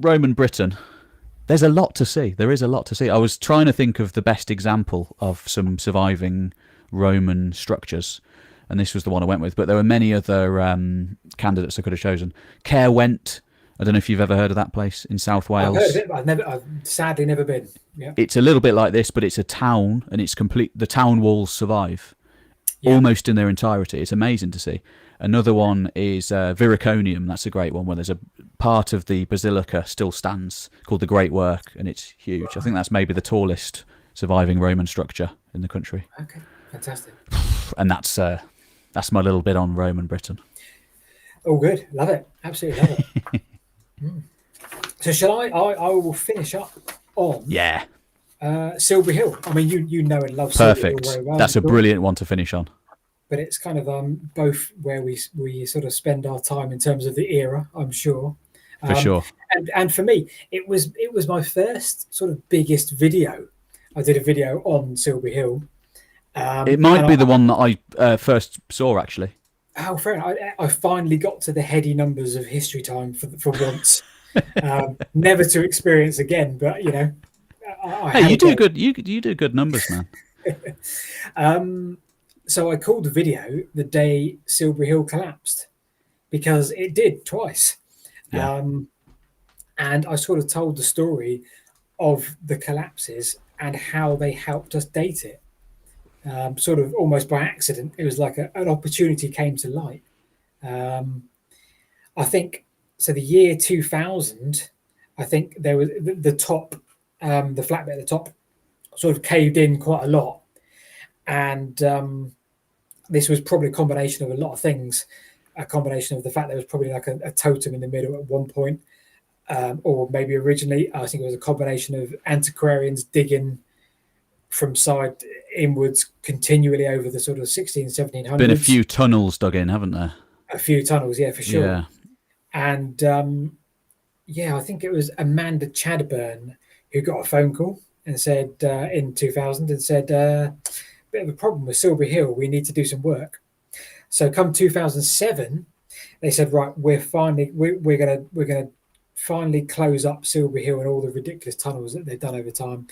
Roman Britain, there's a lot to see. There is a lot to see. I was trying to think of the best example of some surviving Roman structures, and this was the one I went with. But there were many other candidates I could have chosen. Caerwent, I don't know if you've ever heard of that place in South I've heard of Wales. it, but I've sadly never been. Yeah. It's a little bit like this, but it's a town, and it's complete. The town walls survive Yeah. almost in their entirety. It's amazing to see. Another one is Viriconium. That's a great one where there's a part of the basilica still stands called the Great Work, and it's huge. I think that's maybe the tallest surviving Roman structure in the country. Okay. Fantastic. And that's my little bit on Roman Britain. All good. Love it. Absolutely love it. So shall I will finish up on Yeah, Silbury Hill. I mean, you know and love Silbury Hill perfect. very well, That's I'm a sure. brilliant one to finish on. But it's kind of both where we sort of spend our time in terms of the era, I'm sure. For Um, sure. and for me, it was my first sort of biggest video. I did a video on Silbury Hill. It might And be the one that I first saw, actually. fair enough. I finally got to the heady numbers of history time for once. Never to experience again, but I Hey, had you a do go. good. You do good numbers, man. So I called the video the day Silbury Hill collapsed because it did twice. Yeah, And I sort of told the story of the collapses and how they helped us date it. Sort of almost by accident. It was like an opportunity came to light. Um, I think so. The year 2000, I think there was the top, the flat bit at the top, sort of caved in quite a lot, and this was probably a combination of a lot of things. A combination of the fact there was probably like a totem in the middle at one point, or maybe originally I think it was a combination of antiquarians digging from side inwards continually over the sort of 16, been a 1700s. few tunnels dug in, haven't there? A few tunnels, yeah, for sure. Yeah, And yeah, I think it was Amanda Chadburn who got a phone call and said in 2000 and said, bit of a problem with Silbury Hill. We need to do some work. So come 2007, they said, right, we're gonna finally close up Silbury Hill and all the ridiculous tunnels that they've done over time.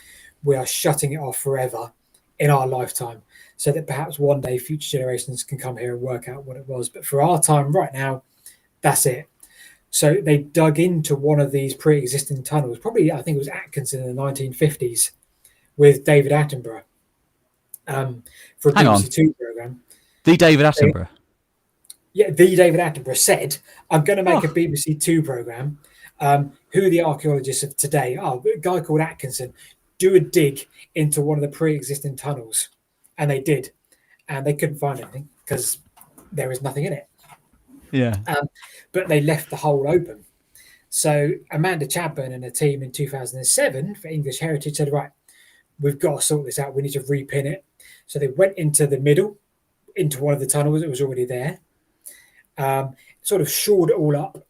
We are shutting it off forever in our lifetime. so that perhaps one day future generations can come here and work out what it was. But for our time right now, that's it. So they dug into one of these pre-existing tunnels, probably I think it was Atkinson in the 1950s, with David Attenborough for a Hang BBC on. Two program. The David Attenborough. The David Attenborough said, "I'm going to make a Oh. BBC Two program. Who are the archaeologists of today? Oh, a guy called Atkinson. Do a dig into one of the pre-existing tunnels," and they did, and they couldn't find anything because there is nothing in it. Yeah. But they left the hole open. So Amanda Chadburn and her team in 2007 for English Heritage said, "Right, we've got to sort this out. We need to repin it." So they went into the middle, into one of the tunnels that was already there, sort of shored it all up,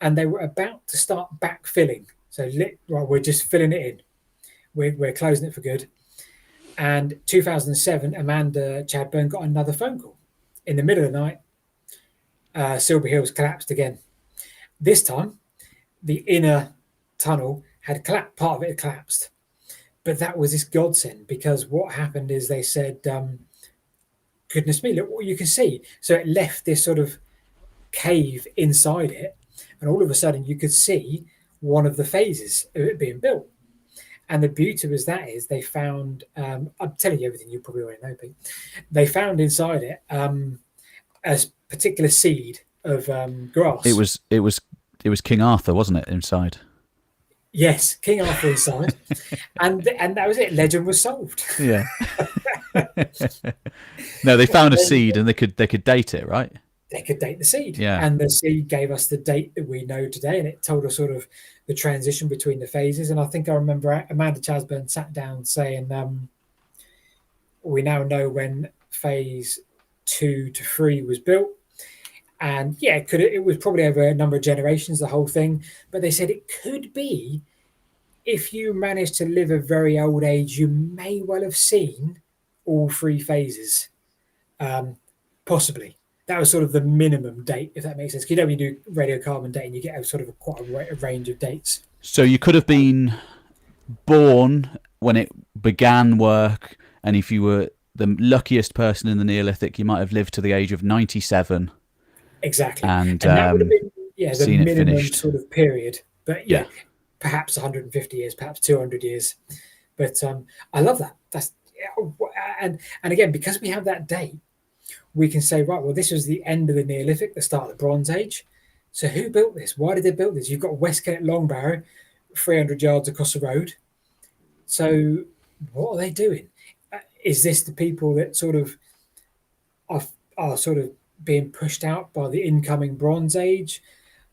and they were about to start backfilling. So, right, we're just filling it in. We're closing it for good. And 2007, Amanda Chadburn got another phone call. In the middle of the night, Silbury Hills collapsed again. This time, the inner tunnel had collapsed, part of it had collapsed. But that was this godsend, because what happened is they said, goodness me, look what you can see. So it left this sort of cave inside it, and all of a sudden you could see one of the phases of it being built. And the beauty was that is they found, I'm telling you everything you probably already know, Pete. They found inside it a particular seed of grass. It was King Arthur, wasn't it, inside? Yes, King Arthur inside, and that was it. Legend was solved. Yeah. No, they found a seed, and they could date it, right? They could date the seed. Yeah. And the seed gave us the date that we know today, and it told us sort of the transition between the phases. And I think I remember Amanda Chadburn sat down saying, we now know when phase 2 to 3 was built. And yeah, it was probably over a number of generations, the whole thing. But they said it could be, if you managed to live a very old age, you may well have seen all 3 phases, possibly. That was sort of the minimum date, if that makes sense. You know, when you do radiocarbon dating, you get quite a range of dates. So you could have been born when it began work, and if you were the luckiest person in the Neolithic, you might have lived to the age of 97. Exactly. And that would have been the minimum sort of period. But yeah, perhaps 150 years, perhaps 200 years. But I love that. And again, because we have that date, we can say, right, well, this was the end of the Neolithic, the start of the Bronze Age. So who built this? Why did they build this? You've got West Kennet Long Barrow, 300 yards across the road. So what are they doing? Is this the people that sort of are sort of being pushed out by the incoming Bronze Age?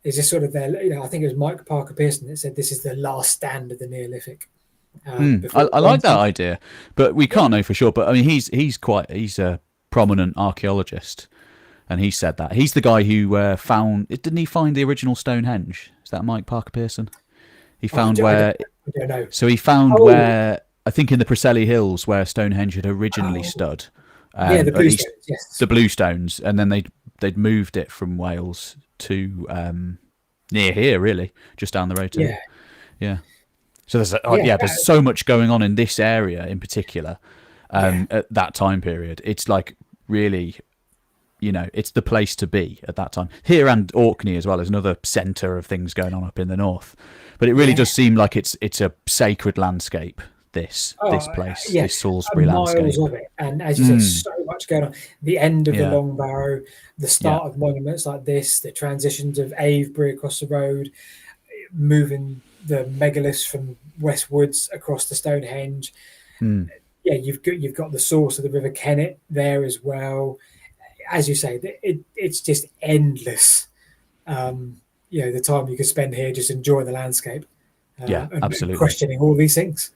Is this sort of their, I think it was Mike Parker Pearson that said this is the last stand of the Neolithic. I like that idea, but we can't know for sure. But I mean, he's a prominent archaeologist, and he said that he's the guy who didn't he find the original Stonehenge? Is that Mike Parker Pearson? He found I don't know. So he found where, I think, in the Preseli Hills where Stonehenge had originally stood. The Bluestones, yes. The Bluestones, and then they'd moved it from Wales to near here, really, just down the road to here. Yeah. So there's so much going on in this area in particular at that time period. It's like really, it's the place to be at that time. Here and Orkney as well is another centre of things going on up in the north. But it really does seem like it's a sacred landscape. This place, this Salisbury landscape. Miles of it, and as you say, so much going on. The end of the Long Barrow, the start of monuments like this, the transitions of Avebury across the road, moving the megaliths from West Woods across to Stonehenge. Yeah, you've got the source of the River Kennet there as well. As you say, it's just endless. The time you could spend here just enjoying the landscape. Absolutely. Questioning all these things.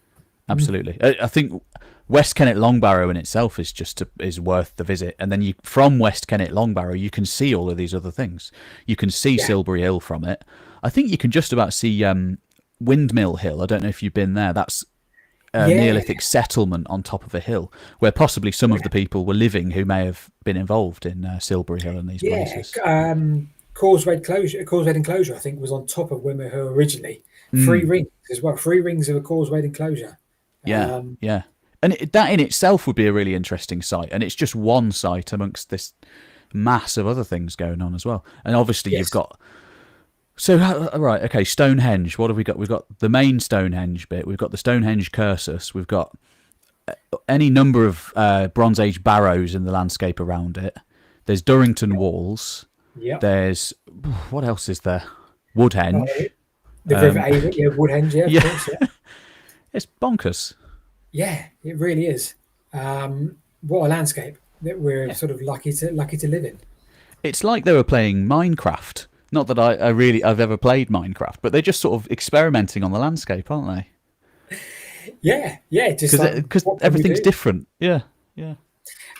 Absolutely. I think West Kennet Long Barrow in itself is worth the visit. And then from West Kennet Long Barrow, you can see all of these other things. You can see Silbury Hill from it. I think you can just about see Windmill Hill. I don't know if you've been there. That's a Neolithic settlement on top of a hill where possibly some of the people were living who may have been involved in Silbury Hill and these places. Causeway Enclosure, I think, was on top of Windmill Hill originally. 3 rings as well. 3 rings of a causeway enclosure. Yeah. And that in itself would be a really interesting site, and it's just one site amongst this mass of other things going on as well. And obviously you've Yes. got, so right, okay, Stonehenge. What have we got? We've got the main Stonehenge bit. We've got the Stonehenge cursus. We've got any number of Bronze Age barrows in the landscape around it. There's Durrington walls. Yeah. There's, what else is there? Oh, Woodhenge. the River Avon, yeah, Woodhenge, yeah, of Yeah. course, yeah. It's bonkers. Yeah, it really is. What a landscape that we're sort of lucky to live in. It's like they were playing Minecraft. Not that I've ever played Minecraft, but they're just sort of experimenting on the landscape, aren't they? Yeah, just like Because what can we everything's do? different. Yeah, yeah,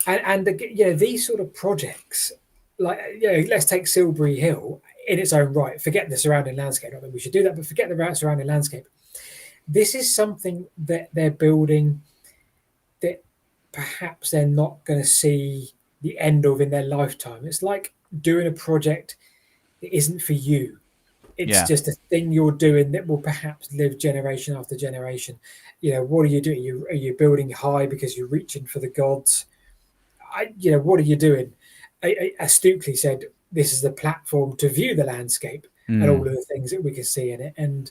And these sort of projects, like let's take Silbury Hill in its own right. Forget the surrounding landscape. Not that we should do that, but forget the surrounding landscape. This is something that they're building that perhaps they're not going to see the end of in their lifetime. It's like doing a project that isn't for you. It's yeah. just a thing you're doing that will perhaps live generation after generation. What are you doing? Are you building high because you're reaching for the gods? What are you doing? Astutely said, this is the platform to view the landscape and all of the things that we can see in it. And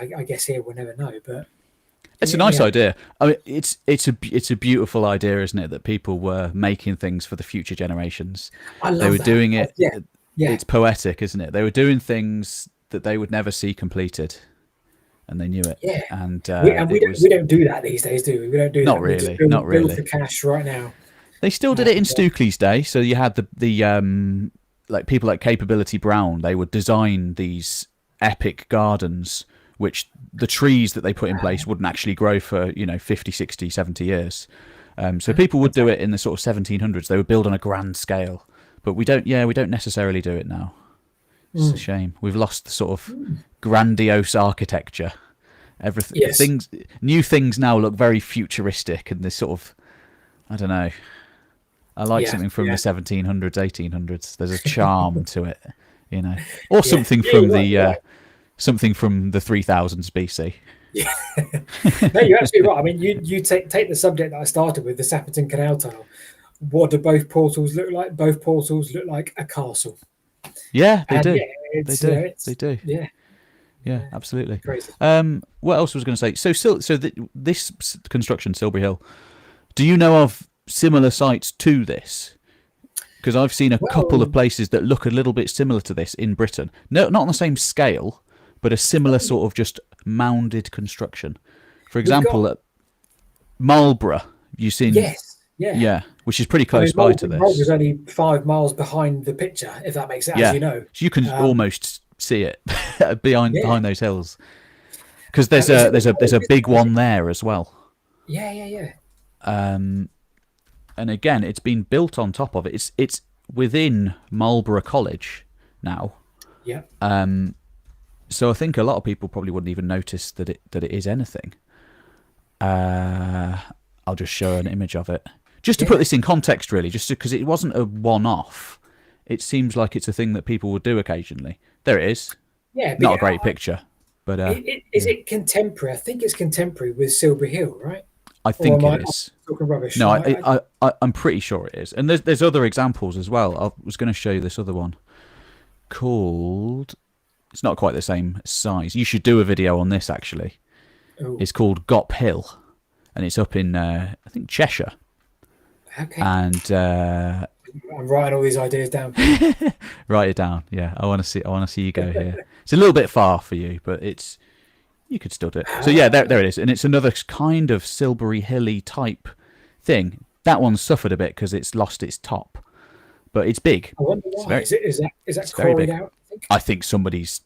I guess here we'll never know, but It's a nice idea. I mean, it's a beautiful idea, isn't it? That people were making things for the future generations. I love They were that. doing it. Yeah. It's poetic, isn't it? They were doing things that they would never see completed, and they knew it. Yeah. And we don't do that these days, do we? We don't do Not that. We just really, build, not build really. for cash right now. They still did it in Stukely's day. So you had the like people like Capability Brown. They would design these epic gardens, which the trees that they put in place wouldn't actually grow for 50, 60, 70 years. So people would do it in the sort of 1700s. They would build on a grand scale, but we don't necessarily do it now. It's a shame. We've lost the sort of grandiose architecture. Everything, Yes. new things now look very futuristic, and this sort of, I don't know. I like something from the 1700s, 1800s. There's a charm to it, or something from something from the 3000s BC. Yeah. No, you're absolutely right. I mean, you take the subject that I started with, the Sapperton Canal Tunnel. What do both portals look like? Both portals look like a castle. Yeah, they do. They They do. Yeah, Yeah, absolutely. crazy. What else was I going to say? This construction, Silbury Hill. Do you know of similar sites to this? Because I've seen a couple of places that look a little bit similar to this in Britain. No, not on the same scale, but a similar sort of just mounded construction. For example, at Marlborough, you've seen. Yes. Yeah. Yeah, which is pretty close by to this. Marlborough's only 5 miles behind the picture, if that makes sense. Yeah, As you know, so you can almost see it behind those hills. Because there's a big one there as well. Yeah. And again, it's been built on top of it. It's within Marlborough College now. Yeah. So I think a lot of people probably wouldn't even notice that it is anything. I'll just show an image of it. Just to put this in context, really, just because it wasn't a one-off. It seems like it's a thing that people would do occasionally. There it is. Yeah. Not a great picture, but Is it contemporary? I think it's contemporary with Silbury Hill, right? I think Or am it is. talking rubbish? No, I'm pretty sure it is. And there's other examples as well. I was going to show you this other one called. It's not quite the same size. You should do a video on this actually. Oh, It's called Gop Hill, and it's up in I think Cheshire. okay. And I'm writing all these ideas down. write it down. Yeah, I want to see you go here. It's a little bit far for you, but you could still do it. So yeah, there it is, and it's another kind of Silbury Hilly type thing. That one's suffered a bit because it's lost its top, but it's big. I wonder why. Is that very quarried big. out? I think somebody's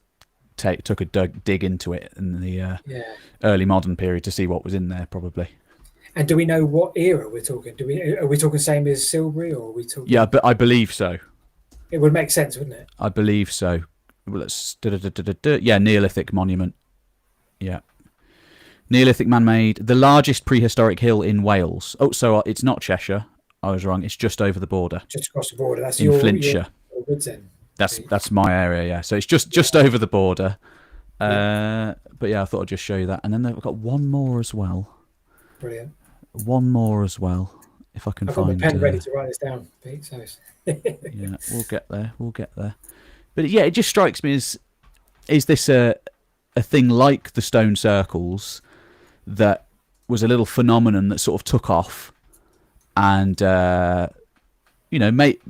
took a dig into it in the Yeah. early modern period to see what was in there, probably. And do we know what era we're talking? Are we talking same as Silbury, or are we talking? Yeah, but I believe so. It would make sense, wouldn't it? I believe so. Well, let's yeah, Neolithic monument. Yeah, Neolithic man-made, the largest prehistoric hill in Wales. Oh, so it's not Cheshire. I was wrong. It's just over the border Just across the border. That's in your Flintshire. your woods end. That's my area. Yeah, so it's just over the border. But yeah, I thought I'd just show you that, and then they've got one more as well. Brilliant. one more as well, if I can I've got my find. pen ready to write this down, Pete. So Yeah, we'll get there. We'll get there. But yeah, it just strikes me as, is this a thing like the stone circles that was a little phenomenon that sort of took off, and mate,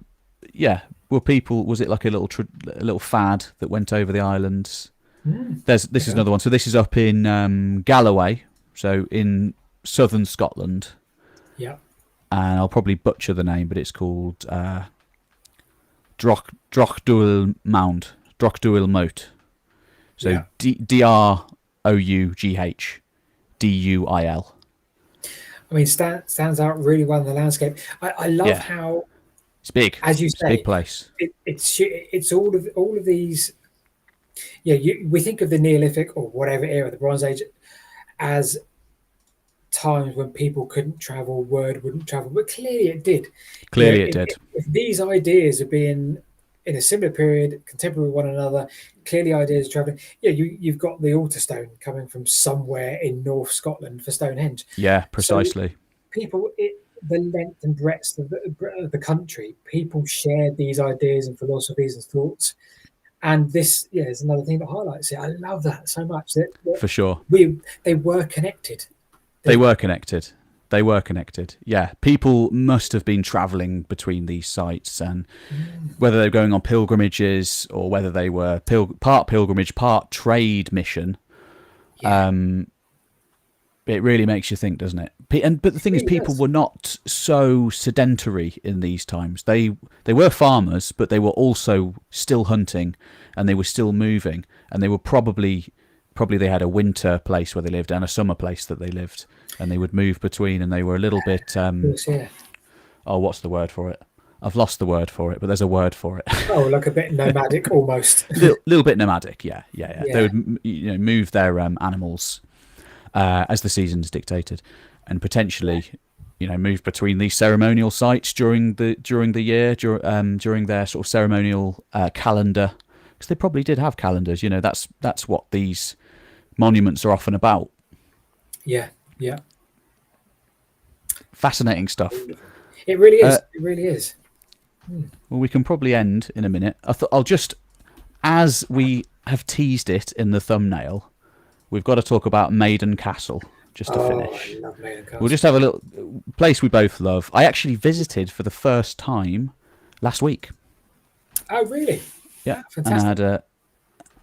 yeah, were people? Was it like a little fad that went over the islands? This is another one. So this is up in Galloway, so in southern Scotland, yeah, and I'll probably butcher the name, but it's called Drochduil Mound, Drochduil Moat. So yeah. Droughdduil. I mean, stands out really well in the landscape. I love Yeah, how, it's big. as you It's a big say, place. it's all of these. Yeah, we think of the Neolithic or whatever era, the Bronze Age, as times when people couldn't travel, word wouldn't travel, but clearly it did. Clearly, it did. If these ideas are being in a similar period, contemporary with one another, clearly ideas of traveling. Yeah, you've got the altar stone coming from somewhere in North Scotland for Stonehenge. Yeah, So precisely. people, the length and breadth of the country, people shared these ideas and philosophies and thoughts. And this, yeah, is another thing that highlights it. I love that so much that For sure. they were connected. They were connected. They were connected. Yeah, people must have been travelling between these sites, and whether they were going on pilgrimages or whether they were part pilgrimage, part trade mission, Yeah, it really makes you think, doesn't it? But the thing is, really people does. were not so sedentary in these times. They were farmers, but they were also still hunting, and they were still moving, and they were probably they had a winter place where they lived and a summer place that they lived, and they would move between, and they were a little bit Of course, yeah. oh, what's the word for it? I've lost the word for it, but there's a word for it. Oh, like a bit nomadic almost. little bit nomadic, yeah. They Yeah, would move their animals as the seasons dictated, and potentially move between these ceremonial sites during the year, during their sort of ceremonial calendar, because they probably did have calendars. That's what these monuments are often about. yeah, yeah. Fascinating stuff. It really is. It really is. Well, we can probably end in a minute. I'll just, as we have teased it in the thumbnail, we've got to talk about Maiden Castle just to finish. I love Maiden Castle. We'll just have a little place we both love. I actually visited for the first time last week. Oh, really? Yeah, Fantastic. and I had a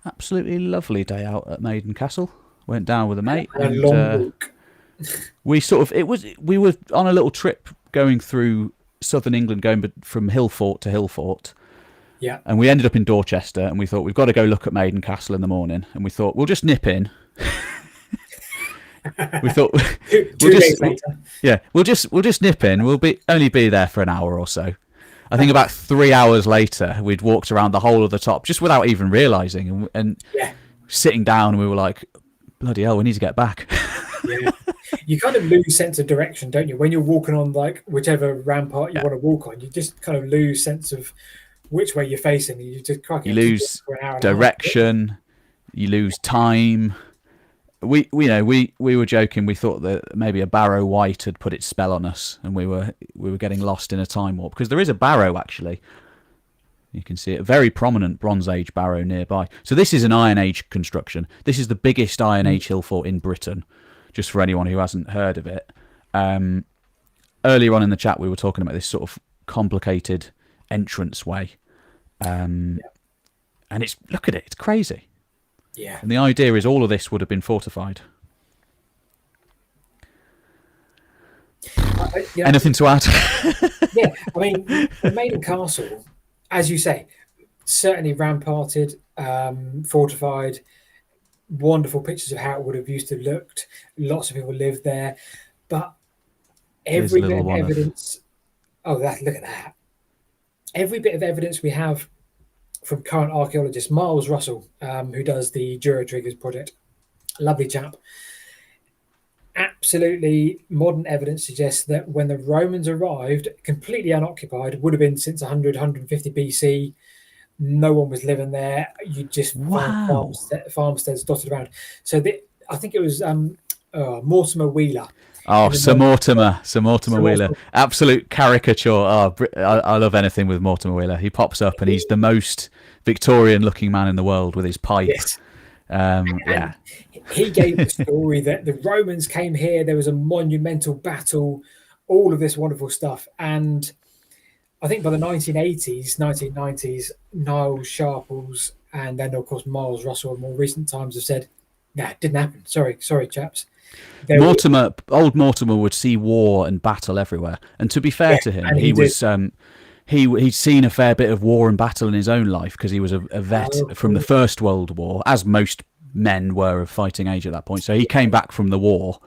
absolutely lovely day out at Maiden Castle. Went down with a mate, And a long walk. we were on a little trip going through southern England, going from Hillfort to Hillfort. Yeah. And we ended up in Dorchester, and we thought we've got to go look at Maiden Castle in the morning. And we thought we'll just nip in. We thought Two days later. Yeah, we'll just nip in. We'll only be there for an hour or so. I think about 3 hours later, we'd walked around the whole of the top just without even realising, and Yeah. sitting down, and we were like, "Bloody hell, we need to get back." Yeah. You kind of lose sense of direction, don't you? When you're walking on like whichever rampart you want to walk on, you just kind of lose sense of which way you're facing. You just You lose direction. You lose time. We were joking. We thought that maybe a Barrow White had put its spell on us, and we were getting lost in a time warp, because there is a barrow actually. You can see it, a very prominent Bronze Age barrow nearby. So this is an Iron Age construction. This is the biggest Iron Age hill fort in Britain, just for anyone who hasn't heard of it. Earlier on in the chat, we were talking about this sort of complicated entranceway, and look at it, it's crazy. Yeah. And the idea is all of this would have been fortified. Anything to add? Yeah, I mean, the Maiden Castle, as you say, certainly ramparted, fortified, wonderful pictures of how it would have used to have looked. Lots of people lived there, but every bit of evidence. Look at that. Every bit of evidence we have from current archaeologist Miles Russell, who does the Jura Triggers project, lovely chap. Absolutely modern evidence suggests that when the Romans arrived, completely unoccupied, would have been since 100, 150 BC. No one was living there. You just find farmsteads dotted around. So I think it was Mortimer Wheeler. Oh, in the 90s. Sir Mortimer So Wheeler, absolute caricature. Oh, I love anything with Mortimer Wheeler. He pops up and he's the most Victorian-looking man in the world with his pipe. yes, Yeah, and he gave the story that the Romans came here. There was a monumental battle, all of this wonderful stuff, and I think by the 1980s, 1990s, Niall Sharples and then of course Miles Russell in more recent times have said, "Nah, it didn't happen. Sorry, chaps." There were, Old Mortimer would see war and battle everywhere. And to be fair yeah, to him, and he he did. was he'd seen a fair bit of war and battle in his own life because he was a vet Oh, from the First World War, as most men were of fighting age at that point. So he came back from the war,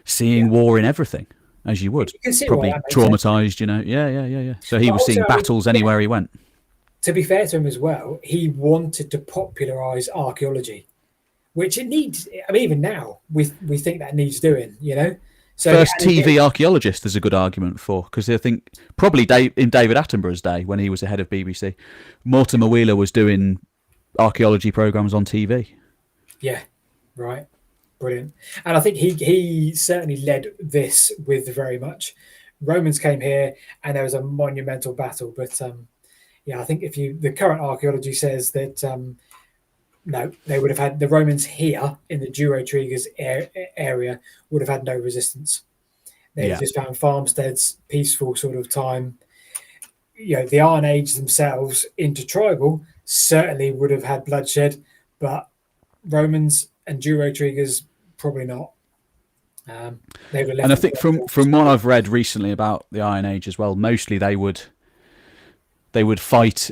seeing yeah. war in everything, as you would. You can see why Probably that makes sense. traumatized, you know. Yeah. So he But was also, seeing I mean, battles anywhere he went. to be fair to him as well, he wanted to popularize archaeology, which it needs. I mean, even now, we think that needs doing, you know? So, First and again, TV archaeologist, there's a good argument for, because I think probably in David Attenborough's day when he was the head of BBC, Mortimer Wheeler was doing archaeology programs on TV. yeah, right. Brilliant. And I think he certainly led this with very much. Romans came here and there was a monumental battle. But yeah, I think if you the current archaeology says that no, they would have had the Romans here in the Duro Triggers area would have had no resistance. They'd have Yeah. just found farmsteads, peaceful sort of time. You know, the Iron Age themselves, intertribal, certainly would have had bloodshed, but Romans and Duro Triggers probably not. They were And left I with think from what I've read recently about the Iron Age as well, mostly they would fight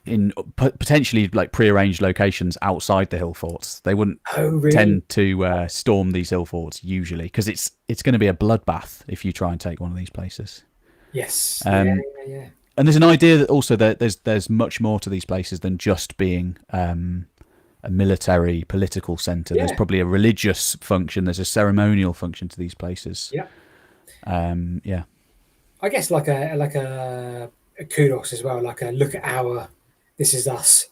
in potentially like prearranged locations outside the hill forts. They wouldn't oh really? tend to storm these hill forts usually because it's going to be a bloodbath if you try and take one of these places. Yes. Yeah, Um, yeah, yeah. and there's an idea that also that there's much more to these places than just being a military political centre. There's Yeah. probably a religious function. There's a ceremonial function to these places. Yeah. Yeah, I guess like a kudos as well, like a look at our this is us.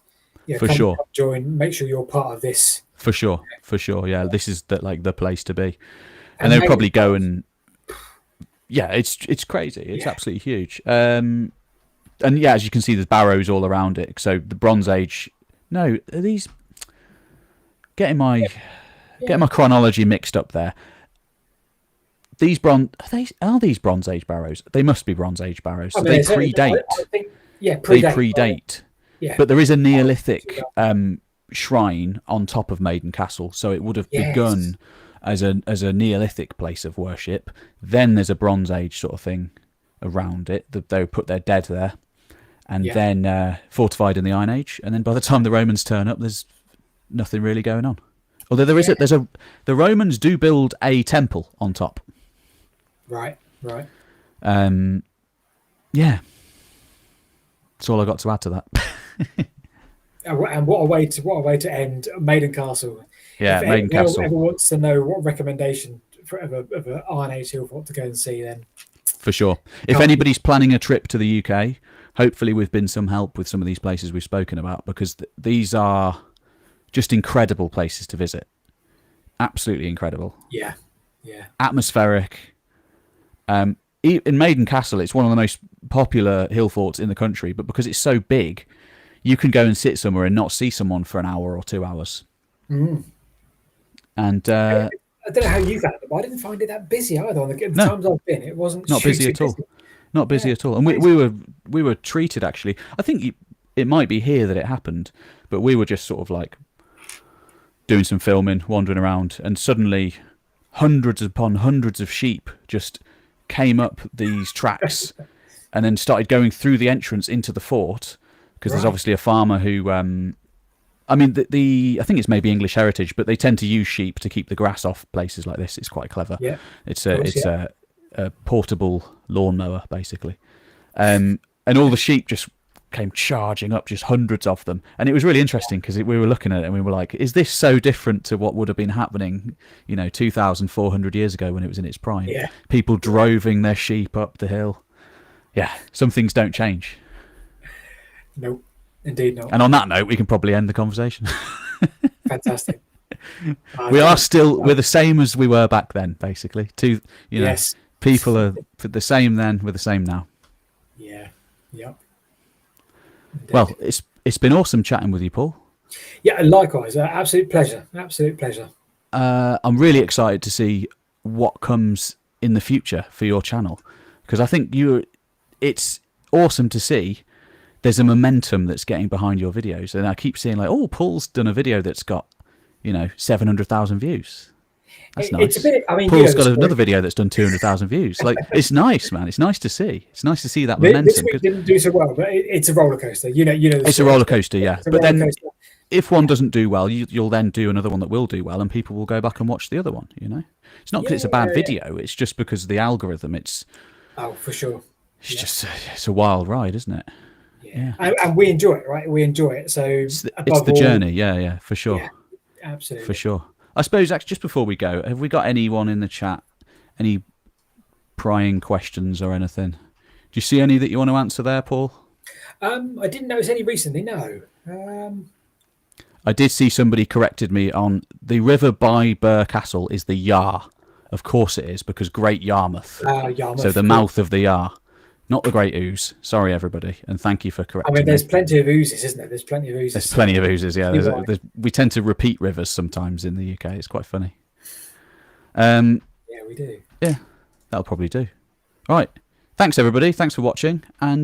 Yeah, for come, sure. come join, make sure you're part of this. For sure. Yeah, this is the place to be, and And they'll maybe probably go and yeah, it's crazy. It's yeah, absolutely huge. And yeah, as you can see, there's barrows all around it. So the Bronze Age. No, are these getting my yeah. chronology mixed up there? These are these Bronze Age barrows? They must be Bronze Age barrows. I So mean, they I think yeah, they predate. predate. Yeah. But there is a Neolithic shrine on top of Maiden Castle, so it would have Yes. begun as a Neolithic place of worship. Then there's a Bronze Age sort of thing around it. They would put their dead there, and Yeah. then fortified in the Iron Age. And then by the time the Romans turn up, there's nothing really going on. Although Yeah. the Romans do build a temple on top. Right. Right. Yeah, that's all I got to add to that. And what a way to end Maiden Castle. Yeah, If Maiden anyone Castle ever wants to know what recommendation of an Iron Age hill fort to go and see, then for sure. If can't- anybody's planning a trip to the UK, hopefully we've been some help with some of these places we've spoken about because these are just incredible places to visit. Absolutely incredible. yeah, yeah, Atmospheric. In Maiden Castle, it's one of the most popular hill forts in the country, but because it's so big, you can go and sit somewhere and not see someone for an hour or 2 hours. Mm. And I don't know how you found it, but I didn't find it that busy either. On the No. times I've been, it wasn't not busy shooting at all. Not busy Yeah, at all. And we were treated actually. I think it might be here that it happened, but we were just sort of like doing some filming, wandering around, and suddenly hundreds upon hundreds of sheep just came up these tracks and then started going through the entrance into the fort because there's Right. obviously a farmer who I mean I think it's maybe English heritage, but they tend to use sheep to keep the grass off places like this. It's quite clever. Yeah, It's of course, a portable lawnmower basically, and all the sheep just came charging up, just hundreds of them, and it was really interesting because we were looking at it and we were like, is this so different to what would have been happening 2,400 years ago when it was in its prime? Yeah. People droving their sheep up the hill. Yeah, some things don't change. no, indeed not. And on that note, we can probably end the conversation. Fantastic. We are still, we're the same as we were back then, basically. Yes. People are the same then, we're the same now. Yeah. Yep. Indeed. Well, it's been awesome chatting with you, Paul. Yeah, likewise. Absolute pleasure. Absolute pleasure. I'm really excited to see what comes in the future for your channel, because I think it's awesome to see there's a momentum that's getting behind your videos, and I keep seeing like, oh, Paul's done a video that's got 700,000 views. That's nice. It's a bit. I mean, Paul's got another video that's done 200,000 views. Like, it's nice, man. It's nice to see. It's nice to see that momentum. This week didn't do so well, but it's a roller coaster. It's a roller coaster, yeah. But then, coaster. if one doesn't do well, you'll then do another one that will do well, and people will go back and watch the other one. It's not because it's a bad video. It's just because of the algorithm. For sure. It's just a wild ride, isn't it? Yeah. And we enjoy it, right? We enjoy it. So it's the journey. Yeah, for sure. Yeah, absolutely. For sure. I suppose, actually, just before we go, have we got anyone in the chat, any prying questions or anything? Do you see any that you want to answer there, Paul? I didn't notice any recently, no. I did see somebody corrected me on the river by Burr Castle is the Yar. Of course it is, because Great Yarmouth. Yarmouth. So the mouth of the Yar. Not the Great Ouse. Sorry, everybody, and thank you for correcting me. I mean, there's plenty of oozes, isn't there? There's plenty of oozes. There's plenty of oozes, yeah. We tend to repeat rivers sometimes in the UK. It's quite funny. Yeah, we do. Yeah, that'll probably do. All right. Thanks, everybody. Thanks for watching, and